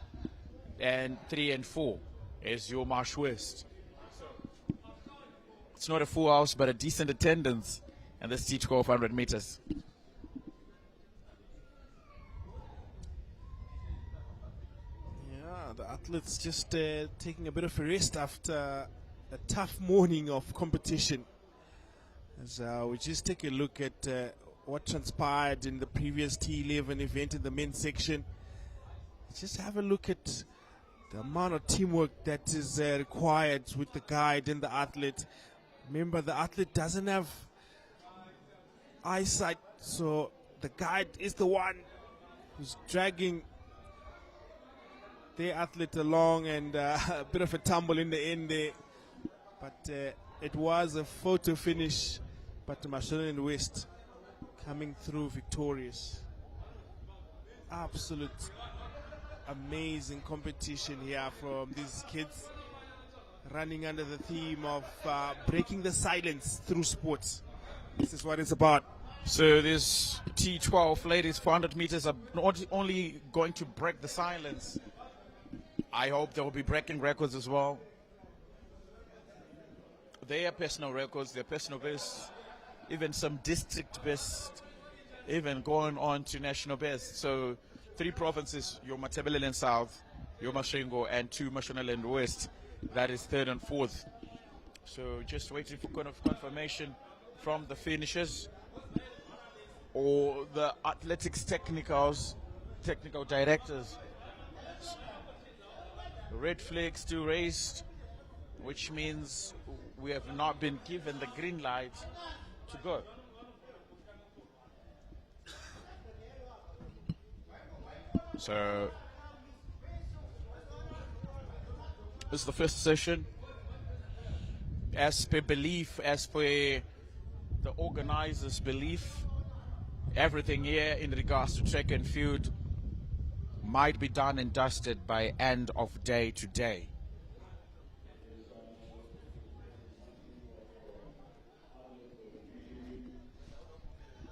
and 3 and 4 is your Marsh West. It's not a full house, but a decent attendance, and this T1200 meters. Yeah, the athletes just taking a bit of a rest after a tough morning of competition. As we just take a look at what transpired in the previous T11 event in the men's section. Just have a look at the amount of teamwork that is required with the guide and the athlete. Remember, the athlete doesn't have eyesight, so the guide is the one who's dragging the athlete along, and a bit of a tumble in the end there. But it was a photo finish, but Mashona and West coming through victorious. Absolute amazing competition here from these kids, running under the theme of breaking the silence through sports. This is what it's about. So this T12 ladies 400 meters are not only going to break the silence, I hope they will be breaking records as well. Their personal records, their personal best, even some district best, even going on to national best. So 3 provinces, your Matabeleland South, your Mashingo, and 2 Mashonaland West. That is 3rd and 4th. So just waiting for kind of confirmation from the finishers or the athletics technical directors. Red flag still raised, which means we have not been given the green light to go. So this is the first session. As per belief, as per the organizers' belief, everything here in regards to track and field might be done and dusted by end of day today.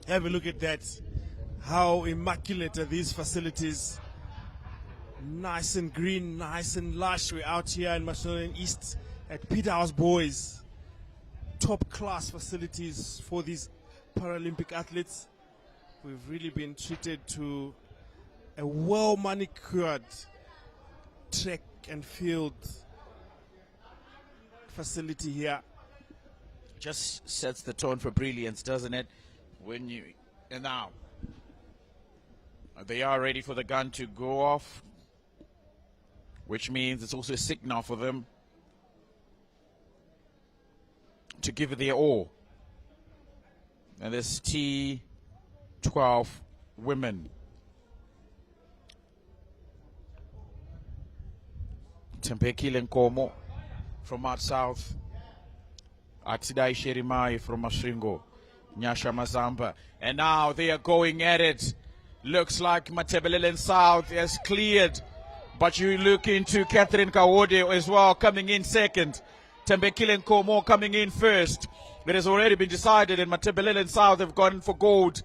Have a look at that. How immaculate are these facilities. Nice and green, nice and lush. We're out here in Mashonaland East at Peterhouse Boys. Top class facilities for these Paralympic athletes. We've really been treated to a well manicured track and field facility here. Just sets the tone for brilliance, doesn't it? And now they are ready for the gun to go off, which means it's also a signal for them to give it their all. And this T12 women. Tembeki Lenkomo from out south. Atidai Sherimai from Mashingo. Nyasha Mazamba. And now they are going at it. Looks like Matabeleland South has cleared. But you look into Catherine Kawode as well, coming in second. Tembeki Lenkomo coming in first. It has already been decided, and Matabeleland South have gone for gold.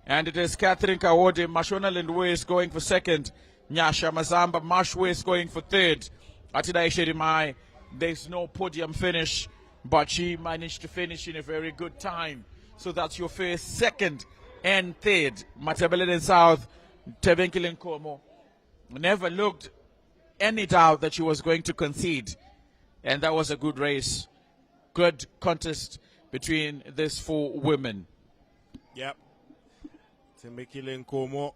And it is Catherine Kawode, Mashonaland West going for second. Nyasha Mazamba, Marsh West going for third. Atidai Sherimai, there's no podium finish, but she managed to finish in a very good time. So that's your first, second, and third. Matabeleland South, Tebenkile Nkomo. Never looked any doubt that she was going to concede. And that was a good race. Good contest between these four women. Yep. Tebenkile Nkomo.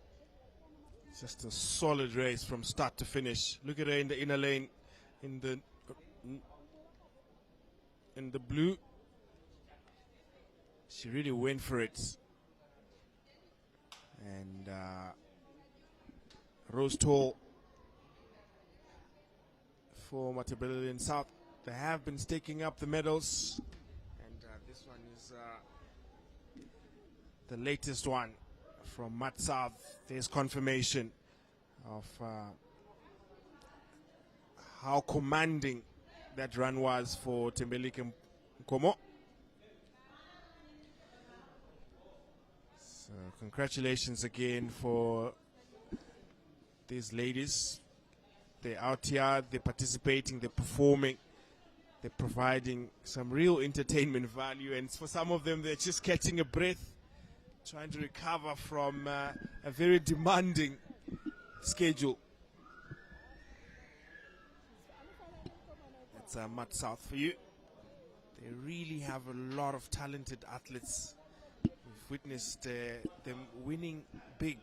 Just a solid race from start to finish. Look at her in the inner lane, in the blue. She really went for it. And Rose Toll for Matabeleland South. They have been staking up the medals, and this one is the latest one from Mat South. There's confirmation of how commanding that run was for Tebenkile Nkomo. So congratulations again for these ladies. They're out here, they're participating, they're performing, they're providing some real entertainment value, and for some of them they're just catching a breath, trying to recover from a very demanding schedule. That's Mat South for you. They really have a lot of talented athletes. We've witnessed them winning big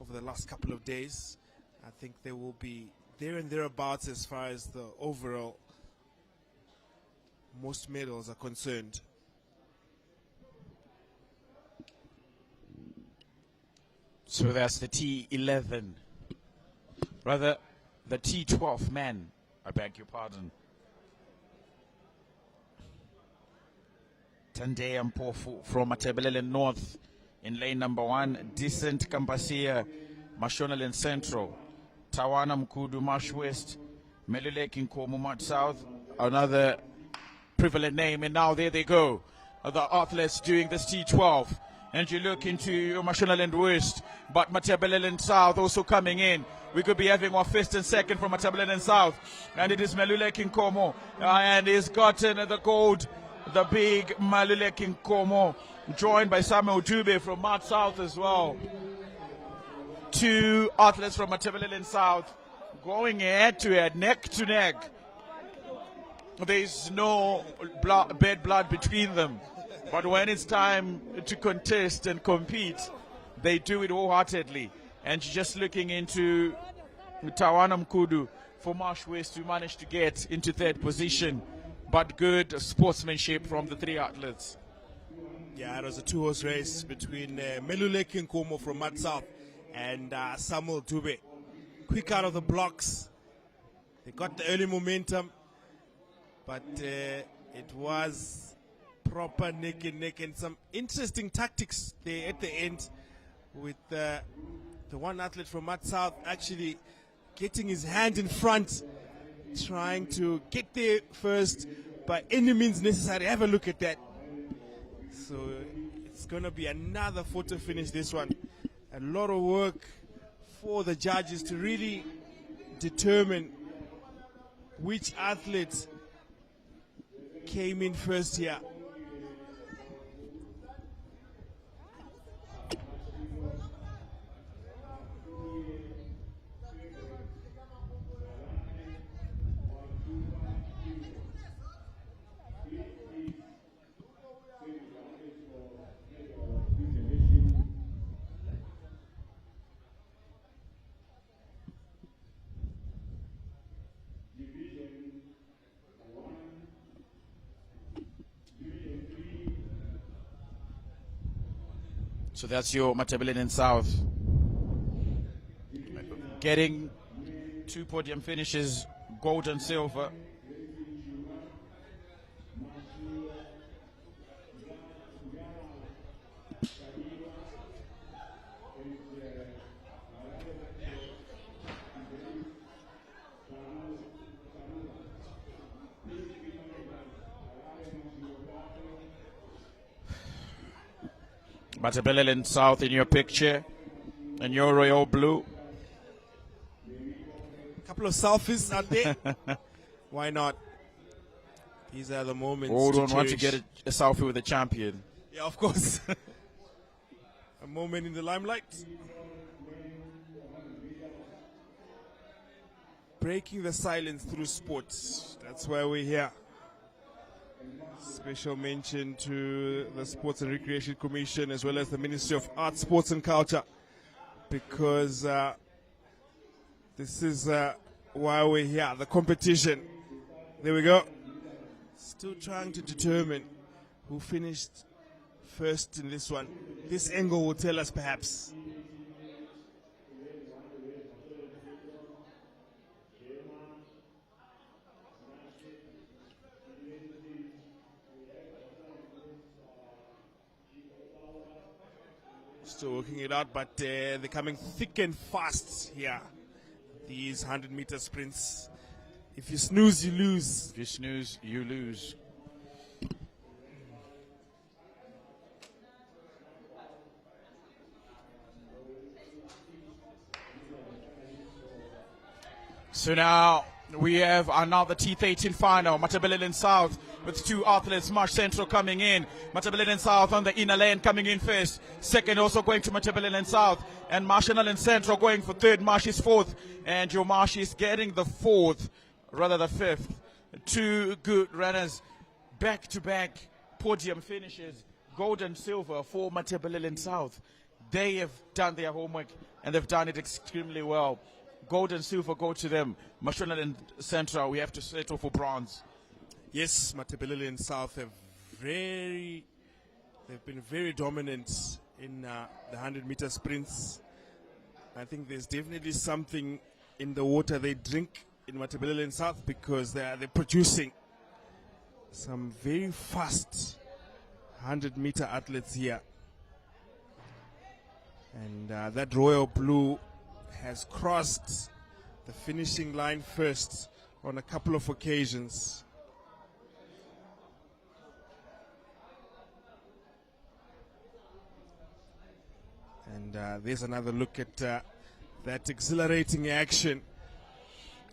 over the last couple of days. I think they will be there and thereabouts as far as the overall most medals are concerned. So that's the T11. Rather, the T12 men. I beg your pardon. Tande Mpofu from Matabeleland North in lane number 1. Decent Kampasia, Mashonaland Central. Tawana Mkudu, Marsh West. Meluleki Nkomo, Mat South. Another prevalent name, and now there they go. The athletes doing this T12. And you look into Mashonaland West, but Matabeleland South also coming in. We could be having our first and second from Matabeleland South. And it is Meluleki Nkomo. And he's gotten the gold, the big Meluleki Nkomo, joined by Samuel Dube from Mat South as well. Two athletes from Matabeleland South going head to head, neck to neck. There's no bad blood between them. But when it's time to contest and compete, they do it wholeheartedly. And just looking into Tawana Mkudu for Marsh West, who managed to get into third position. But good sportsmanship from the three athletes. Yeah, it was a two-horse race between Meluleki Nkomo from Mat South and Samuel Dube. Quick out of the blocks. They got the early momentum, but it was proper neck and neck, and some interesting tactics there at the end, with the one athlete from Mat South actually getting his hand in front, trying to get there first by any means necessary. Have a look at that. So it's going to be another photo finish, this one. A lot of work for the judges to really determine which athlete came in first here. So that's your Matabeleland South. Getting 2 podium finishes, gold and silver. Matabeleland South in your picture, and your royal blue. A couple of selfies out there. Why not? These are the moments. Who don't want to get a selfie with a champion? Yeah, of course. A moment in the limelight. Breaking the silence through sports. That's why we're here. Special mention to the Sports and Recreation Commission as well as the Ministry of Arts, Sports and Culture, because this is why we're here. The competition. There we go. Still trying to determine who finished first in this one. This angle will tell us perhaps. Still working it out, but they're coming thick and fast here. These 100-meter sprints. If you snooze, you lose. If you snooze, you lose. So now we have another T13 final. Matabeleland South with two athletes. Marsh Central coming in. Matabeleland South on the inner lane coming in first. Second also going to Matabeleland South. And Marshall and Central going for third. Marsh is fourth. And Joe Marsh is getting the fourth, rather the fifth. Two good runners. Back-to-back podium finishes. Gold and silver for Matabeleland South. They have done their homework and they've done it extremely well. Gold and silver go to them. Mashonaland and Central, we have to settle for bronze. Yes, Matabeleland South have they've been very dominant in the 100-meter sprints. I think there's definitely something in the water they drink in Matabeleland South, because they're producing some very fast 100-meter athletes here. And that royal blue has crossed the finishing line first on a couple of occasions. And there's another look at that exhilarating action.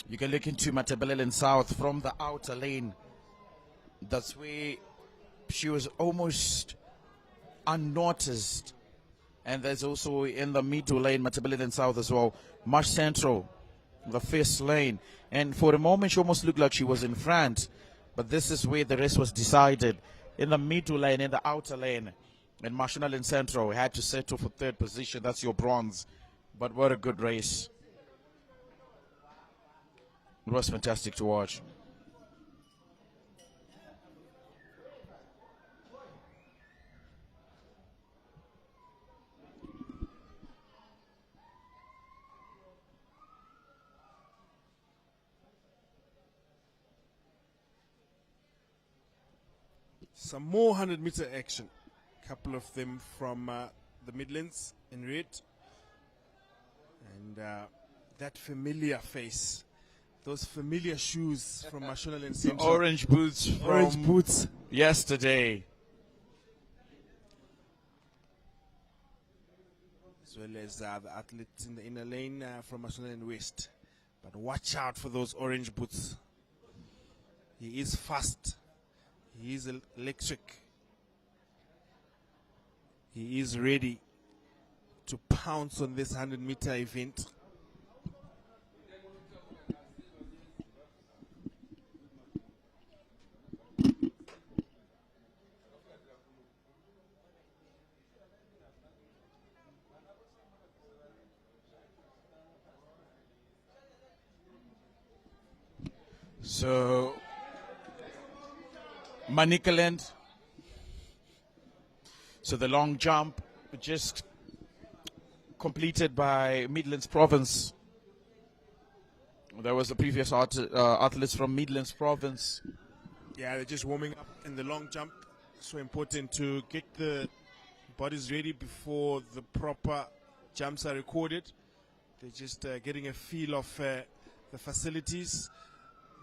You can look into Matabeleland South from the outer lane. That's where she was almost unnoticed. And there's also in the middle lane, Matabeleland South as well. Marsh Central, the first lane. And for a moment, she almost looked like she was in front. But this is where the race was decided. In the middle lane, in the outer lane. And Marshall and Central had to settle for third position. That's your bronze. But what a good race. It was fantastic to watch. Some more 100-meter action. A couple of them from the Midlands in red. And that familiar face. Those familiar shoes from Mashonaland and Central. Orange boots from yesterday. As well as the athletes in the inner lane from Mashonaland West. But watch out for those orange boots. He is fast. He is electric. He is ready to pounce on this 100-meter event. So, Manicaland. So the long jump just completed by Midlands Province. There was the previous athletes from Midlands Province. Yeah, they're just warming up in the long jump. So important to get the bodies ready before the proper jumps are recorded. They're just getting a feel of the facilities.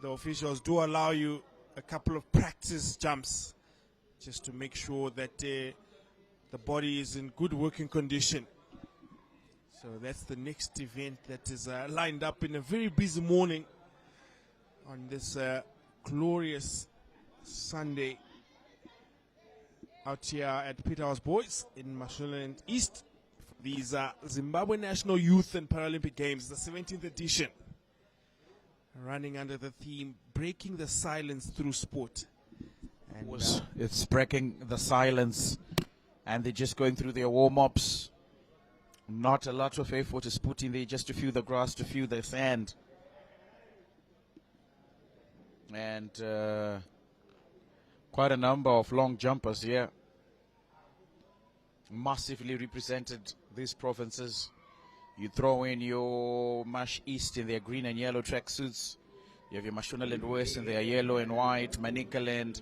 The officials do allow you a couple of practice jumps just to make sure that the body is in good working condition. So that's the next event that is lined up in a very busy morning on this glorious Sunday. out here at Peterhouse Boys in Mashonaland East. These are Zimbabwe National Youth and Paralympic Games, the 17th edition. Running under the theme, breaking the silence through sport. And it's breaking the silence, and they're just going through their warm-ups. Not a lot of effort is put in there just to feel the grass, to feel the sand. And quite a number of long jumpers here. Massively represented these provinces. You throw in your Mash East in their green and yellow tracksuits. You have your Mashonaland West in their yellow and white. Manicaland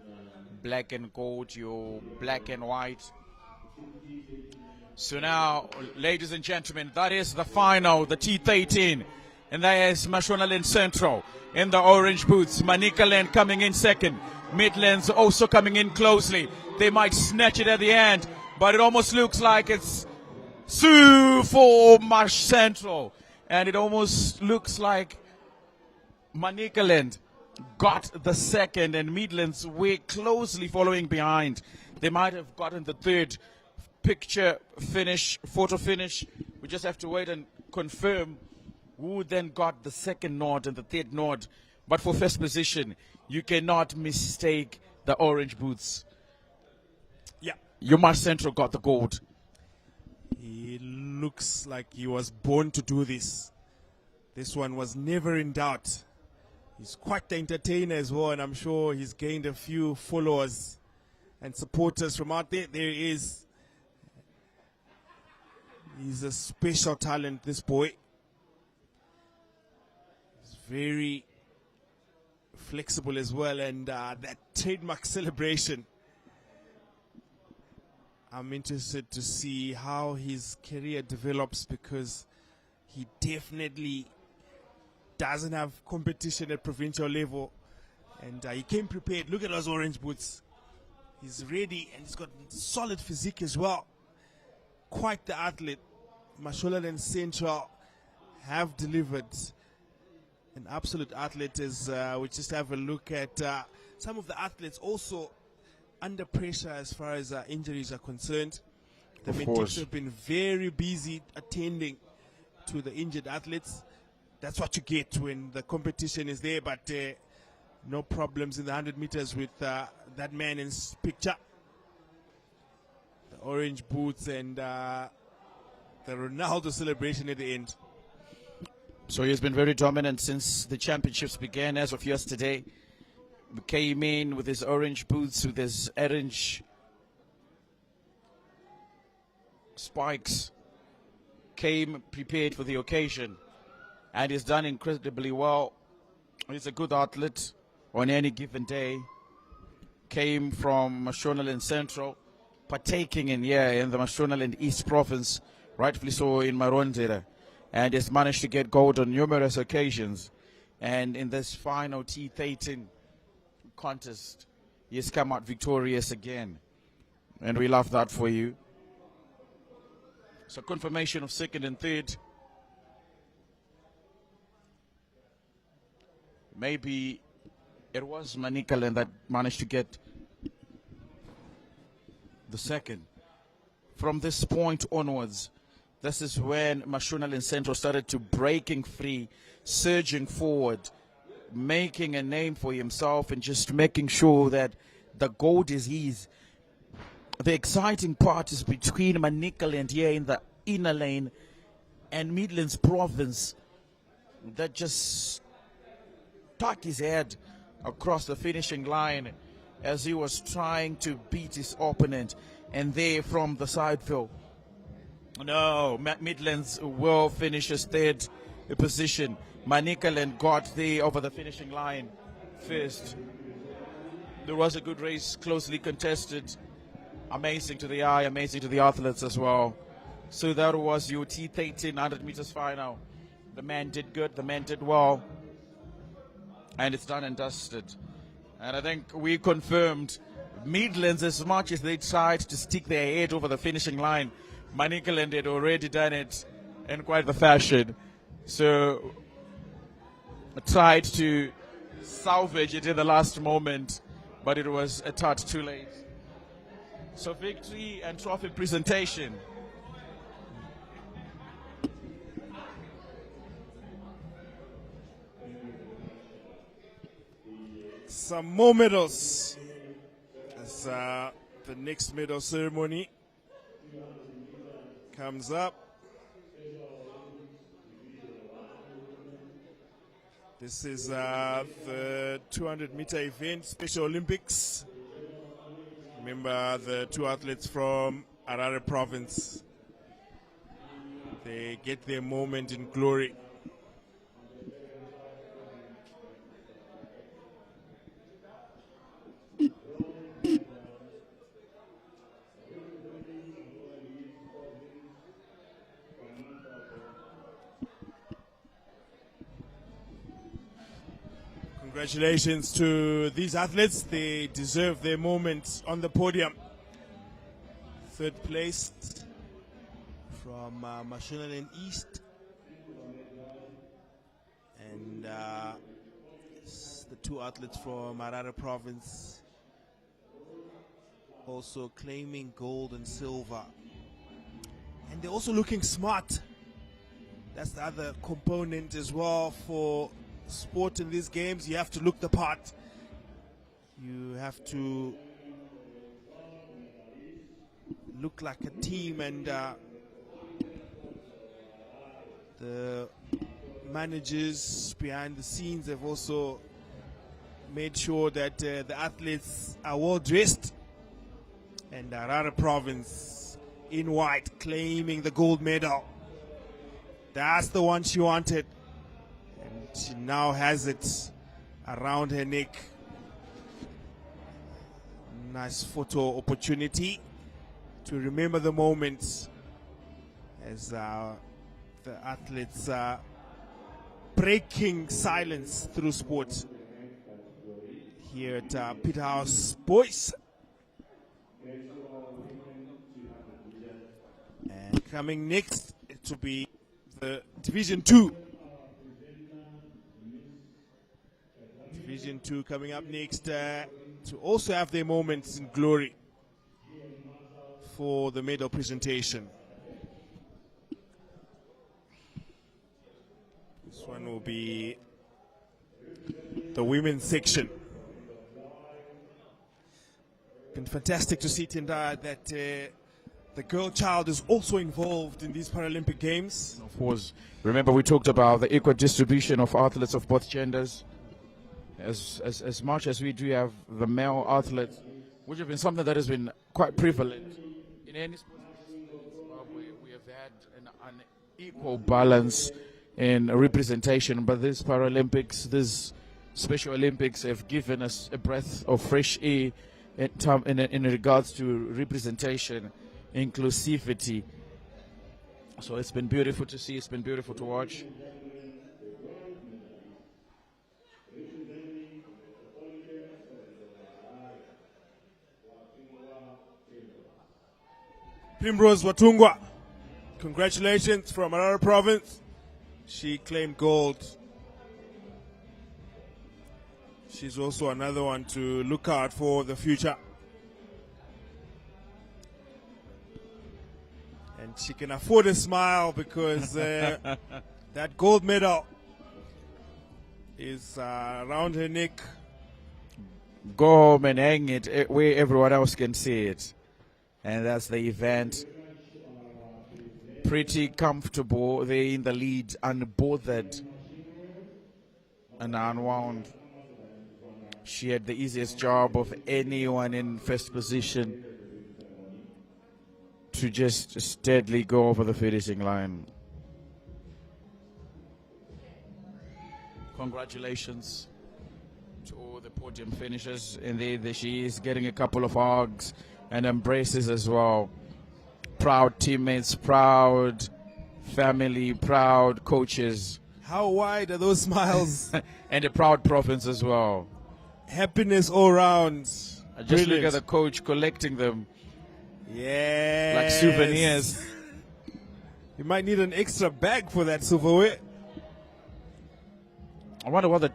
black and gold, your black and white. So now, ladies and gentlemen, that is the final, the T13. And that is Mashonaland Central in the orange boots. Manicaland coming in second. Midlands also coming in closely. They might snatch it at the end, but it almost looks like it's Sue for Marsh Central. And it almost looks like Manicaland got the second and Midlands were closely following behind. They might have gotten the third picture finish, photo finish. We just have to wait and confirm who then got the second nod and the third nod. But for first position, you cannot mistake the orange boots. Yeah. Yomar Central got the gold. He looks like he was born to do this. This one was never in doubt. He's quite the entertainer as well, and I'm sure he's gained a few followers and supporters from out there. There he is. He's a special talent, this boy. He's very flexible as well, and that trademark celebration. I'm interested to see how his career develops, because he definitely doesn't have competition at provincial level, and he came prepared. Look at those orange boots. He's ready, and he's got solid physique as well. Quite the athlete. Mashonaland Central have delivered. An absolute athlete. As we just have a look at some of the athletes also under pressure as far as injuries are concerned. The medics have been very busy attending to the injured athletes. That's what you get when the competition is there, but no problems in the 100 meters with that man in picture. The orange boots and the Ronaldo celebration at the end. So he's been very dominant since the championships began as of yesterday. He came in with his orange boots, with his orange spikes, came prepared for the occasion, and he's done incredibly well. He's a good athlete on any given day. Came from Mashonaland Central, partaking in the Mashonaland East Province, rightfully so in Marondera, and has managed to get gold on numerous occasions. And in this final T13 contest, he has come out victorious again, and we love that for you. So confirmation of second and third. Maybe it was Manicaland that managed to get the second. From this point onwards, this is when Mashonaland Central started to breaking free, surging forward, making a name for himself and just making sure that the gold is his. The exciting part is between Manicaland here in the inner lane and Midlands Province that just stuck his head across the finishing line as he was trying to beat his opponent. And there from the side field, no, Midlands will finish his third position. Manicaland got there over the finishing line first. There was a good race, closely contested. Amazing to the eye, amazing to the athletes as well. So that was your T13 100 meters final. The man did good, the man did well. And it's done and dusted. And I think we confirmed Midlands, as much as they tried to stick their head over the finishing line, Manicaland had already done it in quite the fashion. So tried to salvage it in the last moment, but it was a touch too late. So victory and trophy presentation. Some more medals as the next medal ceremony comes up. This is the 200-meter event, Special Olympics. Remember the two athletes from Harare province. They get their moment in glory. Congratulations to these athletes. They deserve their moment on the podium. Third place from Mashonaland East. And the two athletes from Harare province also claiming gold and silver. And they're also looking smart. That's the other component as well for sport in these games. You have to look the part. You have to look like a team, and the managers behind the scenes have also made sure that the athletes are well dressed. And Harare province in white claiming the gold medal. That's the one she wanted. She now has it around her neck. Nice photo opportunity to remember the moments as the athletes are breaking silence through sport here at Peterhouse Boys. And coming next, it will be the Division 2. Division 2 coming up next to also have their moments in glory for the medal presentation. This one will be the women's section. Been fantastic to see, Tendai, that the girl child is also involved in these Paralympic Games. Of course, remember we talked about the equal distribution of athletes of both genders. As much as we do have the male athletes, which have been something that has been quite prevalent in any sport, we have had an equal balance in representation. But these Paralympics, these Special Olympics, have given us a breath of fresh air in regards to representation, inclusivity. So it's been beautiful to see. It's been beautiful to watch. Primrose Watungwa, congratulations from Harare province. She claimed gold. She's also another one to look out for the future. And she can afford a smile because that gold medal is around her neck. Go home and hang it where everyone else can see it. And that's the event. Pretty comfortable. They're in the lead, unbothered and unwound. She had the easiest job of anyone in first position to just steadily go over the finishing line. Congratulations to all the podium finishers. And there she is, getting a couple of hugs and embraces as well. Proud teammates, proud family, proud coaches. How wide are those smiles? And a proud province as well. Happiness all around. Just Brilliant. look at the coach collecting them. Yeah, Like souvenirs. You might need an extra bag for that silverware. I wonder what the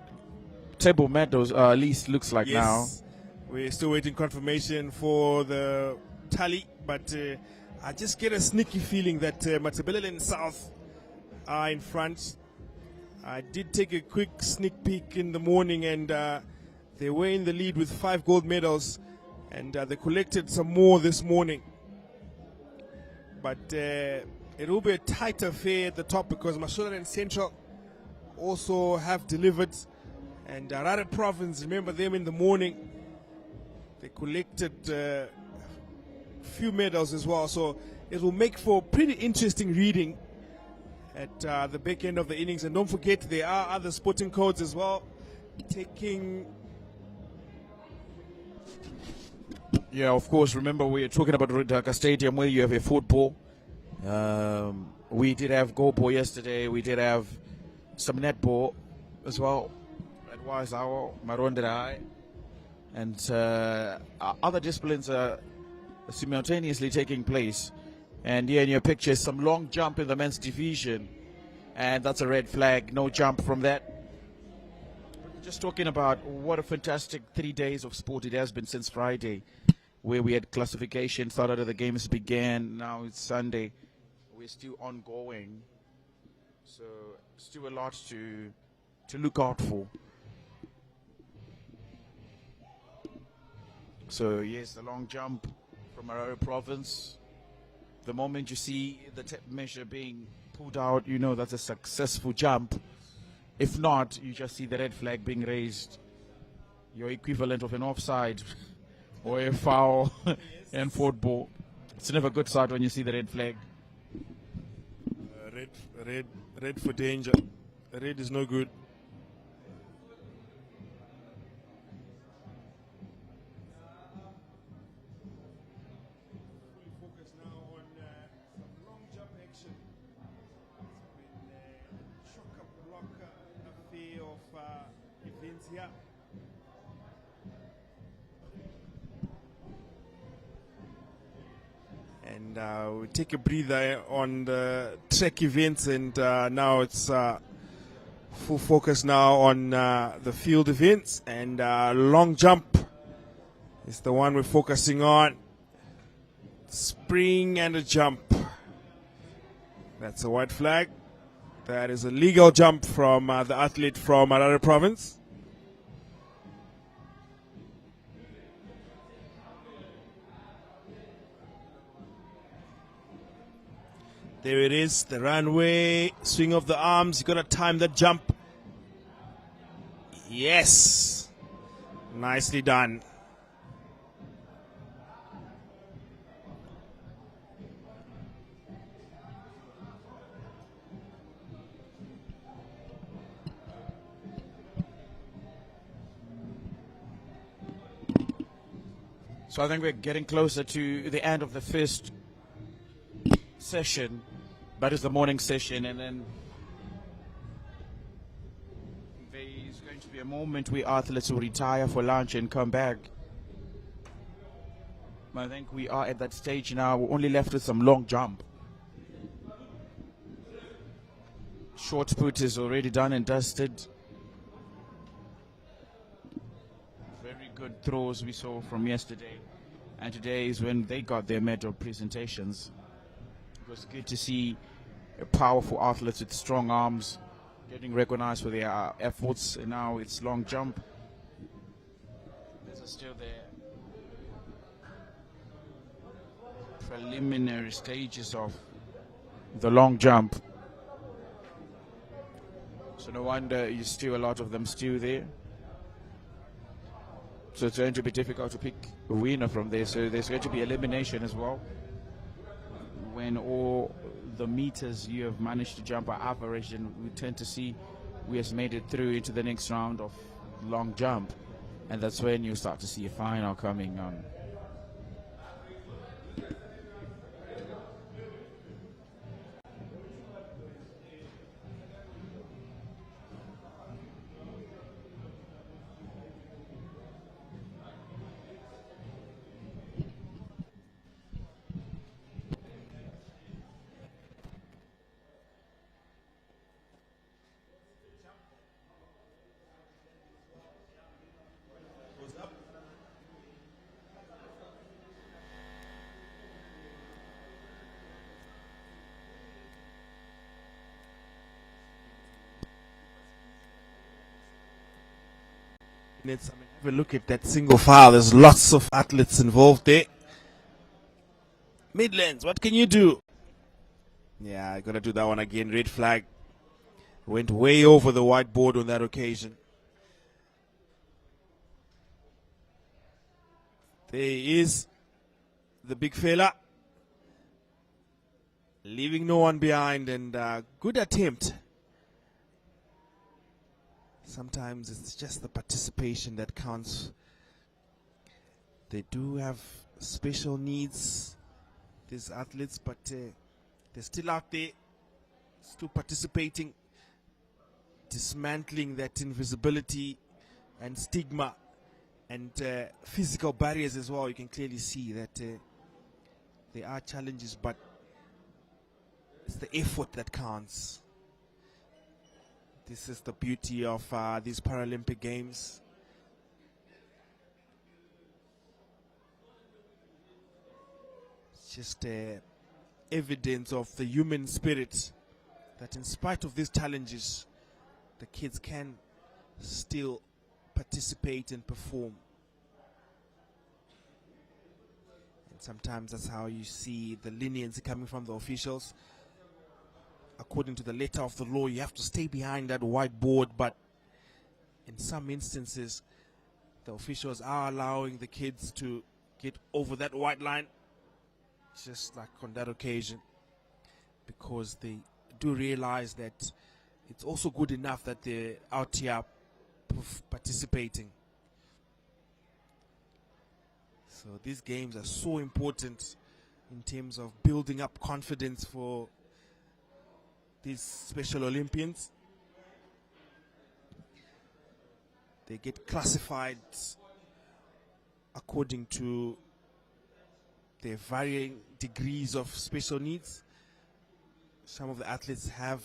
table medals list looks like now. We're still waiting confirmation for the tally, but I just get a sneaky feeling that Matabeleland South are in front. I did take a quick sneak peek in the morning, and they were in the lead with 5 gold medals, and they collected some more this morning. But it will be a tight affair at the top because Mashonaland Central also have delivered, and Harare Province, remember them in the morning, they collected a few medals as well, so it will make for pretty interesting reading at the back end of the innings. And don't forget, there are other sporting codes as well taking. Yeah, of course. Remember, we're talking about Rudaka Stadium where you have a football. We did have goalball yesterday. We did have some netball as well at Waisawa, Marondera, and other disciplines are simultaneously taking place. And here in your picture, some long jump in the men's division, and that's a red flag. No jump from that. Just talking about what a fantastic 3 days of sport it has been since Friday, where we had classification, Saturday the games began, now it's Sunday. We're still ongoing, so still a lot to look out for. So yes, the long jump from Harare Province. The moment you see the tape measure being pulled out, you know that's a successful jump. If not, you just see the red flag being raised, your equivalent of an offside or a foul in football. It's never a good start when you see the red flag. Red for danger. Red is no good. Focus now on some long jump action. It's been a chock-a-block affair of events here. And we take a breather on the track events, and now it's full focus now on the field events, and long jump is the one we're focusing on. Spring and a jump. That's a white flag. That is a legal jump from the athlete from Harare Province. There it is, the runway, swing of the arms. You got to time that jump. Yes, nicely done. So I think we're getting closer to the end of the first session. That is the morning session, and then there's going to be a moment where athletes will retire for lunch and come back. I think we are at that stage now. We're only left with some long jump. Short put is already done and dusted. Very good throws we saw from yesterday, and today is when they got their medal presentations. It was good to see powerful athletes with strong arms getting recognized for their efforts. And now it's long jump. These are still the preliminary stages of the long jump. So no wonder you still a lot of them still there. So it's going to be difficult to pick a winner from there. So there's going to be elimination as well. When all the meters you have managed to jump are average, and we tend to see who has made it through into the next round of long jump, and that's when you start to see a final coming on. minutes. I mean, have a look at that single file. There's lots of athletes involved there. Midlands, what can you do? Yeah, I gotta do that one again. Red flag. Went way over the whiteboard on that occasion. There is the big fella. Leaving no one behind, and good attempt. Sometimes it's just the participation that counts. They do have special needs, these athletes, but they're still out there, still participating, dismantling that invisibility and stigma and physical barriers as well. You can clearly see that there are challenges, but it's the effort that counts. This is the beauty of these Paralympic Games. It's just evidence of the human spirit that in spite of these challenges, the kids can still participate and perform. And sometimes that's how you see the leniency coming from the officials. According to the letter of the law, you have to stay behind that whiteboard, but in some instances, the officials are allowing the kids to get over that white line, just like on that occasion, because they do realize that it's also good enough that they're out here participating. So these games are so important in terms of building up confidence for these Special Olympians. They get classified according to their varying degrees of special needs. Some of the athletes have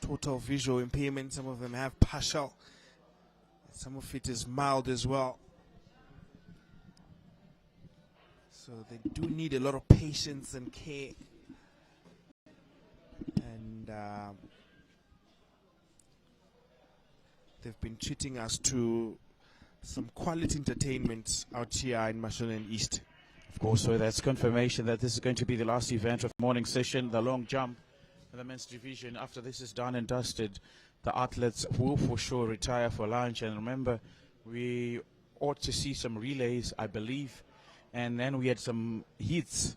total visual impairment, some of them have partial, some of it is mild as well. So they do need a lot of patience and care. And they've been treating us to some quality entertainment out here in Mashonaland East. Of course, so that's confirmation that this is going to be the last event of the morning session, the long jump in the men's division. After this is done and dusted, the athletes will for sure retire for lunch. And remember, we ought to see some relays, I believe. And then we had some heats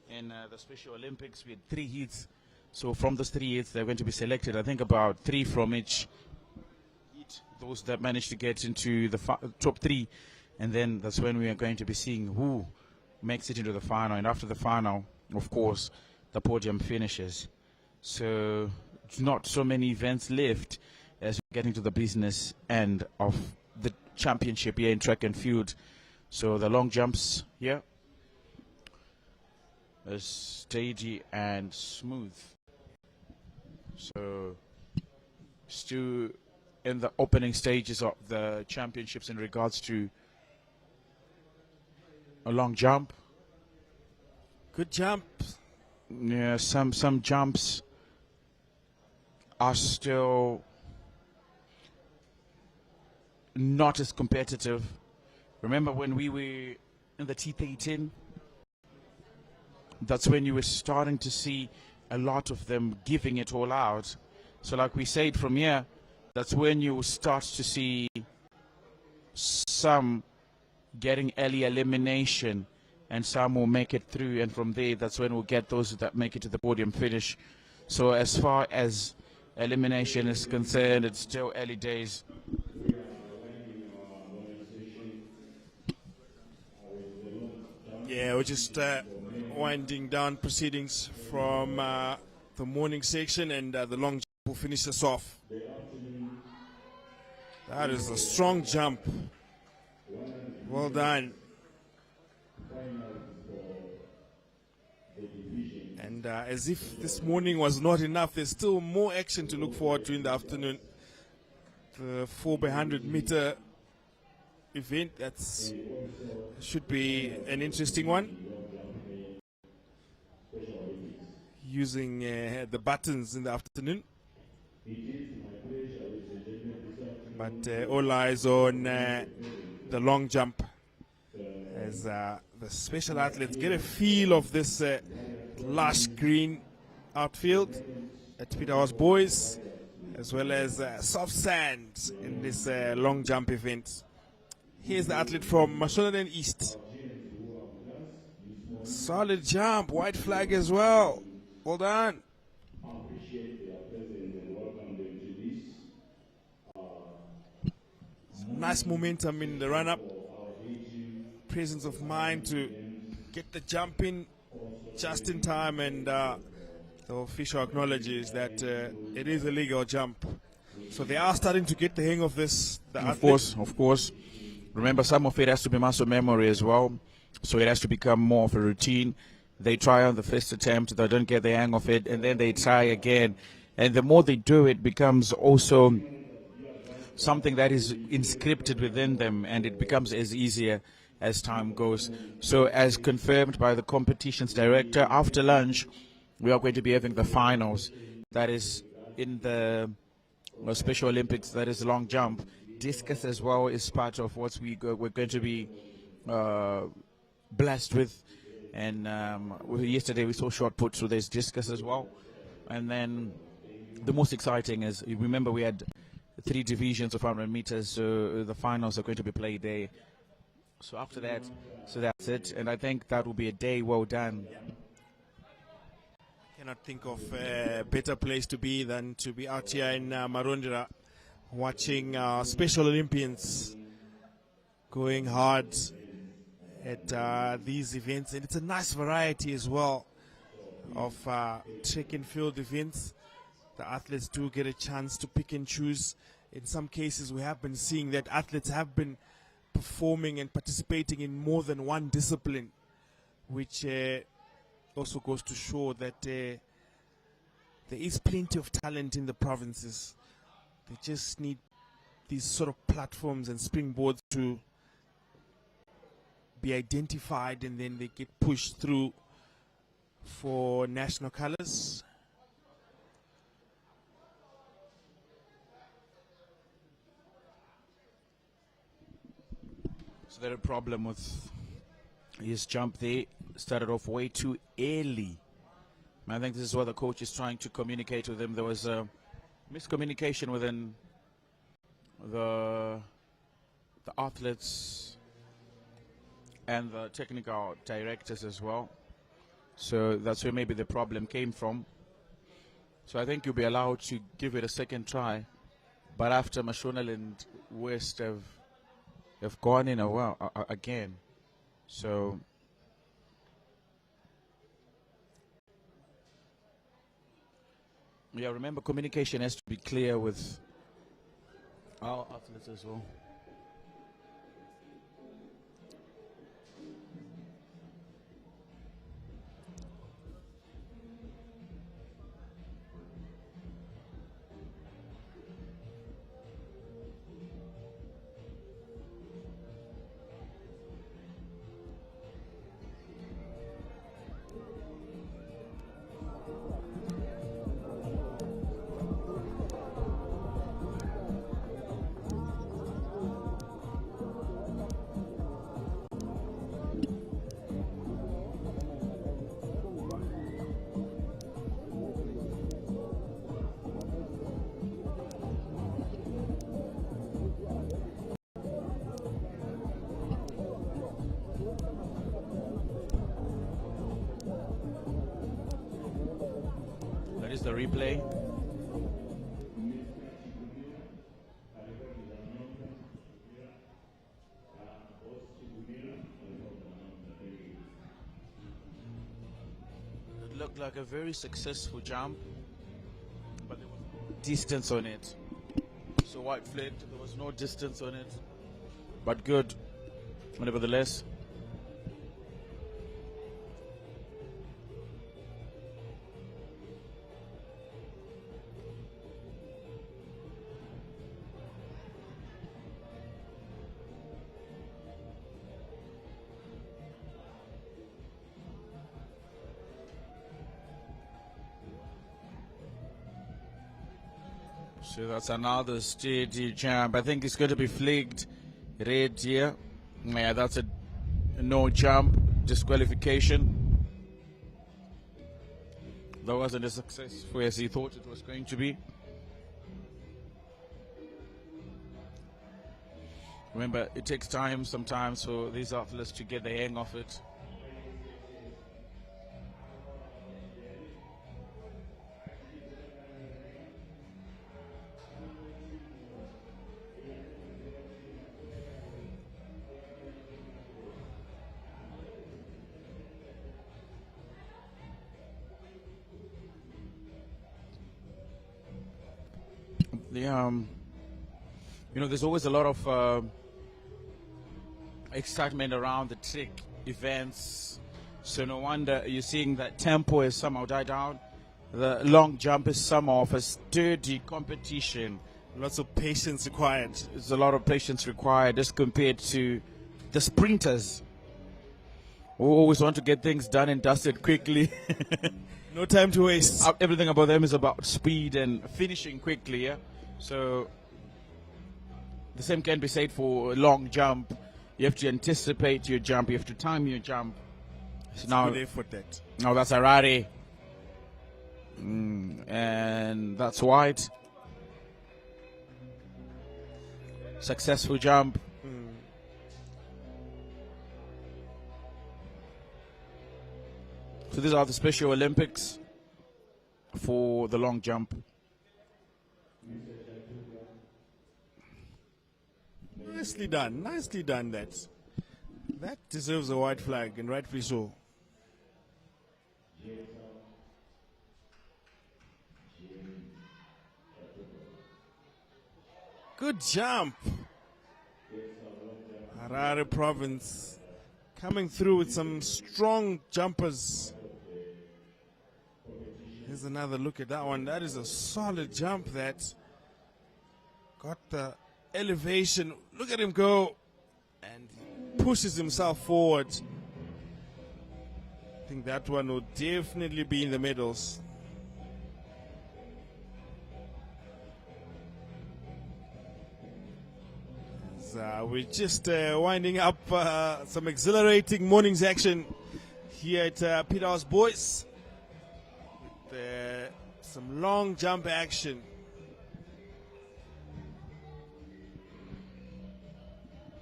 in the Special Olympics. We had 3 heats. So from those 3 heats, they're going to be selected, I think about 3 from each heat, those that managed to get into the top 3. And then that's when we are going to be seeing who makes it into the final. And after the final, of course, the podium finishes. So not so many events left as we're getting to the business end of the championship here in track and field. So the long jumps here is steady and smooth. So still in the opening stages of the championships in regards to a long jump. Good jump. Yeah, some jumps are still not as competitive. Remember when we were in the T13? That's when you were starting to see a lot of them giving it all out. So like we said from here, that's when you start to see some getting early elimination and some will make it through, and from there that's when we'll get those that make it to the podium finish. So as far as elimination is concerned, it's still early days. Yeah, we're just winding down proceedings from the morning section, and the long jump will finish us off. That is a strong jump. Well done. And as if this morning was not enough, there's still more action to look forward to in the afternoon. The 4x100 meter event, that's should be an interesting one. Using the buttons in the afternoon. But all eyes on the long jump as the special athletes get a feel of this lush green outfield at Peterhouse Boys, as well as soft sand in this long jump event. Here's the athlete from Mashonaland East. Solid jump, white flag as well. Well done. Appreciate their presence and welcome them to this. Nice momentum in the run-up. Presence of mind to get the jump in just in time, and the official acknowledges that it is a legal jump. So they are starting to get the hang of this. Of course. Remember, some of it has to be muscle memory as well. So it has to become more of a routine. They try on the first attempt, they don't get the hang of it, and then they try again. And the more they do, it becomes also something that is inscripted within them, and it becomes as easier as time goes. So as confirmed by the competitions director, after lunch, we are going to be having the finals. That is in the Special Olympics, that is long jump. Discus as well is part of what we're going to be blessed with. And yesterday we saw shot put, so there's discus as well. And then the most exciting is, you remember we had 3 divisions of 100 meters, so the finals are going to be played there. So after that, so that's it. And I think that will be a day well done. Cannot think of a better place to be than to be out here in Marondera, watching Special Olympians going hard at these events. And it's a nice variety as well of track and field events. The athletes do get a chance to pick and choose. In some cases, we have been seeing that athletes have been performing and participating in more than one discipline, which also goes to show that there is plenty of talent in the provinces. They just need these sort of platforms and springboards to be identified, and then they get pushed through for national colors. So there a problem with his jump there. Started off way too early. I think this is what the coach is trying to communicate with him. There was a miscommunication within the athletes and the technical directors as well. So that's where maybe the problem came from. So I think you'll be allowed to give it a second try. But after Mashonaland West have gone in a while again. So yeah, remember, communication has to be clear with our athletes as well. That is the replay. It looked like a very successful jump, but there was no distance on it. So white flag, there was no distance on it, but good nevertheless. So that's another steady jump. I think it's going to be flagged red here. Yeah, that's a no jump disqualification. That wasn't as successful as he thought it was going to be. Remember, it takes time sometimes for these athletes to get the hang of it. There's always a lot of excitement around the trick events, so no wonder you're seeing that tempo has somehow died down. The long jump is somehow of a sturdy competition. Lots of patience required. There's a lot of patience required as compared to the sprinters who always want to get things done and dusted quickly. No time to waste. Everything about them is about speed and finishing quickly. Yeah? So the same can be said for a long jump. You have to anticipate your jump. You have to time your jump. So now that. Now that's Harare. And that's white. Successful jump. So these are the Special Olympics for the long jump. Nicely done that. That deserves a white flag, and rightfully so. Good jump. Harare province coming through with some strong jumpers. Here's another look at that one. That is a solid jump that got the elevation. Look at him go, and pushes himself forward. I think that one will definitely be in the medals. So we're just winding up some exhilarating morning's action here at Peterhouse Boys. With some long jump action.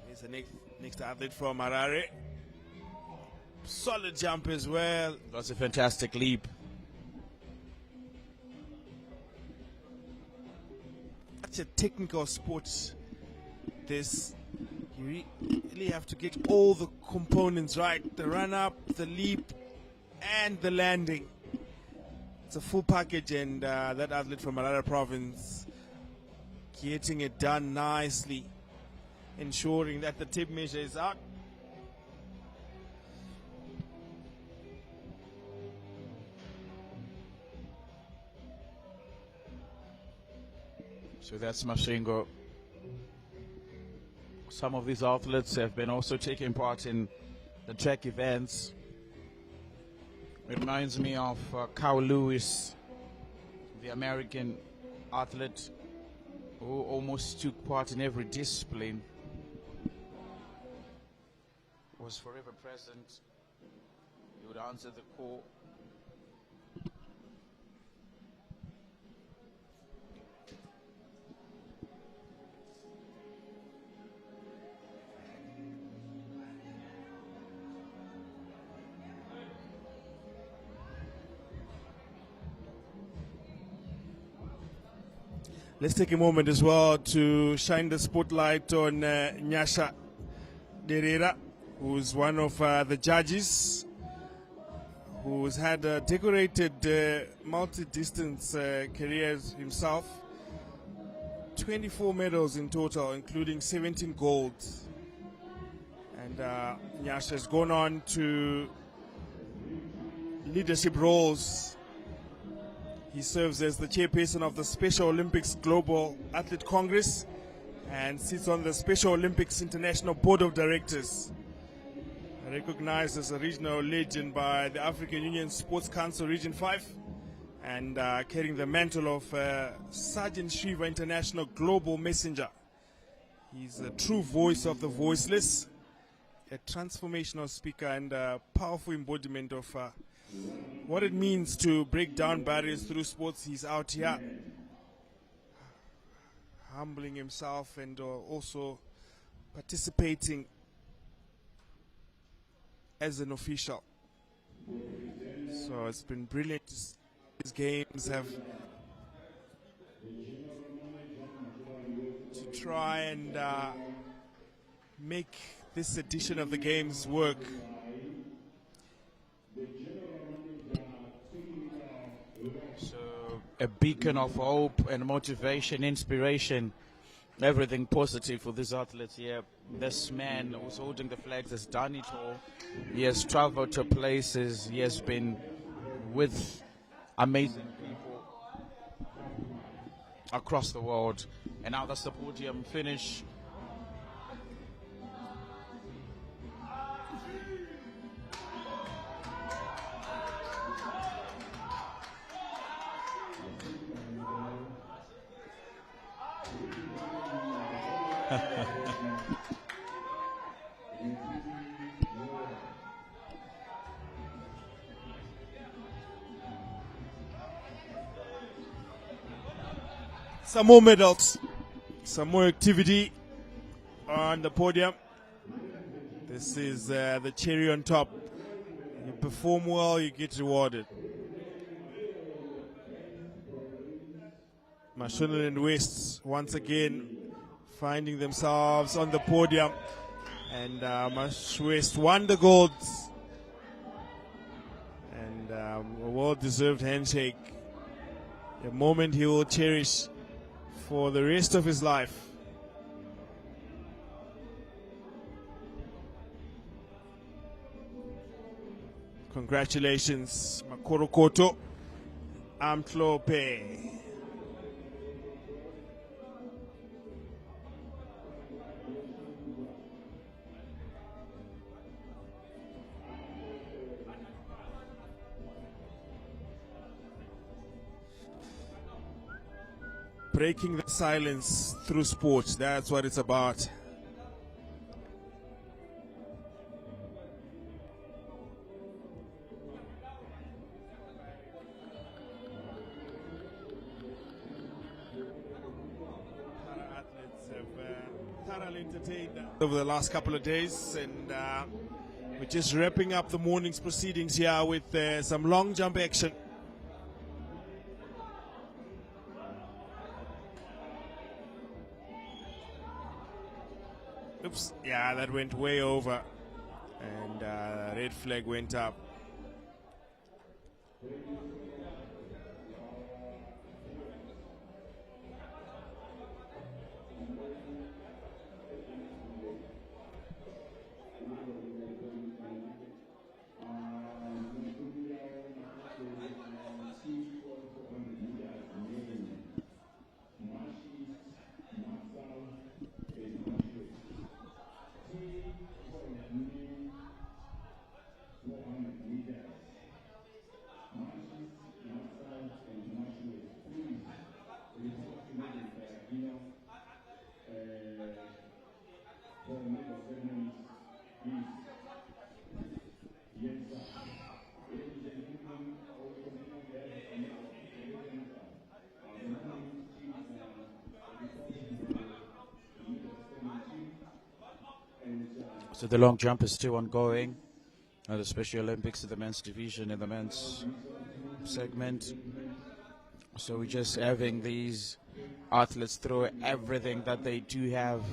Here's the next athlete from Harare. Solid jump as well. That's a fantastic leap. Such a technical sport. You really have to get all the components right. The run up, the leap, and the landing. It's a full package, and that athlete from Harare province getting it done nicely, ensuring that the tape measure is out. So that's Mashingo. Some of these athletes have been also taking part in the track events. It reminds me of Kyle Lewis, the American athlete who almost took part in every discipline. Was forever present. He would answer the call. Let's take a moment as well to shine the spotlight on Nyasha Derera, who's one of the judges, who's had a decorated multi-distance careers himself. 24 medals in total, including 17 golds. And Nyasha has gone on to leadership roles. He serves as the chairperson of the Special Olympics Global Athlete Congress and sits on the Special Olympics International Board of Directors. Recognized as a regional legend by the African Union Sports Council Region 5 and carrying the mantle of Sergeant Shiva International Global Messenger. He's a true voice of the voiceless, a transformational speaker, and a powerful embodiment of what it means to break down barriers through sports. He's out here humbling himself and also participating as an official. So it's been brilliant. These games have to try and make this edition of the games work. So a beacon of hope and motivation, inspiration, everything positive for these athletes here. This man who's holding the flags has done it all. He has traveled to places. He has been with amazing people across the world. And now that's the podium finish. Some more medals, some more activity on the podium. This is the cherry on top. You perform well, you get rewarded. Mashonaland West once again finding themselves on the podium, and Mash West won the golds, and a well-deserved handshake, a moment he will cherish for the rest of his life. Congratulations, Makorokoto Amtlope. Breaking the silence through sports, that's what it's about. Para-athletes have thoroughly entertained over the last couple of days, and we're just wrapping up the morning's proceedings here with some long jump action. Oops, yeah, that went way over, and red flag went up. So the long jump is still ongoing. The Special Olympics in the men's division, in the men's segment. So we're just having these athletes throw everything that they do have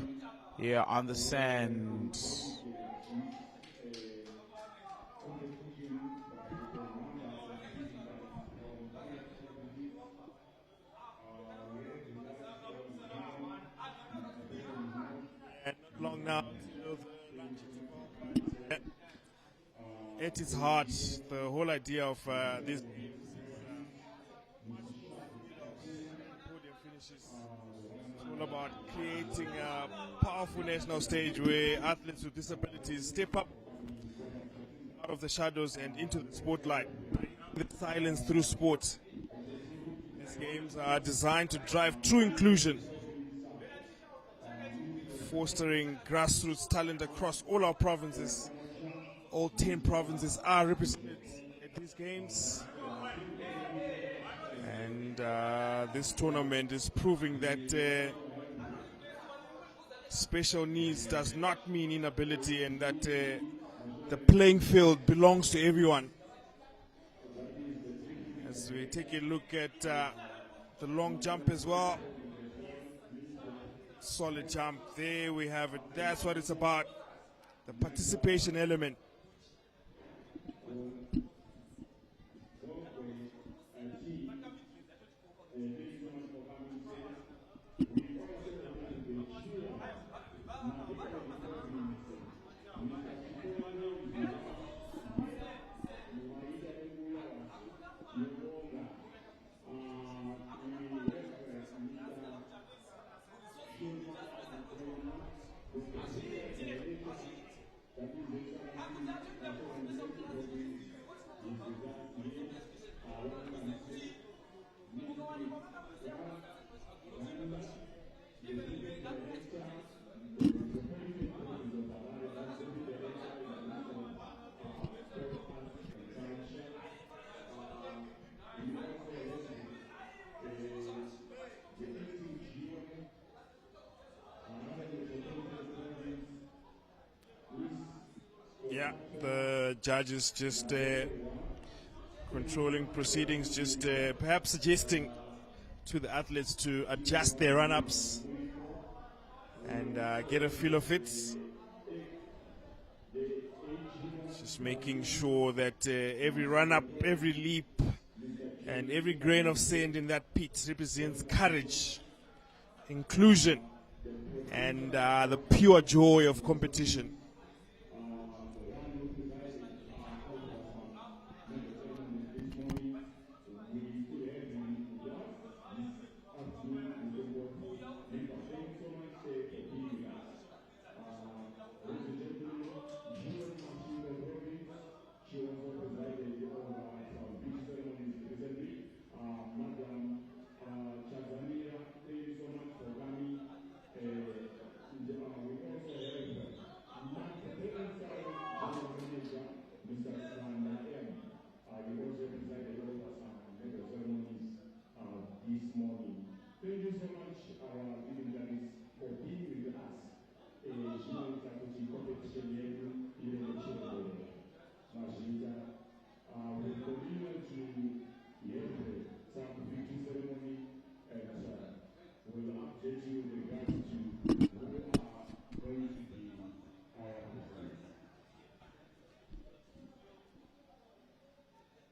here on the sand. And not long now. At its heart, the whole idea of this podium finishes is all about creating a powerful national stage where athletes with disabilities step up out of the shadows and into the spotlight, bringing the silence through sport. These games are designed to drive true inclusion, fostering grassroots talent across all our provinces. All 10 provinces are represented at these games. And this tournament is proving that special needs does not mean inability, and that the playing field belongs to everyone. As we take a look at the long jump as well. Solid jump. There we have it. That's what it's about. The participation element. Yeah, the judges just controlling proceedings, just perhaps suggesting to the athletes to adjust their run-ups and get a feel of it. Just making sure that every run-up, every leap, and every grain of sand in that pit represents courage, inclusion, and the pure joy of competition.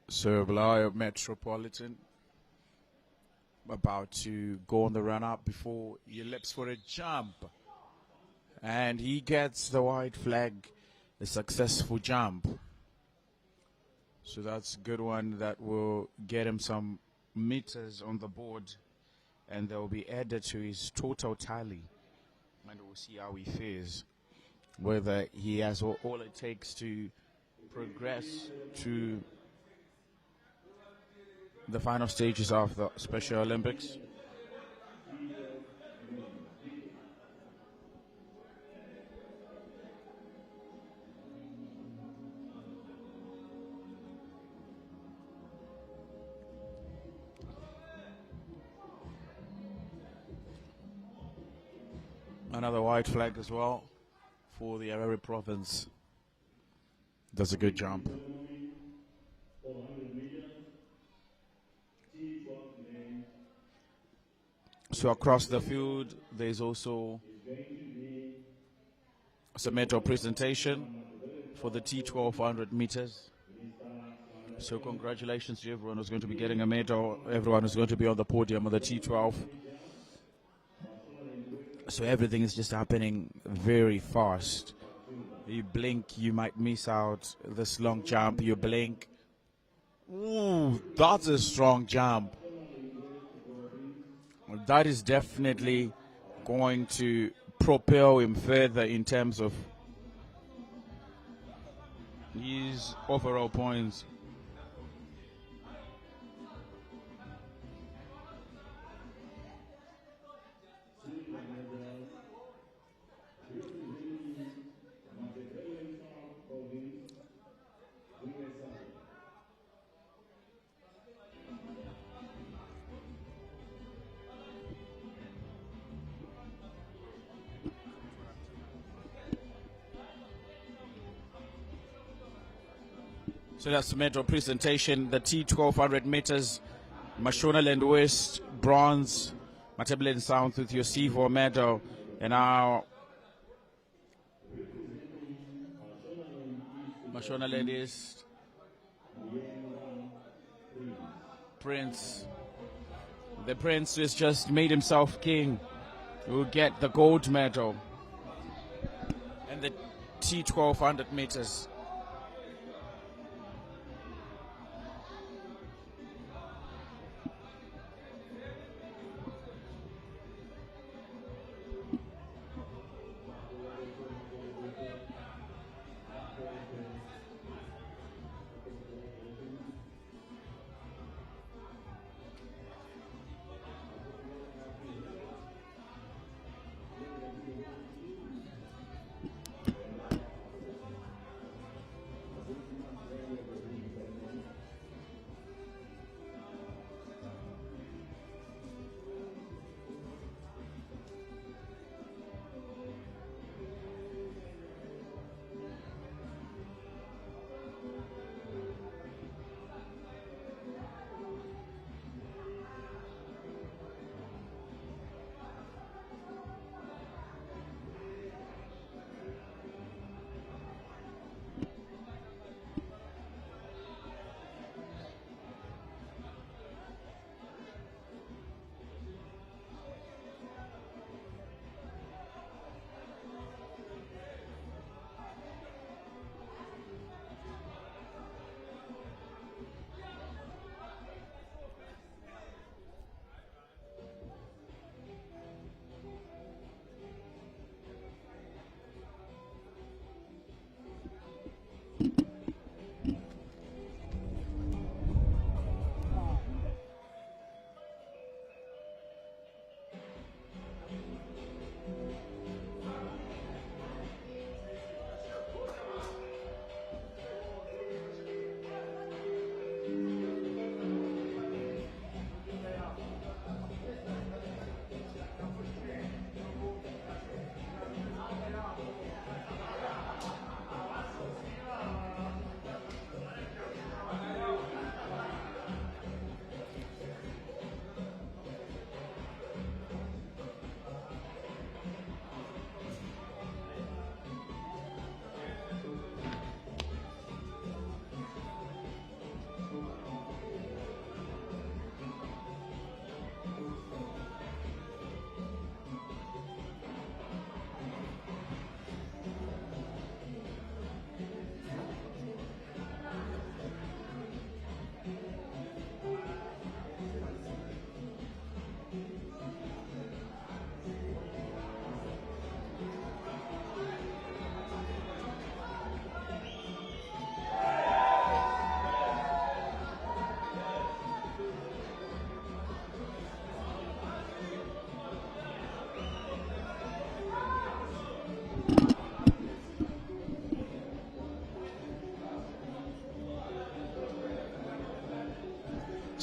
So Blair Metropolitan about to go on the run-up before he leaps for a jump. And he gets the white flag, a successful jump. So that's a good one that will get him some meters on the board, and they'll be added to his total tally. And we'll see how he fares, whether he has all it takes to progress to the final stages of the Special Olympics. Another white flag as well for the Harare province. Does a good jump. So across the field, there's also a medal presentation for the T1200 meters. So congratulations to everyone who's going to be getting a medal, everyone who's going to be on the podium of the T12. So everything is just happening very fast. You blink, you might miss out this long jump. You blink. Ooh, that's a strong jump. That is definitely going to propel him further in terms of his overall points. So that's the medal presentation. The T1200 meters, Mashonaland West, bronze, Matabeleland South with your C4 medal. And now Mashonaland East, Prince. The Prince has just made himself king. Will get the gold medal. And the T1200 meters.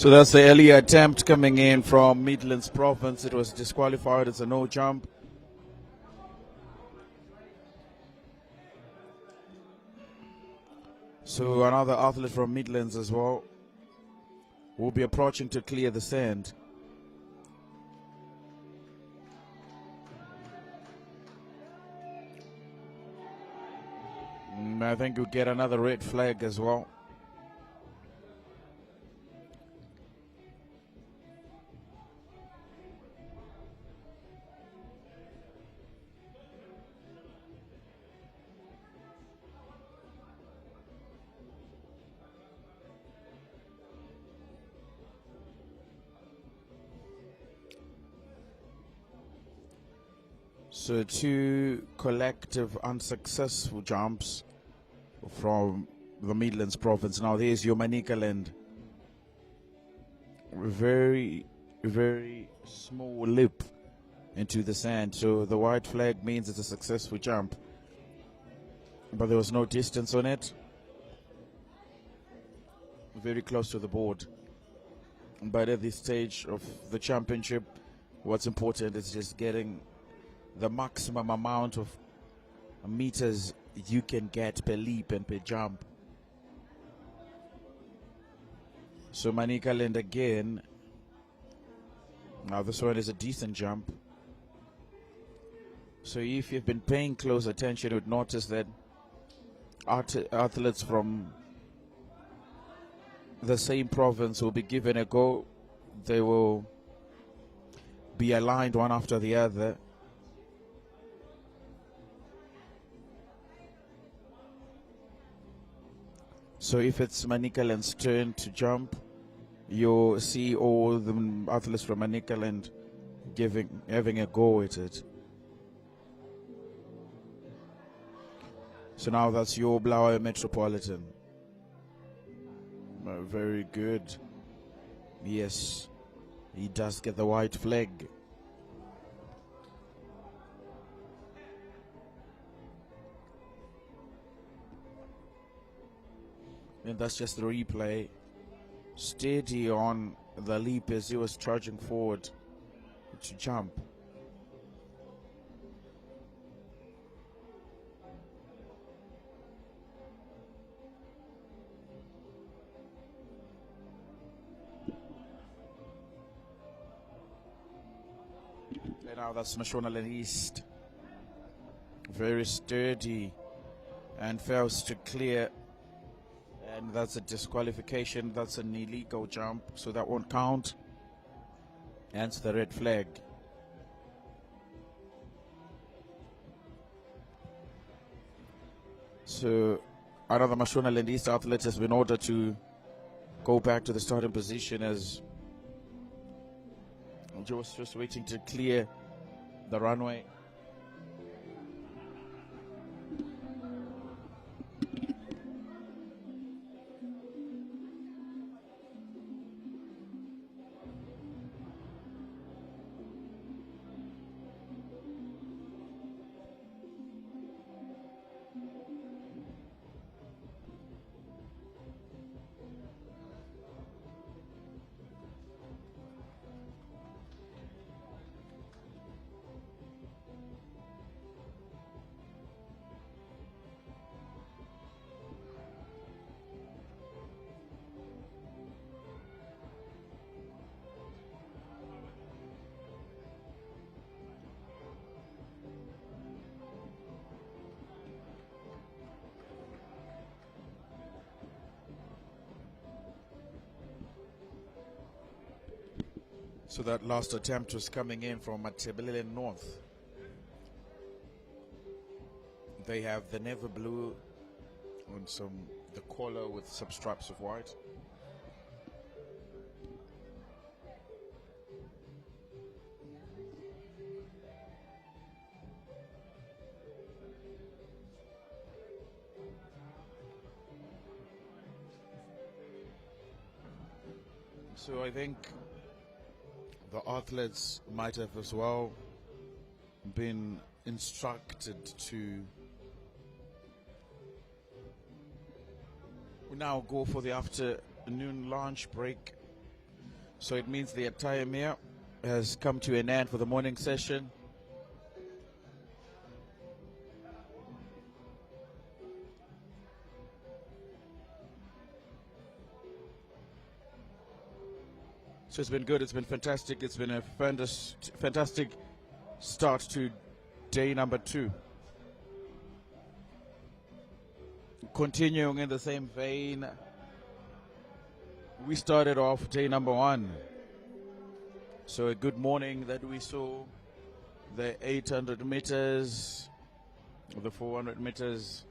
So that's the earlier attempt coming in from Midlands Province. It was disqualified as a no jump. So another athlete from Midlands as well will be approaching to clear the sand. I think you'll get another red flag as well. So two collective unsuccessful jumps from the Midlands Province. Now there's your Manicaland. Very, very small lip into the sand. So the white flag means it's a successful jump. But there was no distance on it. Very close to the board. But at this stage of the championship, what's important is just getting the maximum amount of meters you can get per leap and per jump. So Manika Lind again. Now this one is a decent jump. So if you've been paying close attention, you would notice that athletes from the same province will be given a go. They will be aligned one after the other. So if it's Manicaland's turn to jump, you'll see all the athletes from Manicaland having a go at it. So now that's your Blaue Metropolitan. Very good. Yes, he does get the white flag. And that's just the replay. Steady on the leap as he was charging forward to jump. And now that's Mashonaland East. Very sturdy and fails to clear. And that's a disqualification. That's an illegal jump, so that won't count. Hence the red flag. So another Mashonaland East athlete has been ordered to go back to the starting position as Joe's just waiting to clear the runway. So that last attempt was coming in from Matebelele North. They have the navy blue and the collar with some stripes of white. So I think the athletes might have as well been instructed to now go for the afternoon lunch break. So it means the entire meal has come to an end for the morning session. So it's been good, it's been fantastic, it's been a fantastic start to day number 2. Continuing in the same vein, we started off day number 1. So a good morning that we saw the 800 meters, the 400 meters,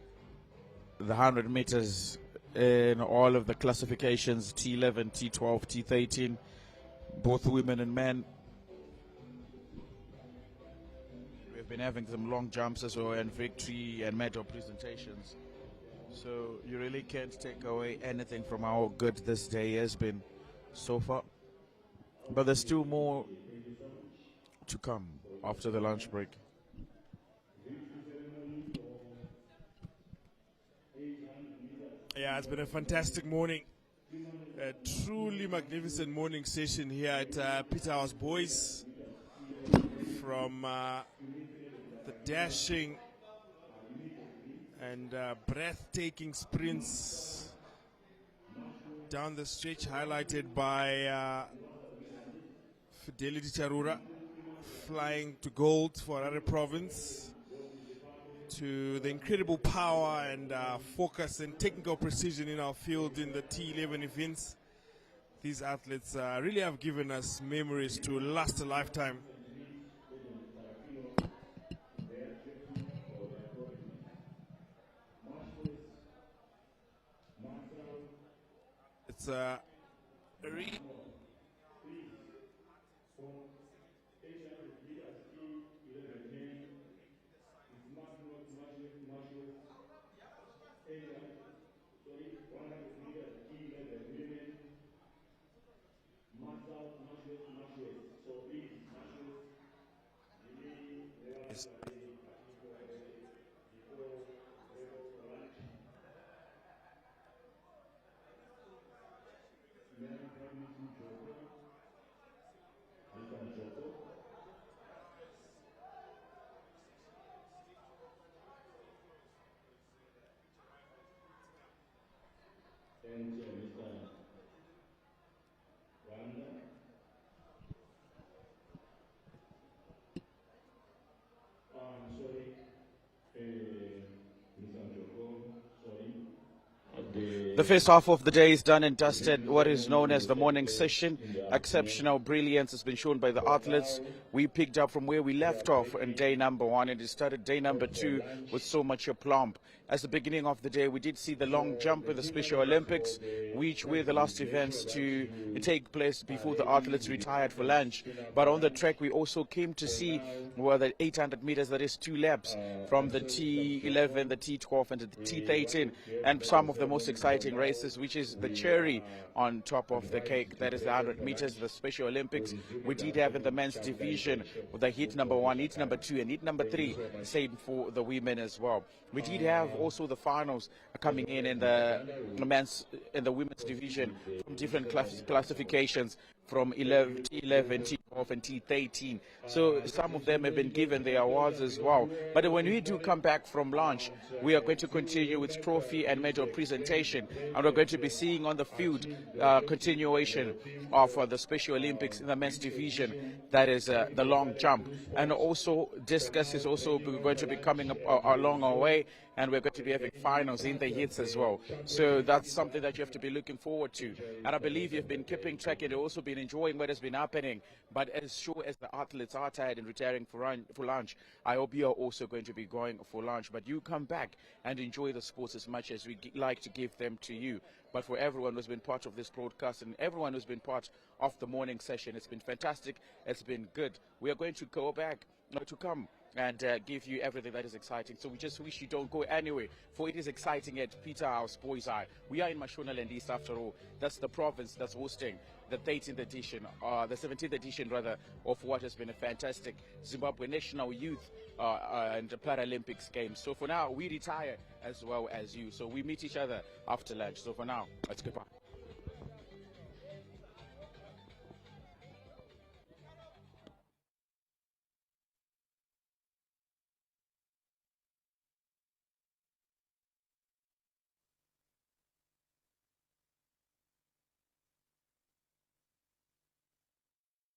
the 100 meters in all of the classifications, T11, T12, T13. Both women and men. We've been having some long jumps as well, and victory and medal presentations. So you really can't take away anything from how good this day has been so far. But there's still more to come after the lunch break. Yeah, it's been a fantastic morning. A truly magnificent morning session here at Peterhouse Boys. From the dashing and breathtaking sprints down the stretch, highlighted by Fidelity Charura, flying to gold for Harare Province, to the incredible power and focus and technical precision in our field in the T11 events. These athletes really have given us memories to last a lifetime. It's The first half of the day is done and dusted. What is known as the morning session. Exceptional brilliance has been shown by the athletes. We picked up from where we left off in day number 1 and it started day number 2 with so much aplomb. As the beginning of the day, we did see the long jump in the Special Olympics, which were the last events to take place before the athletes retired for lunch. But on the track, we also came to see the 800 meters, that is 2 laps from the T11, the T12 and the T13, and some of the most exciting races, which is the cherry on top of the cake. That is the 100 meters, the Special Olympics. We did have in the men's division with the heat number 1, heat number 2, and heat number 3, same for the women as well. We did have also the finals coming in the men's in the women's division from different classifications from T11, T12 and T13. So some of them have been given their awards as well. But when we do come back from lunch, we are going to continue with trophy and medal presentation, and we're going to be seeing on the field continuation of the Special Olympics in the men's division, that is the long jump, and also discus is also going to be coming up along our way, and we're going to be having finals in the hits as well. So that's something that you have to be looking forward to. And I believe you've been keeping track and also been enjoying what has been happening. But as sure as the athletes are tired and retiring for lunch, I hope you are also going to be going for lunch. But you come back and enjoy the sports as much as we like to give them to you. But for everyone who's been part of this broadcast and everyone who's been part of the morning session, it's been fantastic. It's been good. We are going to go back to come and give you everything that is exciting. So we just wish you don't go anywhere, for it is exciting at Peter House Boys Eye. We are in Mashonaland East after all. That's the province that's hosting the 13th edition, the 17th edition rather, of what has been a fantastic Zimbabwe National Youth and Paralympics Games. So for now, we retire as well as you. So we meet each other after lunch. So for now, let's goodbye.